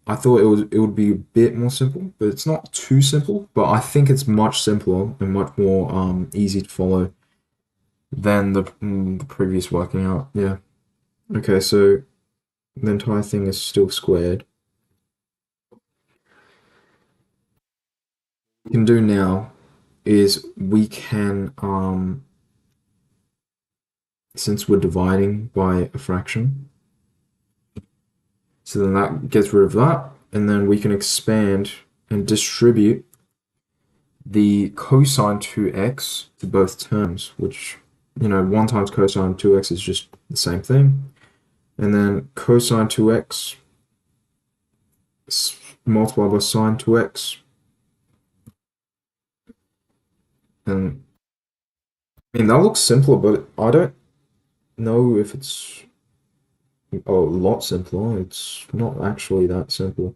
I thought it would be a bit more simple, but it's not too simple. But I think it's much simpler and much more easy to follow than the previous working out. Yeah. Okay, so the entire thing is still squared. What we can do now is we can since we're dividing by a fraction, so then that gets rid of that, and then we can expand and distribute the cosine 2x to both terms, which, 1 times cosine 2x is just the same thing. And then cosine 2x multiplied by sine 2x. And I mean, that looks simpler, but I don't know if it's a lot simpler. It's not actually that simple.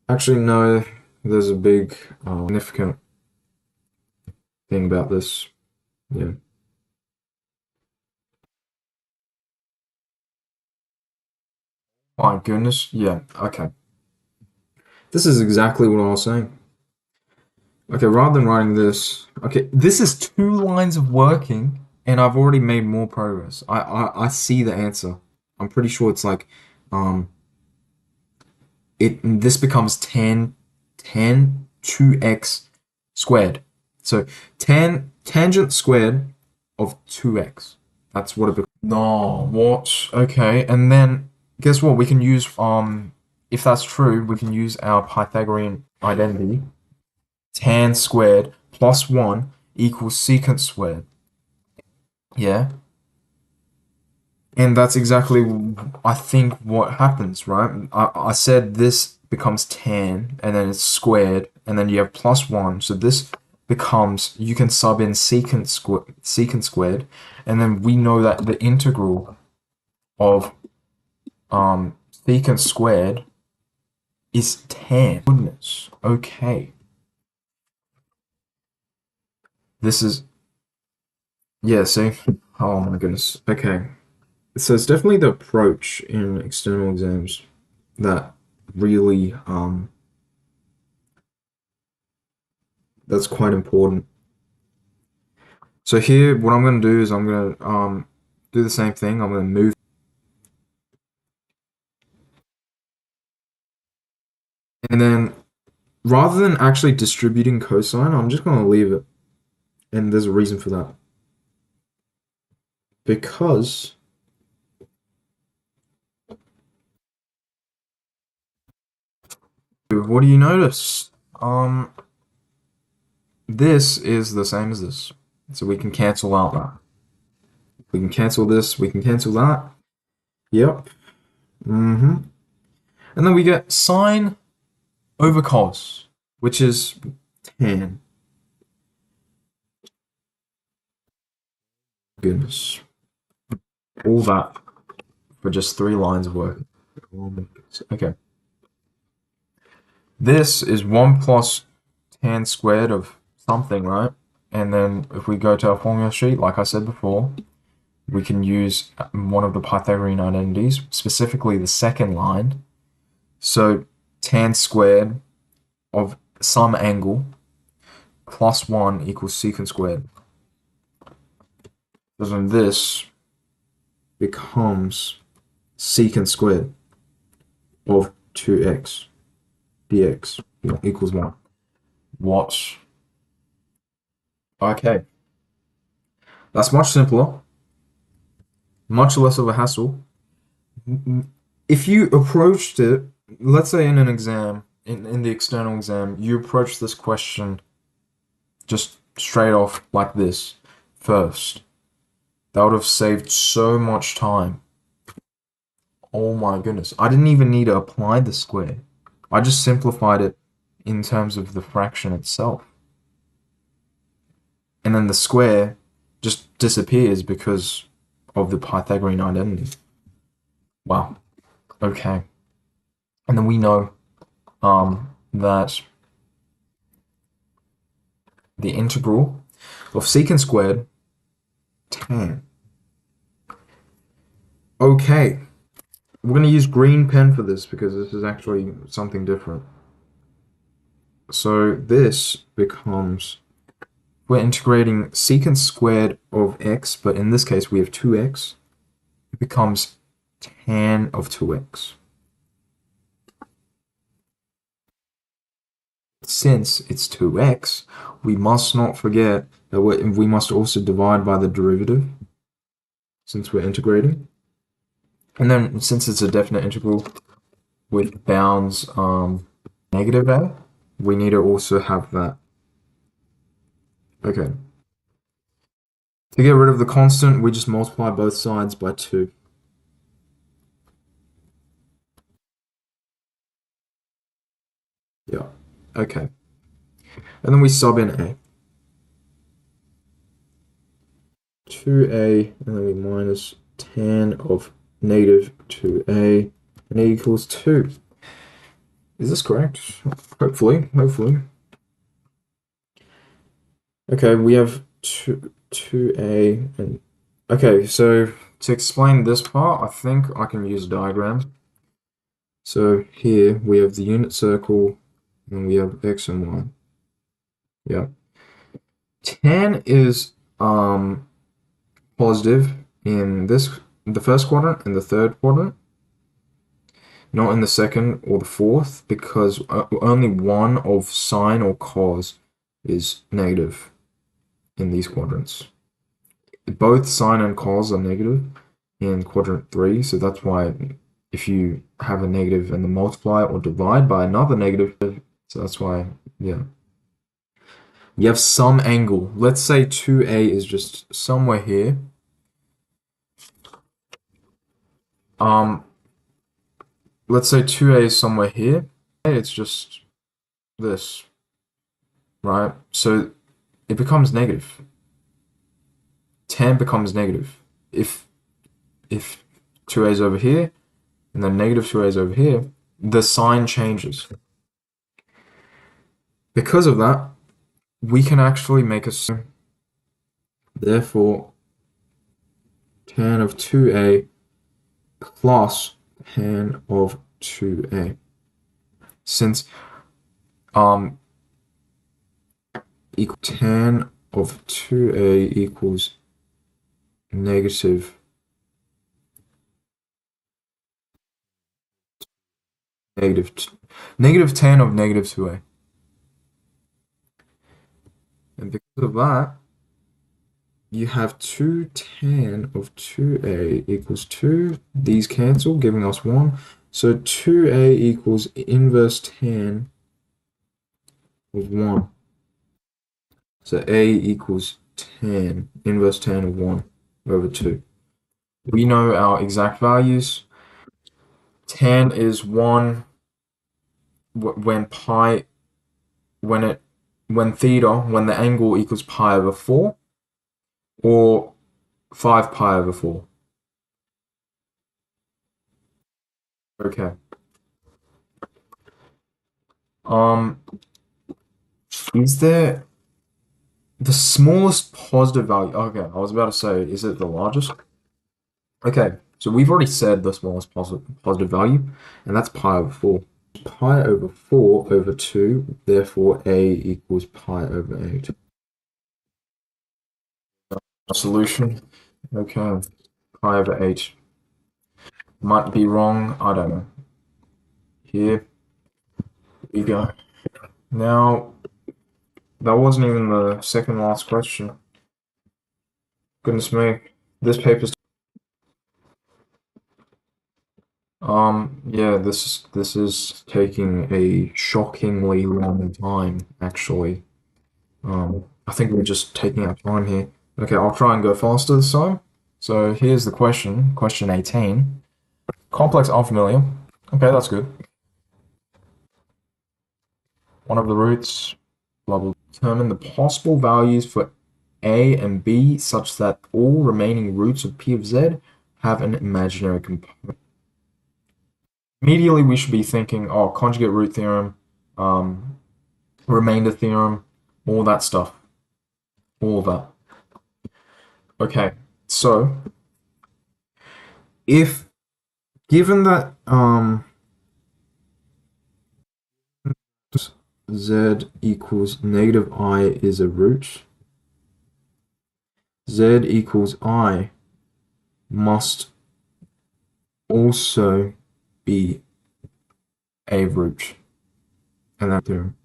Actually, no, there's a big, significant thing about this. Yeah. My goodness. Yeah. Okay. This is exactly what I was saying. Okay, rather than writing this, okay, this is 2 lines of working, and I've already made more progress. I see the answer. I'm pretty sure it's like, um, this becomes 2x squared. So tangent squared of 2x. That's what it becomes. No, what? Okay, and then guess what? We can use if that's true, we can use our Pythagorean identity. Tan squared plus 1 equals secant squared. Yeah? And that's exactly, I think, what happens, right? I said this becomes tan, and then it's squared, and then you have plus 1. So this becomes, you can sub in secant squared, and then we know that the integral of secant squared is tan. Goodness. Okay. This is, yeah, see? Oh my goodness. Okay. So it's definitely the approach in external exams that really that's quite important. So here what I'm gonna do is I'm gonna do the same thing. I'm gonna move, and then rather than actually distributing cosine, I'm just gonna leave it. And there's a reason for that. Because what do you notice? Um this is the same as this. So we can cancel out that. We can cancel this, we can cancel that. Yep. Mm-hmm. And then we get sine over cos, which is tan. Goodness. All that for just 3 lines of work. Okay. This is 1 plus tan squared of something, right? And then if we go to our formula sheet, like I said before, we can use one of the Pythagorean identities, specifically the second line. So tan squared of some angle plus 1 equals secant squared. So then this becomes secant squared of 2x dx equals 1. What? Okay. That's much simpler, much less of a hassle. If you approached it, let's say in an exam, in the external exam, you approach this question just straight off like this first, that would have saved so much time. Oh my goodness. I didn't even need to apply the square. I just simplified it in terms of the fraction itself. And then the square just disappears because of the Pythagorean identity. Wow. Okay. And then we know that the integral of secant squared tan. Okay. We're going to use green pen for this because this is actually something different. So this becomes, we're integrating secant squared of x, but in this case we have 2x. It becomes tan of 2x. Since it's 2x, we must not forget that we must also divide by the derivative, since we're integrating. And then, since it's a definite integral with bounds negative a, we need to also have that. Okay. To get rid of the constant, we just multiply both sides by 2. Yeah. Okay. And then we sub in a. 2a, and then we minus tan of negative 2a, and a equals 2. Is this correct? Hopefully. Okay, we have 2a, and okay, so to explain this part, I think I can use a diagram. So here we have the unit circle, and we have x and y. Yeah. Tan is positive in the first quadrant and the third quadrant, not in the second or the fourth, because only one of sine or cos is negative in these quadrants. Both sine and cos are negative in quadrant 3, so that's why if you have a negative and then multiply or divide by another negative, so that's why, yeah. You have some angle. Let's say 2a is just somewhere here. Let's say 2a is somewhere here. It's just this, right? So it becomes negative. Tan becomes negative. If 2a is over here, and then negative 2a is over here, the sign changes. Because of that, we can actually make a, therefore, tan of 2a plus tan of 2a. Since equal tan of 2a equals negative tan of negative 2a. And because of that, you have 2 tan of 2a equals 2. These cancel, giving us 1. So 2a equals inverse tan of 1. So A equals tan, inverse tan of 1 over 2. We know our exact values. Tan is 1 when pi, when theta, when the angle equals pi over 4, or 5 pi over 4. Okay. Um, is there the smallest positive value? Okay, I was about to say, is it the largest? Okay, so we've already said the smallest positive value, and that's pi over 4. Pi over 4 over 2, therefore A equals pi over 8. Solution. Okay, pi over 8. Might be wrong, I don't know. Here we go. Now, that wasn't even the second last question. Goodness me. This paper's yeah, this is taking a shockingly long time, actually. I think we're just taking our time here. Okay, I'll try and go faster this time. So here's the question, question 18. Complex unfamiliar. Okay, that's good. One of the roots, blah blah. Determine the possible values for A and B such that all remaining roots of P of Z have an imaginary component. Immediately we should be thinking, oh, conjugate root theorem, um, remainder theorem, all that stuff. All of that. Okay, so if given that Z equals negative I is a root, Z equals I must also be a root. And that theorem.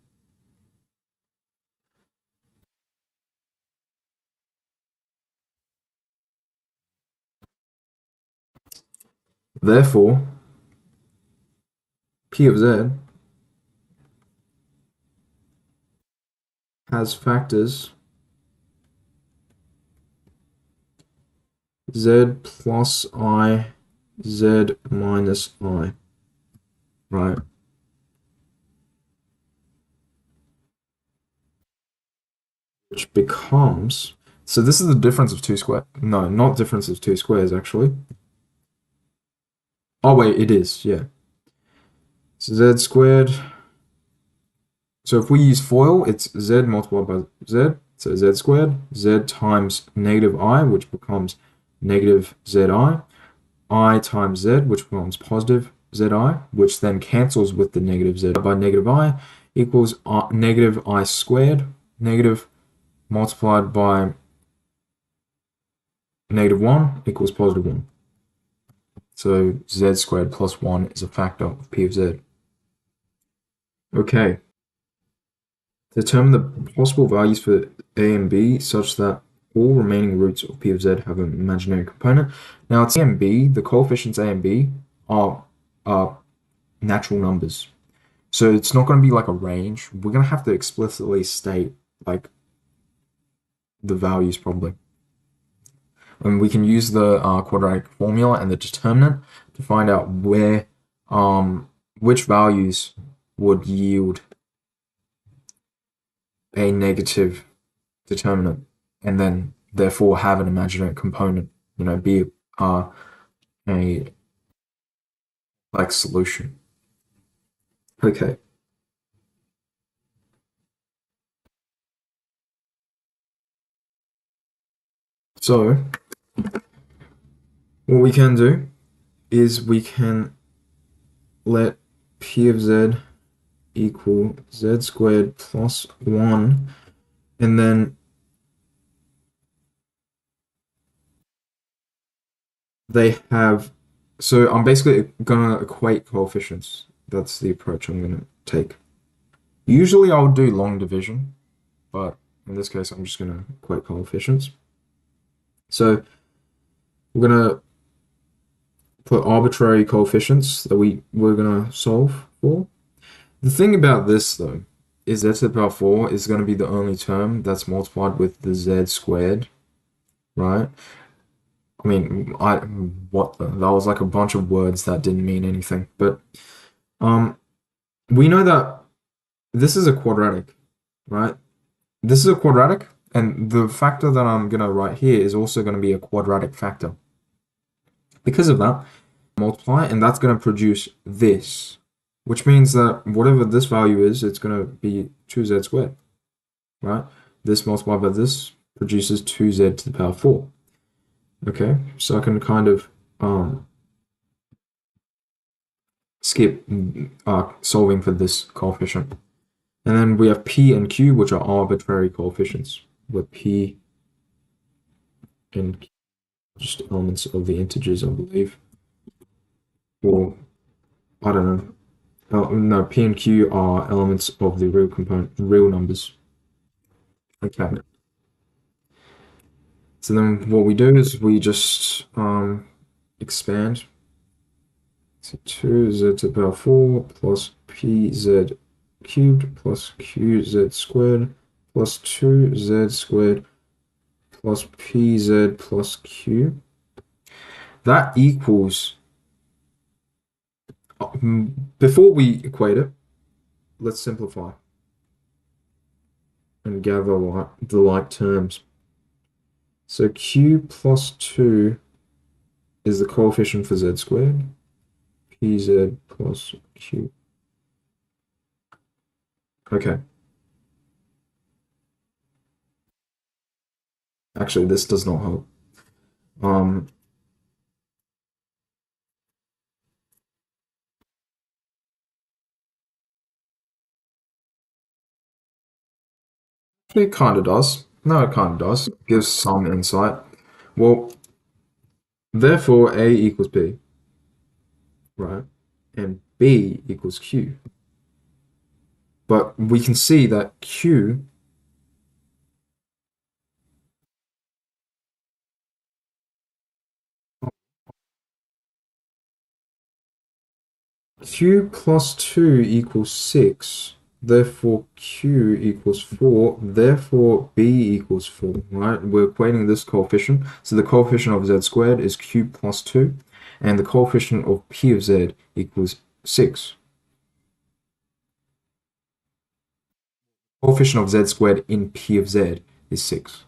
Therefore, P of Z has factors Z plus I, Z minus I. Right. Which becomes, so this is the difference of two squares. No, not difference of two squares, actually. Oh, wait, it is, yeah. So Z squared. So if we use FOIL, it's Z multiplied by Z. So Z squared, Z times negative I, which becomes negative ZI. I times Z, which becomes positive ZI, which then cancels with the negative Z by negative I, equals negative I squared, negative multiplied by negative 1 equals positive 1. So Z squared plus 1 is a factor of P of Z. Okay. Determine the possible values for A and B such that all remaining roots of P of Z have an imaginary component. Now it's A and B, the coefficients A and B are natural numbers. So it's not going to be like a range. We're going to have to explicitly state like the values probably. And we can use the quadratic formula and the determinant to find out where which values would yield a negative determinant and then therefore have an imaginary component, you know, be a like solution. Okay. So what we can do is we can let P of Z equal Z squared plus 1, and then they have, so I'm basically gonna equate coefficients. That's the approach I'm gonna take. Usually I would do long division, but in this case I'm just gonna equate coefficients. So we're gonna put arbitrary coefficients that we're gonna solve for. The thing about this though is z to the power 4 is going to be the only term that's multiplied with the z squared, right? I mean, that was like a bunch of words that didn't mean anything. But we know that this is a quadratic, right? This is a quadratic, and the factor that I'm going to write here is also going to be a quadratic factor. Because of that, multiply, and that's going to produce this, which means that whatever this value is, it's going to be 2z squared, right? This multiplied by this produces 2z to the power 4. Okay, so I can kind of skip solving for this coefficient. And then we have p and q, which are arbitrary coefficients, where p and q are just elements of the integers, I believe. Or, I don't know. Oh, no, p and q are elements of the real numbers. Okay. So then what we do is we just expand. So 2z to the power 4 plus pz cubed plus qz squared plus 2z squared plus pz plus q. That equals, before we equate it, let's simplify and gather the like terms. So q plus 2 is the coefficient for z squared, pz plus q. Okay. Actually, this does not help. It kind of does. No, it kind of does. It gives some insight. Well, therefore, A equals B, right? And B equals Q. But we can see that Q plus 2 equals 6. Therefore, Q equals 4. Therefore, B equals 4, right? We're equating this coefficient. So the coefficient of z squared is Q plus 2. And the coefficient of P of z equals 6. Coefficient of z squared in P of z is 6.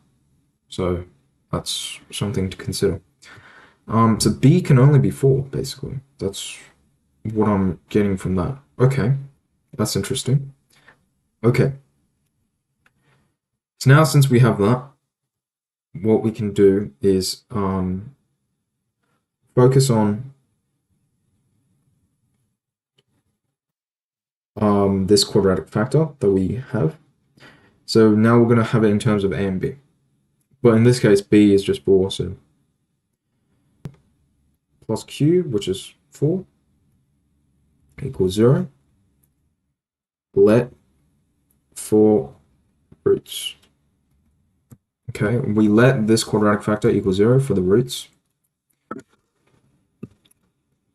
So that's something to consider. So B can only be 4, basically. That's what I'm getting from that. Okay, that's interesting. Okay. So now since we have that, what we can do is focus on this quadratic factor that we have. So now we're going to have it in terms of A and B. But in this case, B is just 4, so plus Q, which is 4, equals 0. Let 4 roots. Okay, we let this quadratic factor equal 0 for the roots.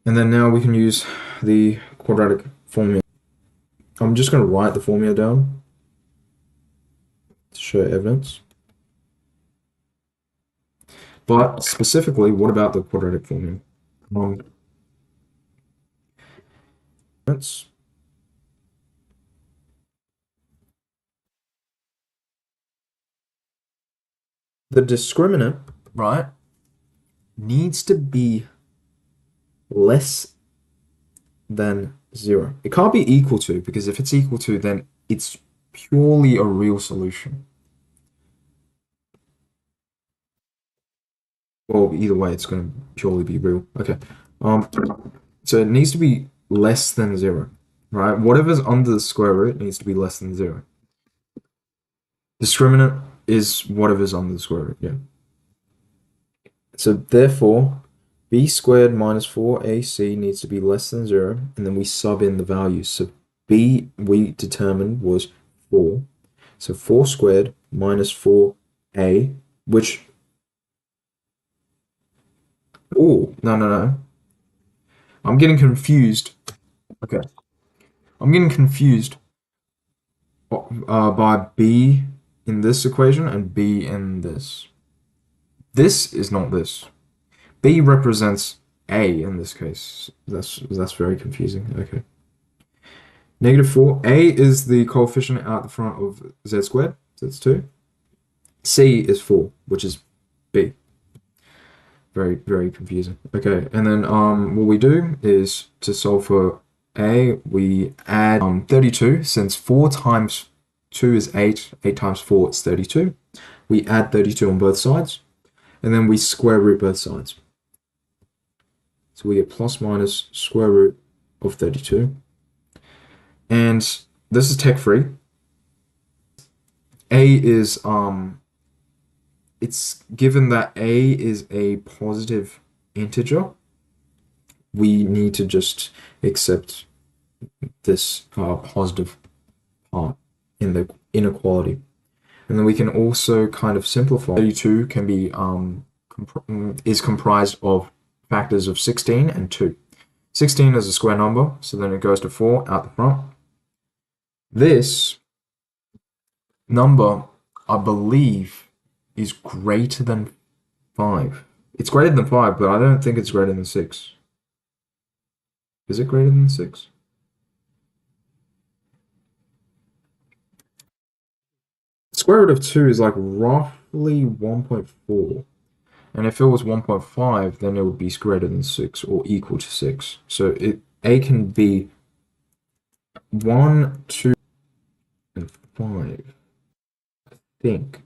And then now we can use the quadratic formula. I'm just going to write the formula down to show evidence. But specifically, what about the quadratic formula? The discriminant, right, needs to be less than 0. It can't be equal to, because if it's equal to, then it's purely a real solution. Well, either way, it's going to purely be real. Okay. So it needs to be less than 0, right? Whatever's under the square root needs to be less than 0. Discriminant is whatever's under the square root, yeah. So therefore, b squared minus 4ac needs to be less than 0, and then we sub in the values. So b we determined was 4. So 4 squared minus 4a, which... Oh, no. I'm getting confused. Okay. I'm getting confused by b in this equation and b in this. This is not this. B represents a in this case. That's very confusing. Okay. -4. A is the coefficient out the front of z squared. So that's 2. C is 4, which is B. Very, very confusing. Okay, and then what we do is to solve for A, we add 32, since 4 times 2 is 8, 8 times 4 is 32. We add 32 on both sides, and then we square root both sides. So we get plus minus square root of 32. And this is tech-free. A is it's given that a is a positive integer, we need to just accept this positive part in the inequality. And then we can also kind of simplify. 32 can be is comprised of factors of 16 and 2. 16 is a square number, so then it goes to 4 out the front. This number, I believe, is greater than 5. It's greater than 5, but I don't think it's greater than 6. Is it greater than 6? Square root of 2 is like roughly 1.4. And if it was 1.5, then it would be greater than 6 or equal to 6. So A can be 1, 2, and 5. I think.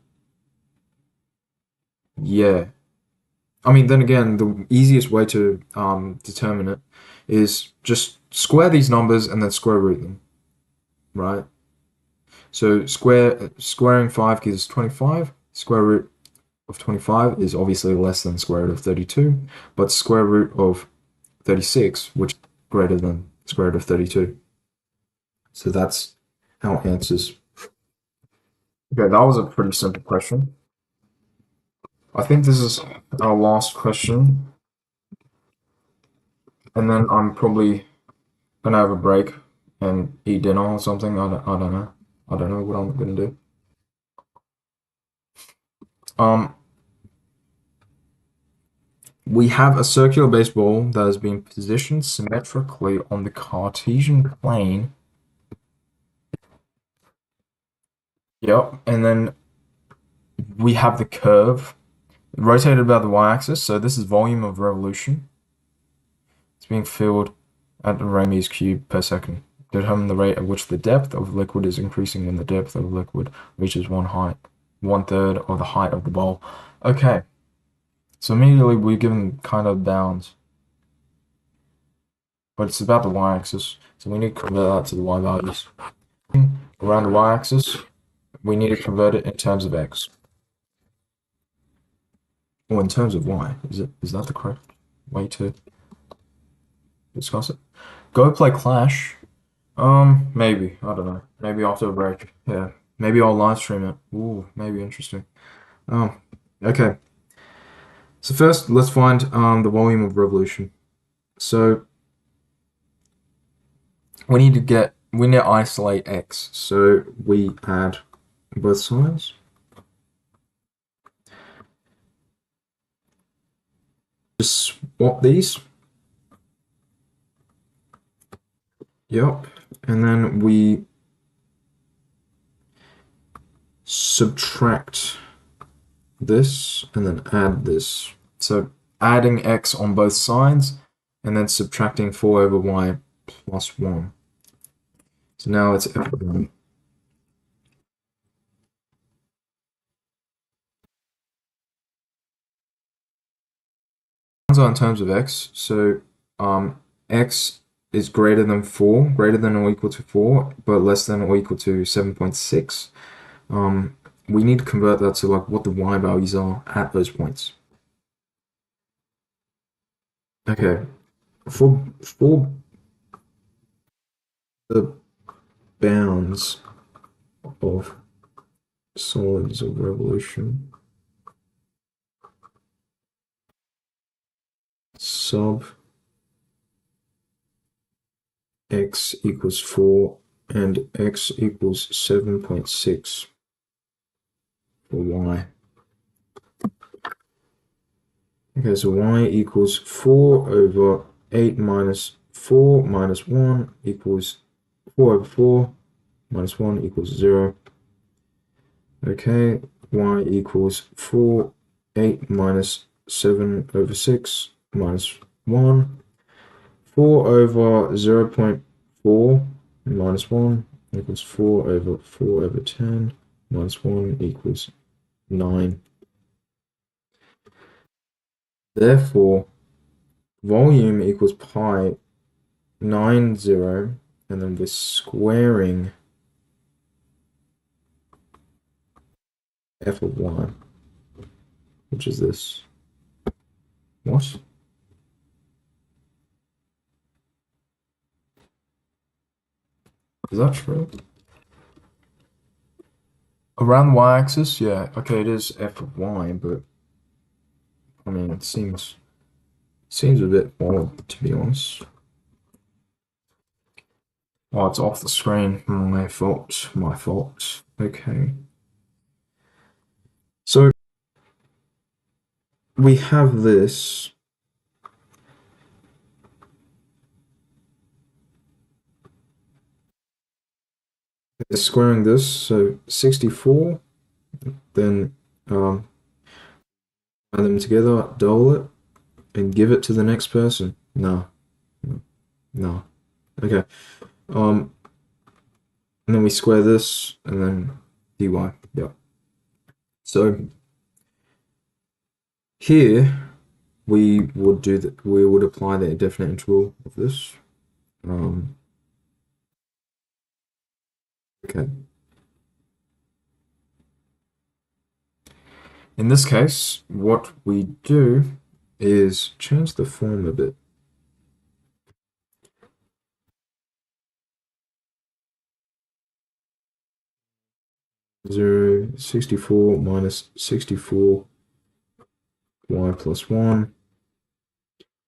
Yeah. I mean, then again, the easiest way to determine it is just square these numbers and then square root them, right? So squaring 5 gives 25. Square root of 25 is obviously less than square root of 32, but square root of 36, which is greater than square root of 32. So that's our answers. Okay, that was a pretty simple question. I think this is our last question, and then I'm probably gonna have a break and eat dinner or something. I don't know. I don't know what I'm gonna do. Um, we have a circular baseball that has been positioned symmetrically on the Cartesian plane. Yep, and then we have the curve rotated about the y-axis. So this is volume of revolution. It's being filled at the rate meters cubed per second. Determine the rate at which the depth of liquid is increasing when the depth of liquid reaches one-third of the height of the bowl. Okay, so immediately we're given kind of bounds, but it's about the y-axis, so we need to convert that to the y values. Around the y-axis, we need to convert it in terms of x. Or in terms of y. Is that the correct way to discuss it? Go play Clash. Maybe. I don't know. Maybe after a break. Yeah. Maybe I'll live stream it. Ooh, maybe interesting. Okay. So first, let's find the volume of revolution. So we need to isolate x. So we add both sides. Just swap these. Yep. And then we subtract this and then add this. So adding x on both sides and then subtracting 4 over y plus 1. So now it's f1. In terms of x, so x is greater than 4, greater than or equal to 4, but less than or equal to 7.6. We need to convert that to like what the y values are at those points. Okay, for the bounds of solids of revolution, sub x equals 4 and x equals 7.6 for y. Okay, so y equals 4 over 8 minus 4 minus 1 equals 4 over 4 minus 1 equals 0. Okay, y equals 4, 8 minus 7 over 6 minus 1. 4 over 0.4 minus 1 equals 4 over 10 minus 1 equals 9. Therefore, volume equals pi 90, and then we're squaring f of y, which is this. What? Is that true? Around the y-axis, yeah. Okay, it is f of y, but I mean, it seems a bit odd, to be honest. Oh, it's off the screen. My fault. My fault. Okay. So we have this. Squaring this, so 64. Then add them together, double it, and give it to the next person. No, no. Okay. And then we square this, and then dy. Yeah. So here we would do that. We would apply the definite integral of this. Okay. In this case, what we do is change the form a bit. 64 minus 64 y plus 1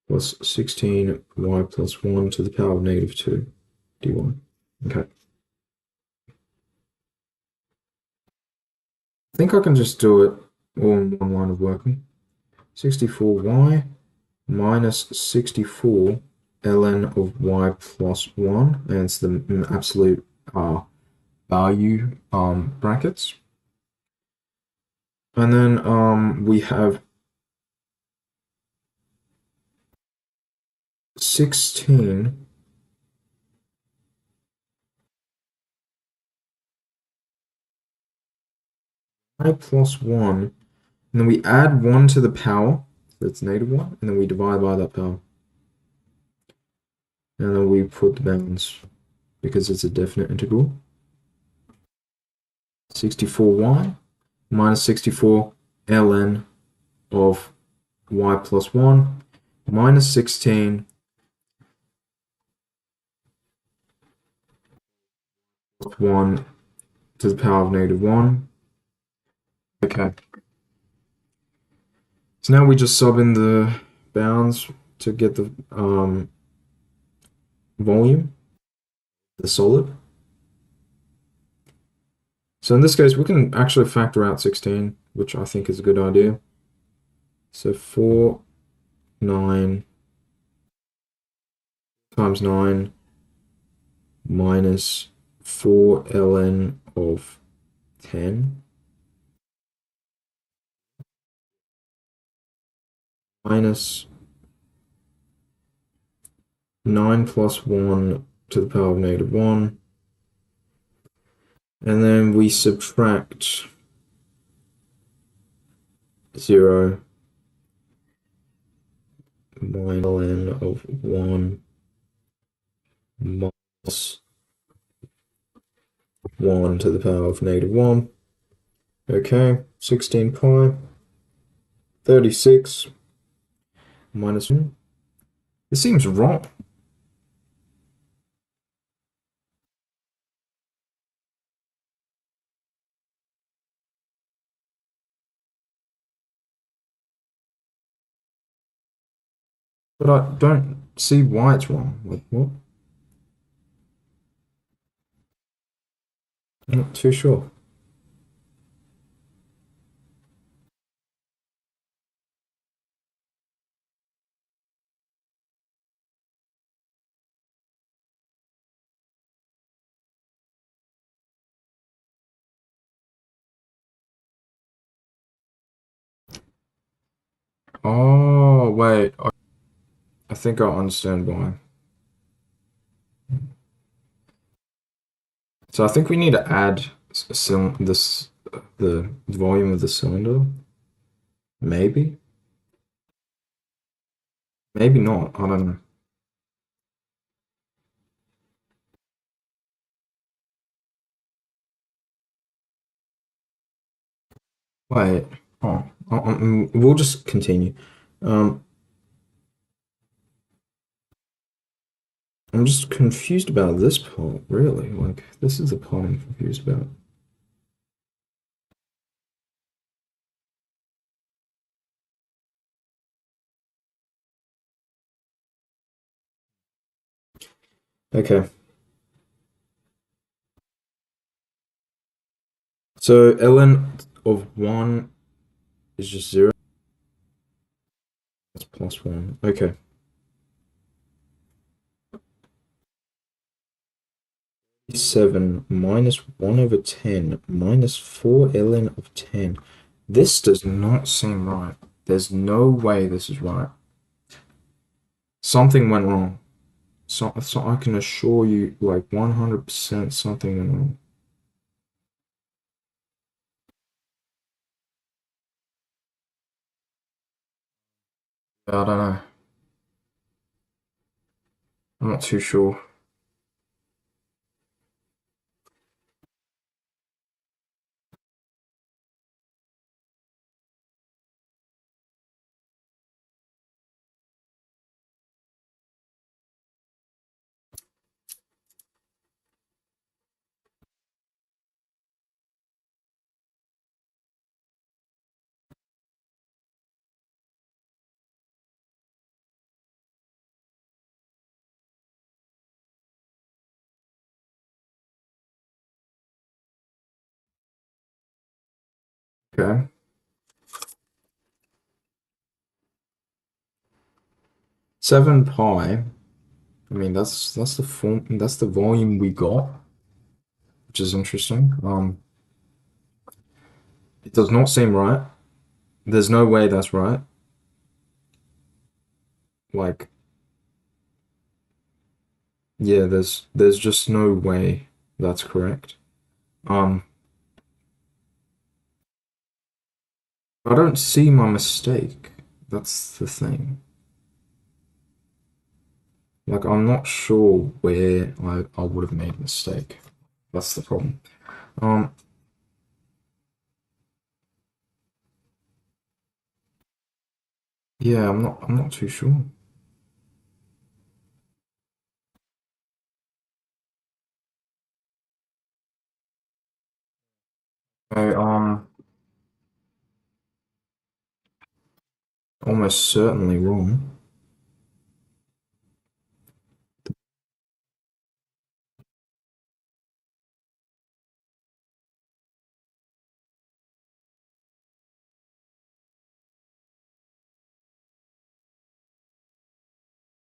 plus 16 y plus 1 to the power of negative 2 dy. Okay. I think I can just do it all in one line of working. 64y minus 64 ln of y plus 1, and it's the absolute value brackets. And then we have 16 y plus 1, and then we add 1 to the power, so it's negative 1, and then we divide by that power. And then we put the bounds, because it's a definite integral. 64y minus 64 ln of y plus 1 minus 16 plus 1 to the power of negative 1. Okay. So now we just sub in the bounds to get the volume, the solid. So in this case, we can actually factor out 16, which I think is a good idea. So 4, 9 times 9 minus 4 ln of 10 minus 9 plus 1 to the power of negative 1. And then we subtract 0 minus ln of 1 minus 1 to the power of negative 1. Okay, 16 pi, 36 minus 1. This seems wrong. But I don't see why it's wrong. Like, what? I'm not too sure. Oh, wait. I think I understand why. So I think we need to add the volume of the cylinder. Maybe. Maybe not. I don't know. Wait. Oh, we'll just continue. Um, I'm just confused about this part, really. Like, this is the part I'm confused about. Okay. So ln of 1 is just 0. That's plus 1. Okay. 7 minus 1 over 10 minus 4 ln of 10. This does not seem right. There's no way this is right. Something went wrong. So I can assure you, like 100% something went wrong. I don't know. I'm not too sure. Okay. 7 pi. I mean, that's the volume we got, which is interesting. It does not seem right. There's no way that's right. Like, yeah, there's just no way that's correct. Um, I don't see my mistake. That's the thing. Like, I'm not sure where I would have made a mistake. That's the problem. Um, yeah, I'm not too sure. I almost certainly wrong.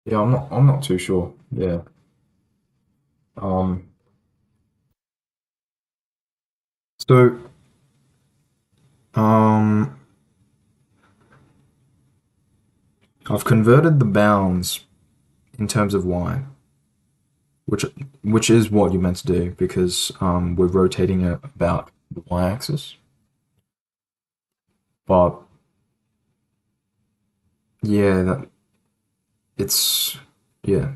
Yeah, I'm not too sure. Yeah. Um, so um I've converted the bounds in terms of y, which which is what you're meant to do because we're rotating it about the y-axis. But yeah, it's yeah.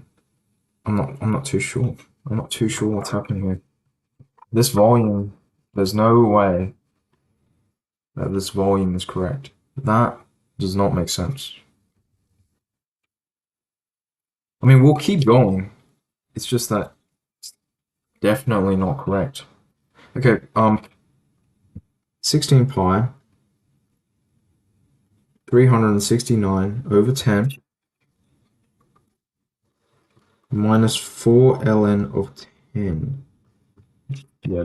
I'm not too sure. I'm not too sure what's happening here. This volume, there's no way that this volume is correct. That does not make sense. I mean, we'll keep going. It's just that it's definitely not correct. Okay, 16 pi 369 over 10 minus 4 ln of 10. Yeah,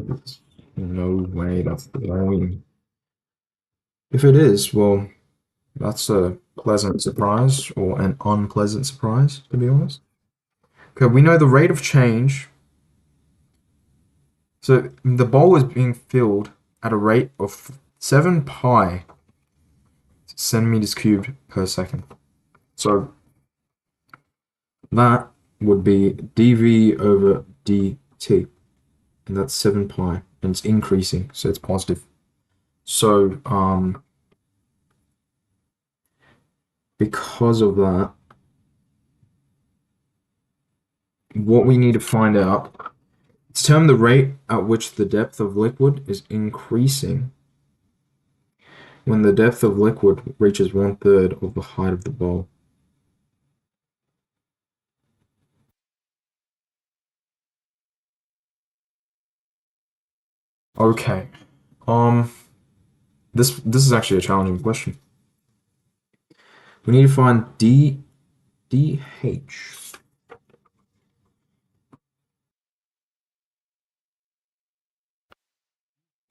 No way, that's the volume. If it is, well, that's a pleasant surprise or an unpleasant surprise, to be honest. Okay, we know the rate of change. So the bowl is being filled at a rate of 7 pi centimeters cubed per second. So that would be dV over dt, and that's 7 pi, and it's increasing, so it's positive. So because of that, what we need to find out, determine the rate at which the depth of liquid is increasing when the depth of liquid reaches 1/3 of the height of the bowl. Okay. Um, this is actually a challenging question. We need to find dH.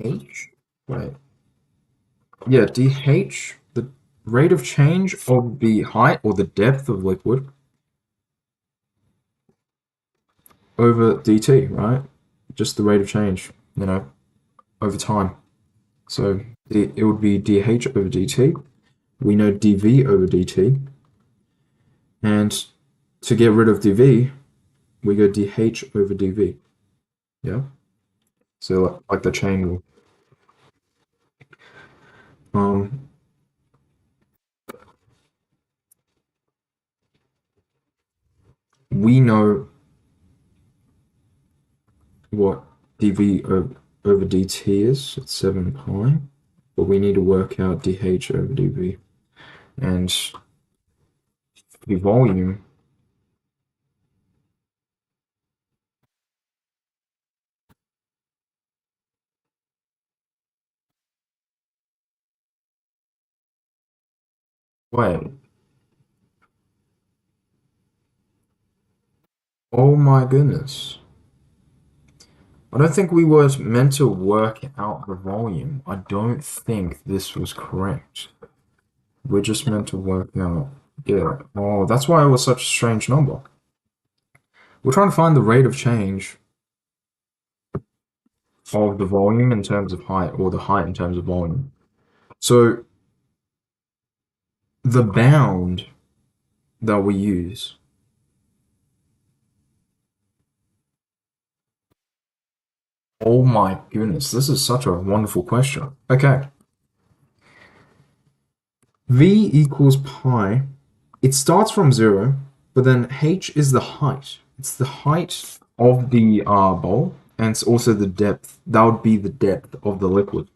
H? Wait. Yeah, dH, the rate of change of the height or the depth of liquid over dt, right? Just the rate of change, over time. So it would be dH over dt. We know dV over dt. And to get rid of dV, we go dH over dV. Yeah? So like the chain rule. Um, we know what dV over dt is. It's 7 pi. But we need to work out dH over dV. And the volume, wait, oh my goodness. I don't think we were meant to work out the volume. I don't think this was correct. We're just meant to work out, yeah. Oh, that's why it was such a strange number. We're trying to find the rate of change of the volume in terms of height, or the height in terms of volume. So the bound that we use, oh my goodness, this is such a wonderful question. Okay. V equals pi. It starts from 0, but then h is the height. It's the height of the bowl, and it's also the depth. That would be the depth of the liquid.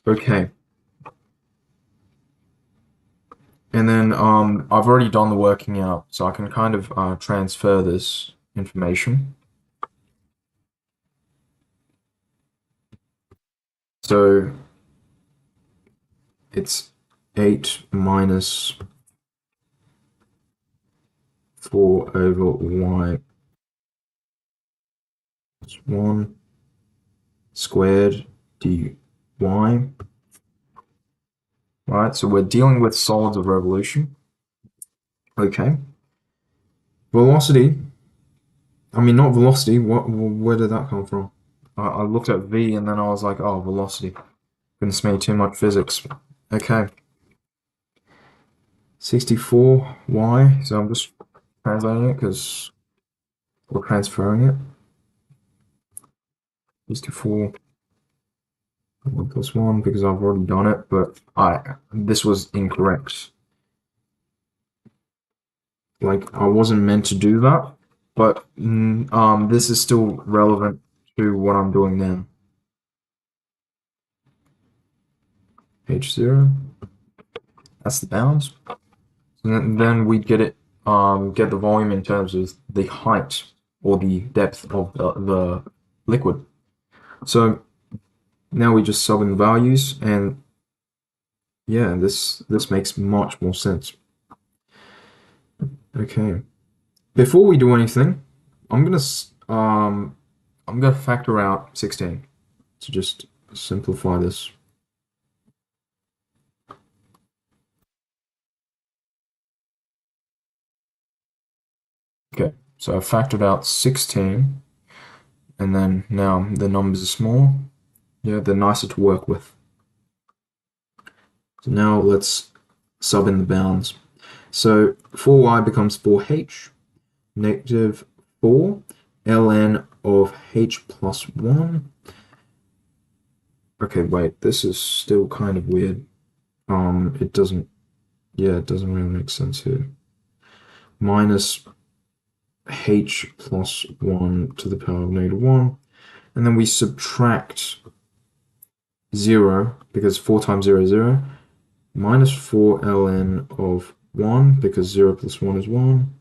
Okay. And then I've already done the working out, so I can kind of transfer this information. So it's 8 minus 4 over y plus 1 squared dy. Right, so we're dealing with solids of revolution. Okay. Velocity. I mean, not velocity. Where did that come from? I looked at V and then I was like, oh, velocity. Goodness me, too much physics. Okay. 64y. So I'm just translating it because we're transferring it. 64 1 plus 1 because I've already done it, but this was incorrect. Like, I wasn't meant to do that, but this is still relevant to what I'm doing now. H0, that's the bounds. And then we get it, get the volume in terms of the height or the depth of the liquid. So now we just sub in the values, and yeah, this makes much more sense. Okay, before we do anything, I'm gonna I'm going to factor out 16 to just simplify this. Okay, so I factored out 16, and then now the numbers are small. Yeah, they're nicer to work with. So now let's sub in the bounds. So 4y becomes 4h, negative 4, ln of h plus 1. Okay, wait, this is still kind of weird. It doesn't really make sense here. Minus h plus 1 to the power of negative 1. And then we subtract 0, because 4 times 0 is 0. Minus 4 ln of 1, because 0 plus 1 is 1.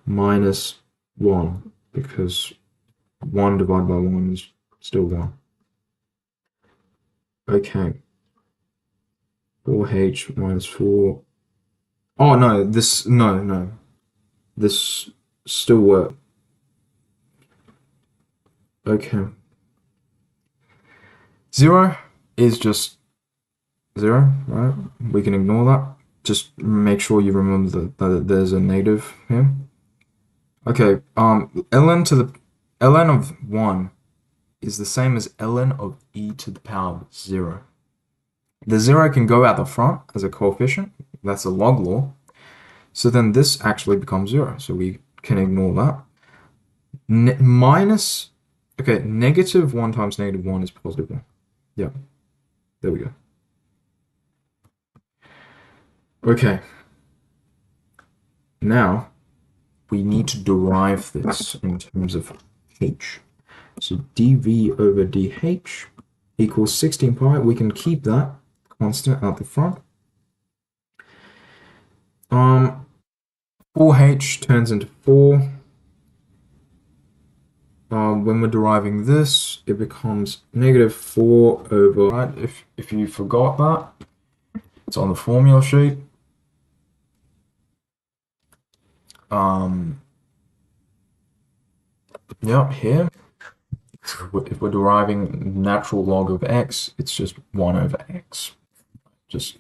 Minus 1, because 1 divided by 1 is still 1. Okay. 4h minus 4. Oh, no, no. This still works. Okay. 0 is just 0, right? We can ignore that. Just make sure you remember that there's a negative here. Okay, ln of 1 is the same as ln of e to the power of 0. The 0 can go out the front as a coefficient. That's a log law. So then this actually becomes 0. So we can ignore that. Negative 1 times negative 1 is positive 1. Yeah, there we go. Okay. Now, we need to derive this in terms of h. So dv over dh equals 16 pi. We can keep that constant at the front. 4h turns into 4. When we're deriving this, it becomes negative 4 over... Right, if you forgot that, it's on the formula sheet. Yep, here. If we're deriving natural log of x, it's just 1 over x. Just...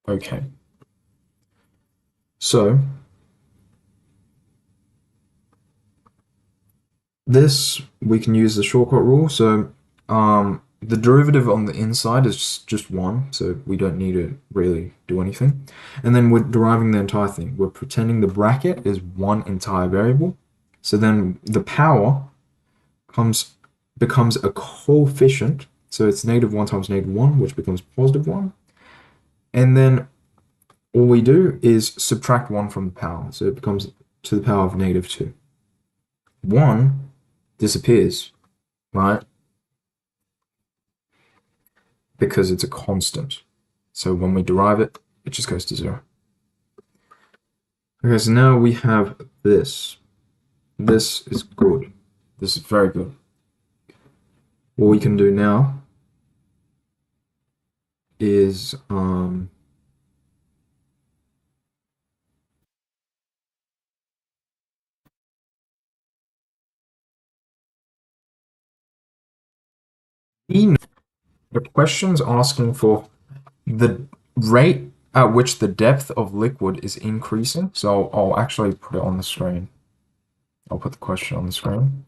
Okay. So... this, we can use the shortcut rule. So the derivative on the inside is just 1, so we don't need to really do anything. And then we're deriving the entire thing. We're pretending the bracket is one entire variable. So then the power becomes a coefficient. So it's negative 1 times negative 1, which becomes positive 1. And then all we do is subtract 1 from the power. So it becomes to the power of negative 2. 1 disappears, right? Because it's a constant. So when we derive it, it just goes to 0. Okay, so now we have this. This is good. This is very good. What we can do now is the question's asking for the rate at which the depth of liquid is increasing. So I'll actually put it on the screen. I'll put the question on the screen.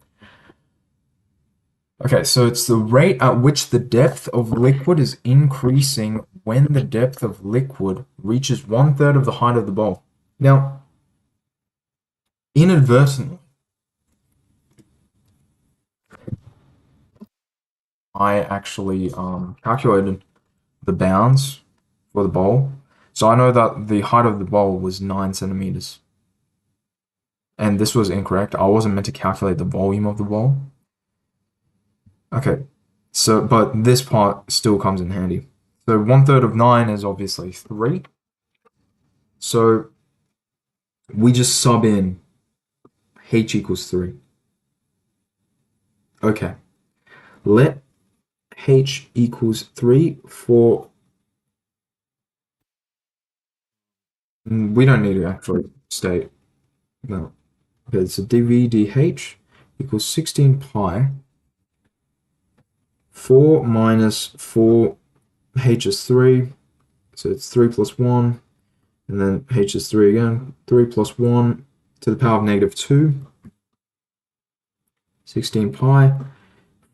Okay, so it's the rate at which the depth of liquid is increasing when the depth of liquid reaches 1/3 of the height of the bowl. Now, inadvertently, I actually calculated the bounds for the bowl. So I know that the height of the bowl was 9 centimeters. And this was incorrect. I wasn't meant to calculate the volume of the bowl. Okay, so, but this part still comes in handy. So 1/3 of 9 is obviously 3. So we just sub in h equals 3. Okay, let h equals 3 for... We don't need to actually state. No. Okay, so dv dh equals 16 pi 4 minus 4 h is 3, so it's 3 plus 1, and then h is 3 again, 3 plus 1 to the power of negative 2, 16 pi,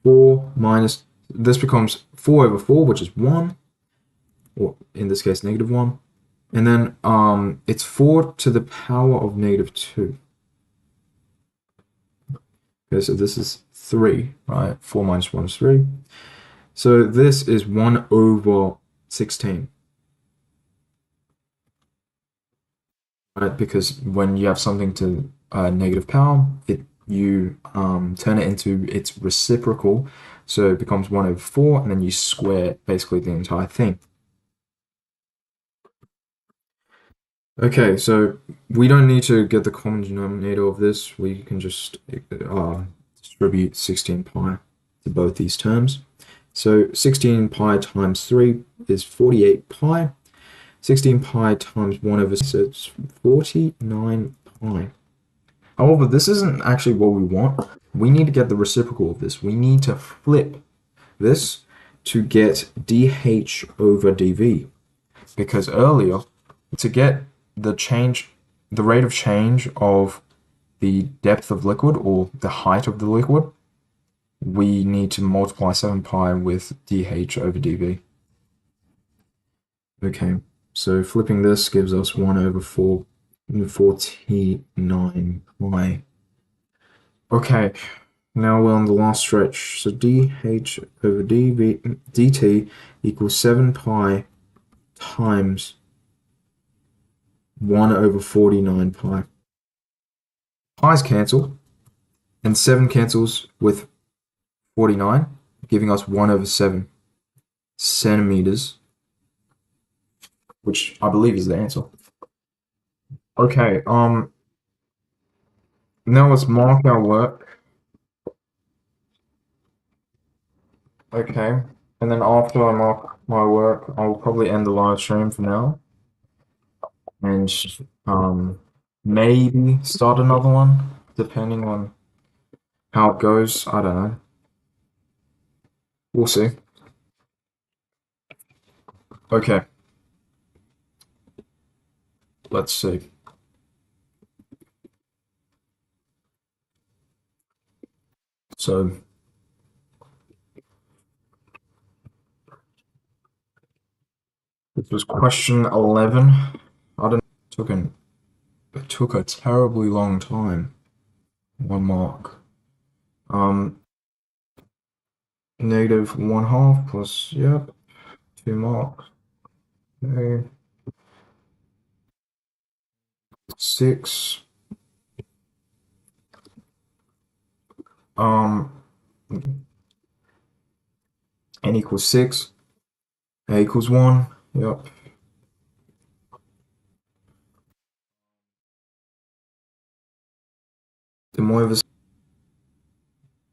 4 minus, this becomes 4 over 4, which is 1, or in this case, negative 1, and then it's 4 to the power of negative 2. Okay, so this is 3, right? 4 minus 1 is 3. So this is 1 over 16. Right? Because when you have something to negative power, you turn it into its reciprocal, so it becomes 1 over 4, and then you square basically the entire thing. Okay, so we don't need to get the common denominator of this. We can just distribute 16 pi to both these terms. So 16 pi times 3 is 48 pi. 16 pi times 1 over 6 is 49 pi. However, this isn't actually what we want. We need to get the reciprocal of this. We need to flip this to get dH over dV. Because earlier, to get the rate of change of the depth of liquid or the height of the liquid, we need to multiply 7 pi with dH over dV. Okay, so flipping this gives us 1 over 49 pi. Okay, now we're on the last stretch. So dH over dt equals 7 pi times 1 over 49 pi. Pi's cancel, and 7 cancels with 49, giving us 1 over 7 centimeters, which I believe is the answer. Okay, now let's mark our work. Okay, and then after I mark my work, I'll probably end the live stream for now, and maybe start another one, depending on how it goes. I don't know. We'll see. Okay, let's see. So this was question 11. I don't know, it took a terribly long time. 1 mark. Negative 1/2 plus, yep, 2 marks. Okay. 6. Um, n equals 6. A equals 1. Yep. De Moivre's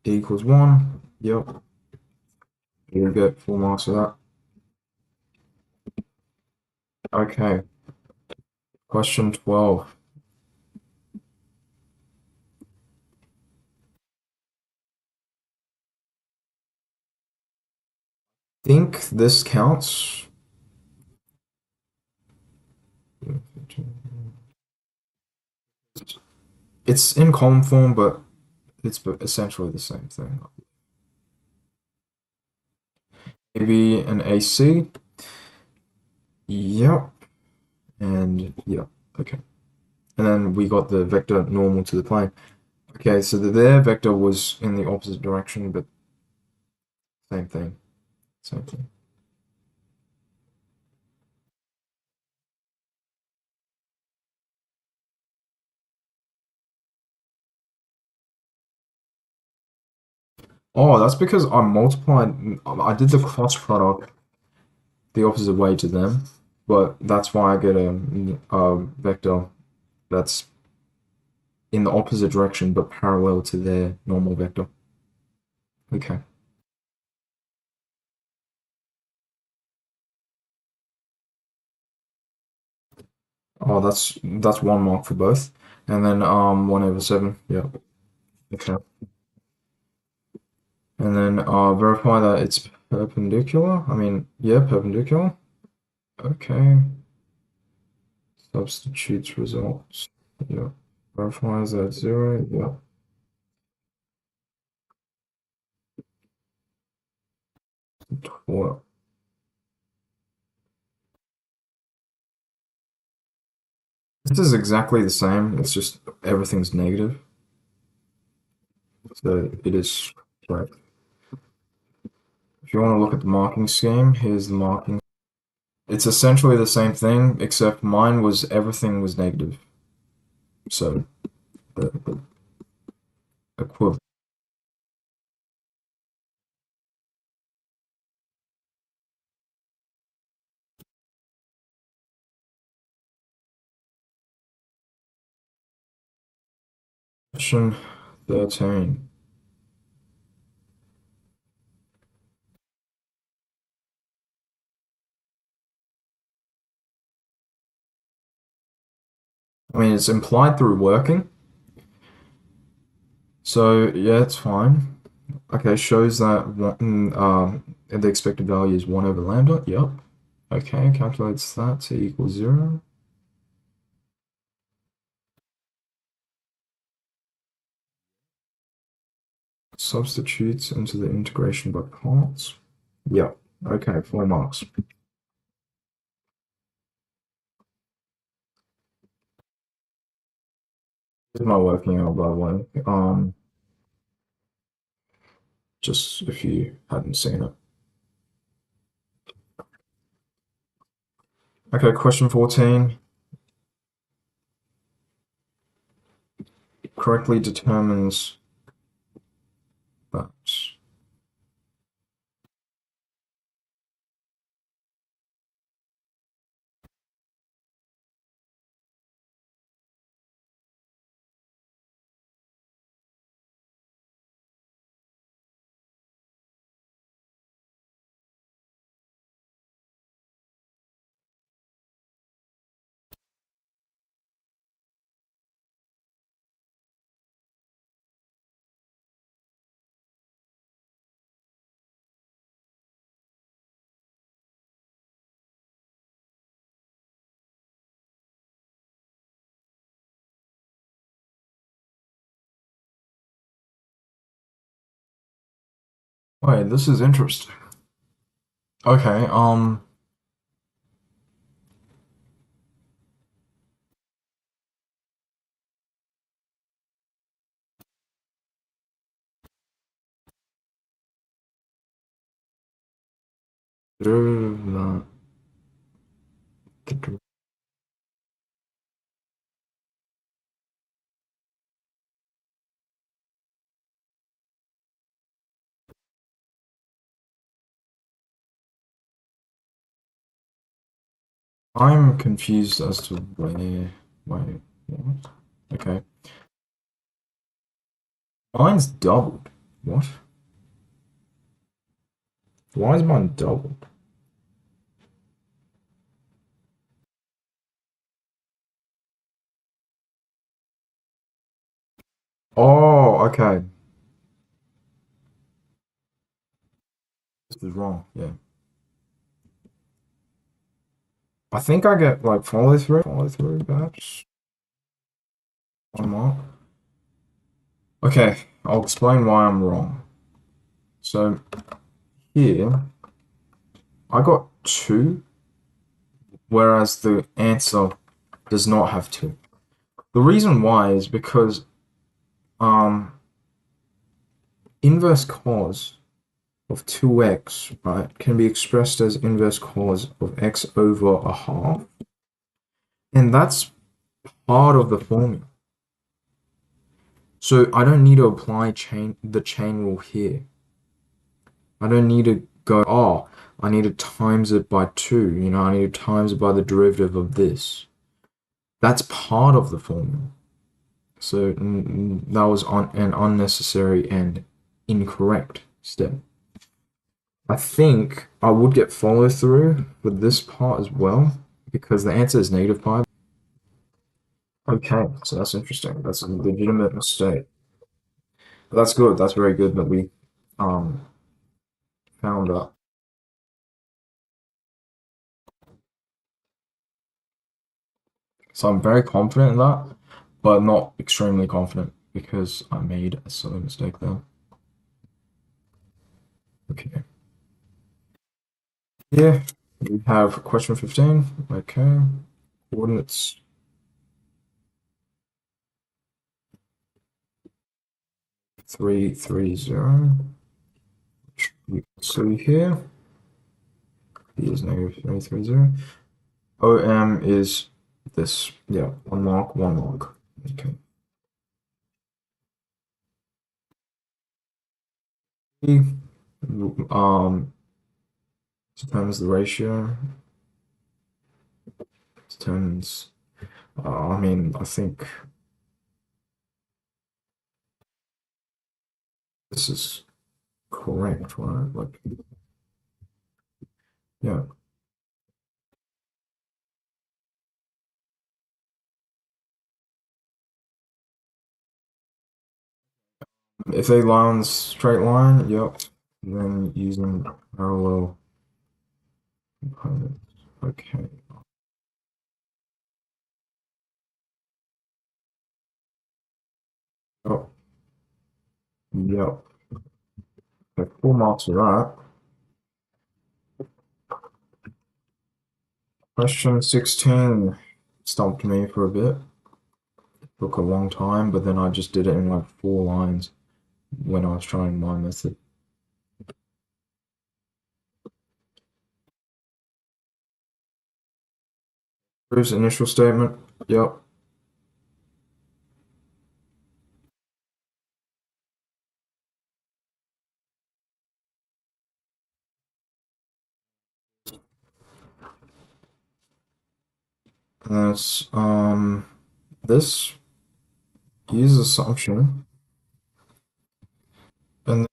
equals 1. Yep. You get 4 marks for that. Okay. Question 12. Think this counts. It's in column form, but it's essentially the same thing. Maybe an AC. Yep. And yep. Okay. And then we got the vector normal to the plane. Okay, so their vector was in the opposite direction, but same thing. Same thing. Oh, that's because I did the cross product the opposite way to them, but that's why I get a vector that's in the opposite direction but parallel to their normal vector. Okay. Oh, that's 1 mark for both. And then 1/7. Yeah. Okay. And then verify that it's perpendicular. I mean, yeah, perpendicular. Okay. Substitutes results. Yeah. Verifies that 0. Yeah. Well, this is exactly the same. It's just everything's negative. So it is correct. If you want to look at the marking scheme, here's the marking. It's essentially the same thing, except mine was everything was negative. So the equivalent. Question 13. I mean, it's implied through working. So yeah, it's fine. Okay, shows that the expected value is 1/lambda. Yep. Okay, calculates that to equal 0. Substitutes into the integration by parts. Yep. Okay, 4 marks. This is my working out, by the way. Just if you hadn't seen it. Okay, question 14. Correctly determines that. Wait, this is interesting. Okay, I'm confused as to where. Wait, what? Okay. Mine's doubled. What? Why is mine doubled? Oh, okay. This is wrong. Yeah. I think I get like follow through batch. 1 mark. Okay, I'll explain why I'm wrong. So here, I got 2, whereas the answer does not have 2. The reason why is because um inverse cos of 2x, right, can be expressed as inverse cos of x over a half, and that's part of the formula. So I don't need to apply the chain rule here. I don't need to go, oh, I need to times it by 2, I need to times it by the derivative of this. That's part of the formula. So that was an unnecessary and incorrect step. I think I would get follow through with this part as well, because the answer is negative pi. Okay, so that's interesting. That's a legitimate mistake. But that's good. That's very good that we um found that. So I'm very confident in that, but not extremely confident because I made a silly mistake there. Okay. Yeah, we have question 15. Okay. Coordinates 330. We see here. B is negative 330. OM is this. Yeah, one mark, one mark. Okay. Um, determines the ratio. Determines. I mean, I think this is correct, right? Like, yeah. If they lie on the straight line, yep. Then using parallel components. Okay. Oh, yep. Okay, 4 marks for that. Question 16 stumped me for a bit. Took a long time, but then I just did it in like 4 lines when I was trying my method. Proves initial statement. Yep. That's this uses assumption and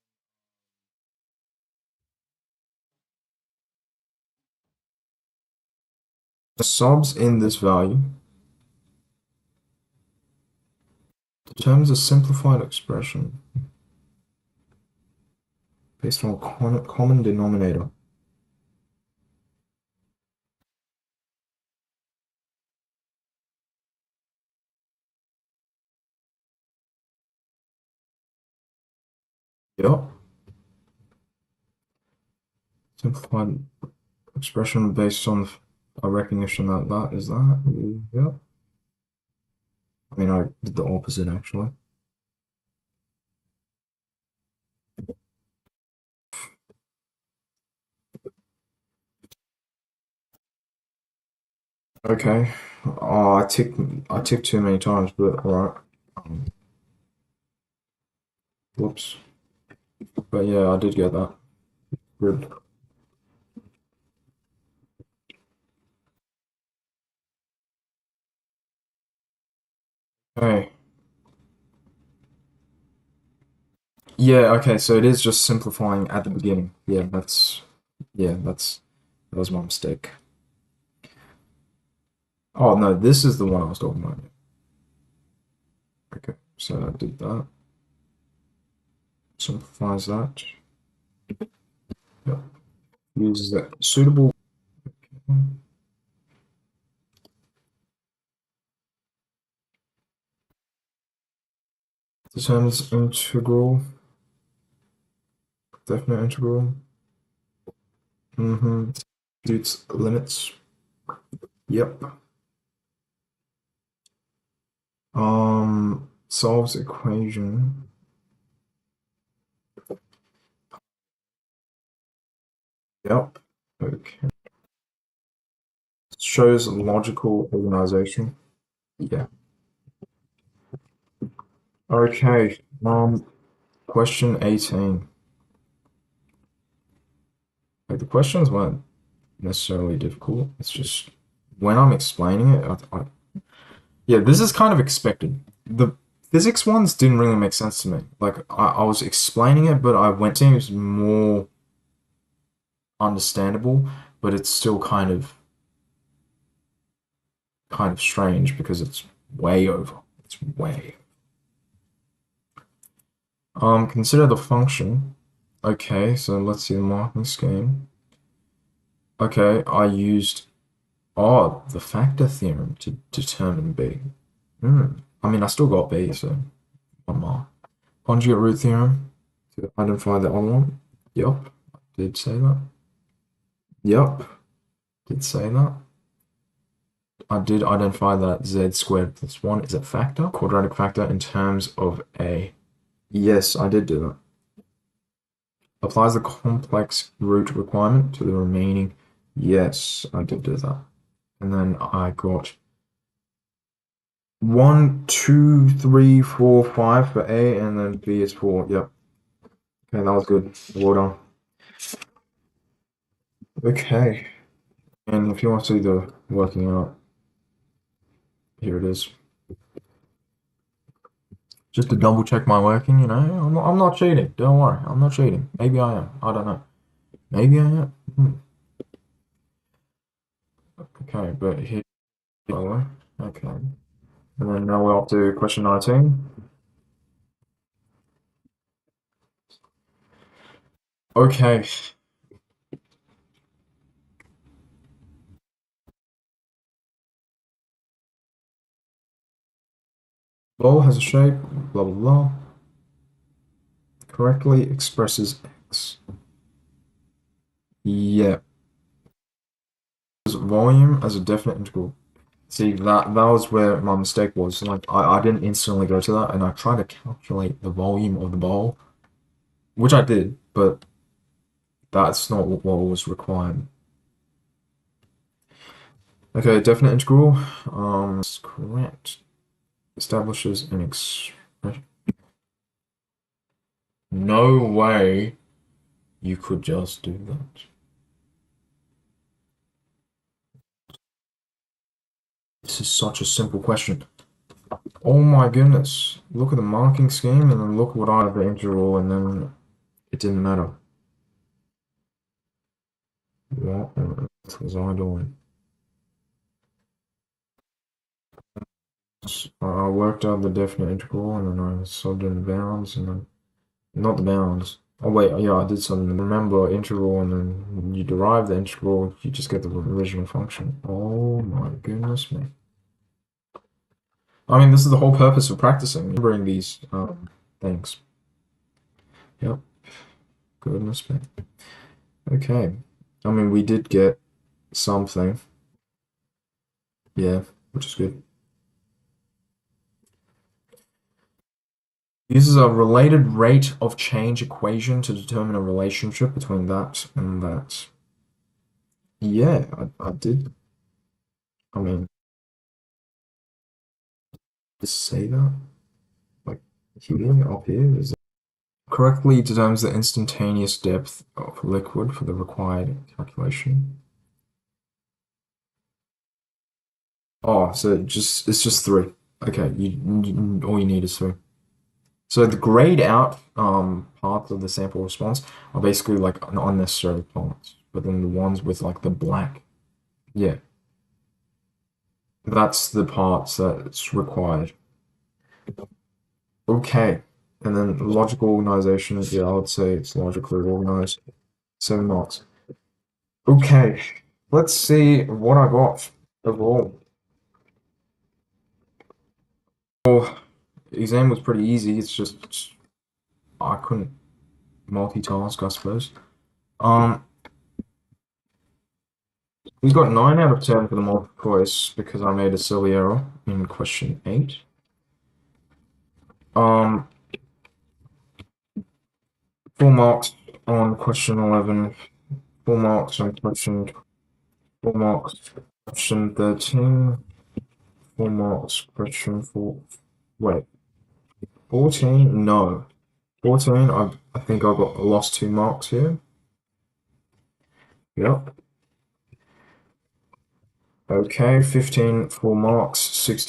the subs in this value determines a simplified expression based on a common denominator. Yep. Simplified expression based on a recognition that that is that. Yep. I mean, I did the opposite actually. Okay. Oh, I ticked too many times, but alright. Um, whoops. But yeah, I did get that. Good. Okay. Yeah, okay, so it is just simplifying at the beginning. That was my mistake. Oh no, this is the one I was talking about. Okay, so I did that. Simplifies that. Yep. Uses that suitable. Determines integral, definite integral. Mm-hmm. Its limits. Yep. Solves equation. Yep. Okay. Shows logical organization. Yeah. Okay. Question 18. Like the questions weren't necessarily difficult. It's just when I'm explaining it, yeah, this is kind of expected. The physics ones didn't really make sense to me. Like I was explaining it, but I went to it was more understandable, but it's still kind of strange because it's way over. It's way. Consider the function. Okay, so let's see the marking scheme. Okay, I used the factor theorem to determine B. I mean, I still got B, so one mark. Conjugate root theorem to identify the other one. Yep, did say that. Yep, did say that. I did identify that z squared plus 1 is a factor, quadratic factor in terms of A. Yes, I did do that. Applies the complex root requirement to the remaining. Yes, I did do that. And then I got 1, 2, 3, 4, 5 for A, and then B is 4. Yep. Okay, that was good. Well done. Okay. And if you want to see the working out, here it is. Just to double check my working, you know, I'm not cheating. Don't worry, I'm not cheating. Maybe I am. I don't know. Maybe I am. Okay, but here, by the way. Okay. And then now we're up to question 19. Okay. Ball has a shape, blah blah blah. Correctly expresses x. Yeah. Volume as a definite integral. See, that was where my mistake was. Like, I didn't instantly go to that, and I tried to calculate the volume of the bowl, which I did, but that's not what was required. Okay, definite integral, is correct. Establishes an expression. No way you could just do that. This is such a simple question. Oh my goodness. Look at the marking scheme and then look what I have the integral and then it didn't matter. What on earth was I doing? I worked out the definite integral and then I subbed in the bounds and then not the bounds. Oh wait, yeah, I did something. Remember integral and then when you derive the integral, you just get the original function. Oh my goodness me. I mean, this is the whole purpose of practicing, remembering these things. Yep. Goodness me. Okay. I mean, we did get something. Yeah, which is good. Uses a related rate of change equation to determine a relationship between that and that. Yeah, I did. I mean, just say that. Like, here, up here, is correctly determines the instantaneous depth of liquid for the required calculation. Oh, so it's just 3. Okay, all you need is 3. So the grayed out parts of the sample response are basically like unnecessary parts, but then the ones with like the black, yeah, that's the parts that's required. Okay, and then logical organization, yeah, I would say it's logically organized. 7 marks. Okay, let's see what I got overall. Well, the exam was pretty easy. It's just I couldn't multitask, I suppose. Um, we got 9 out of 10 for the multiple choice because I made a silly error in question 8. 4 marks on question 11. 4 marks on question. 4 marks question 13. 4 marks question 4. Wait, 14? No. 14, I think I got lost 2 marks here. Yep. Okay, 15, 4 marks. 16.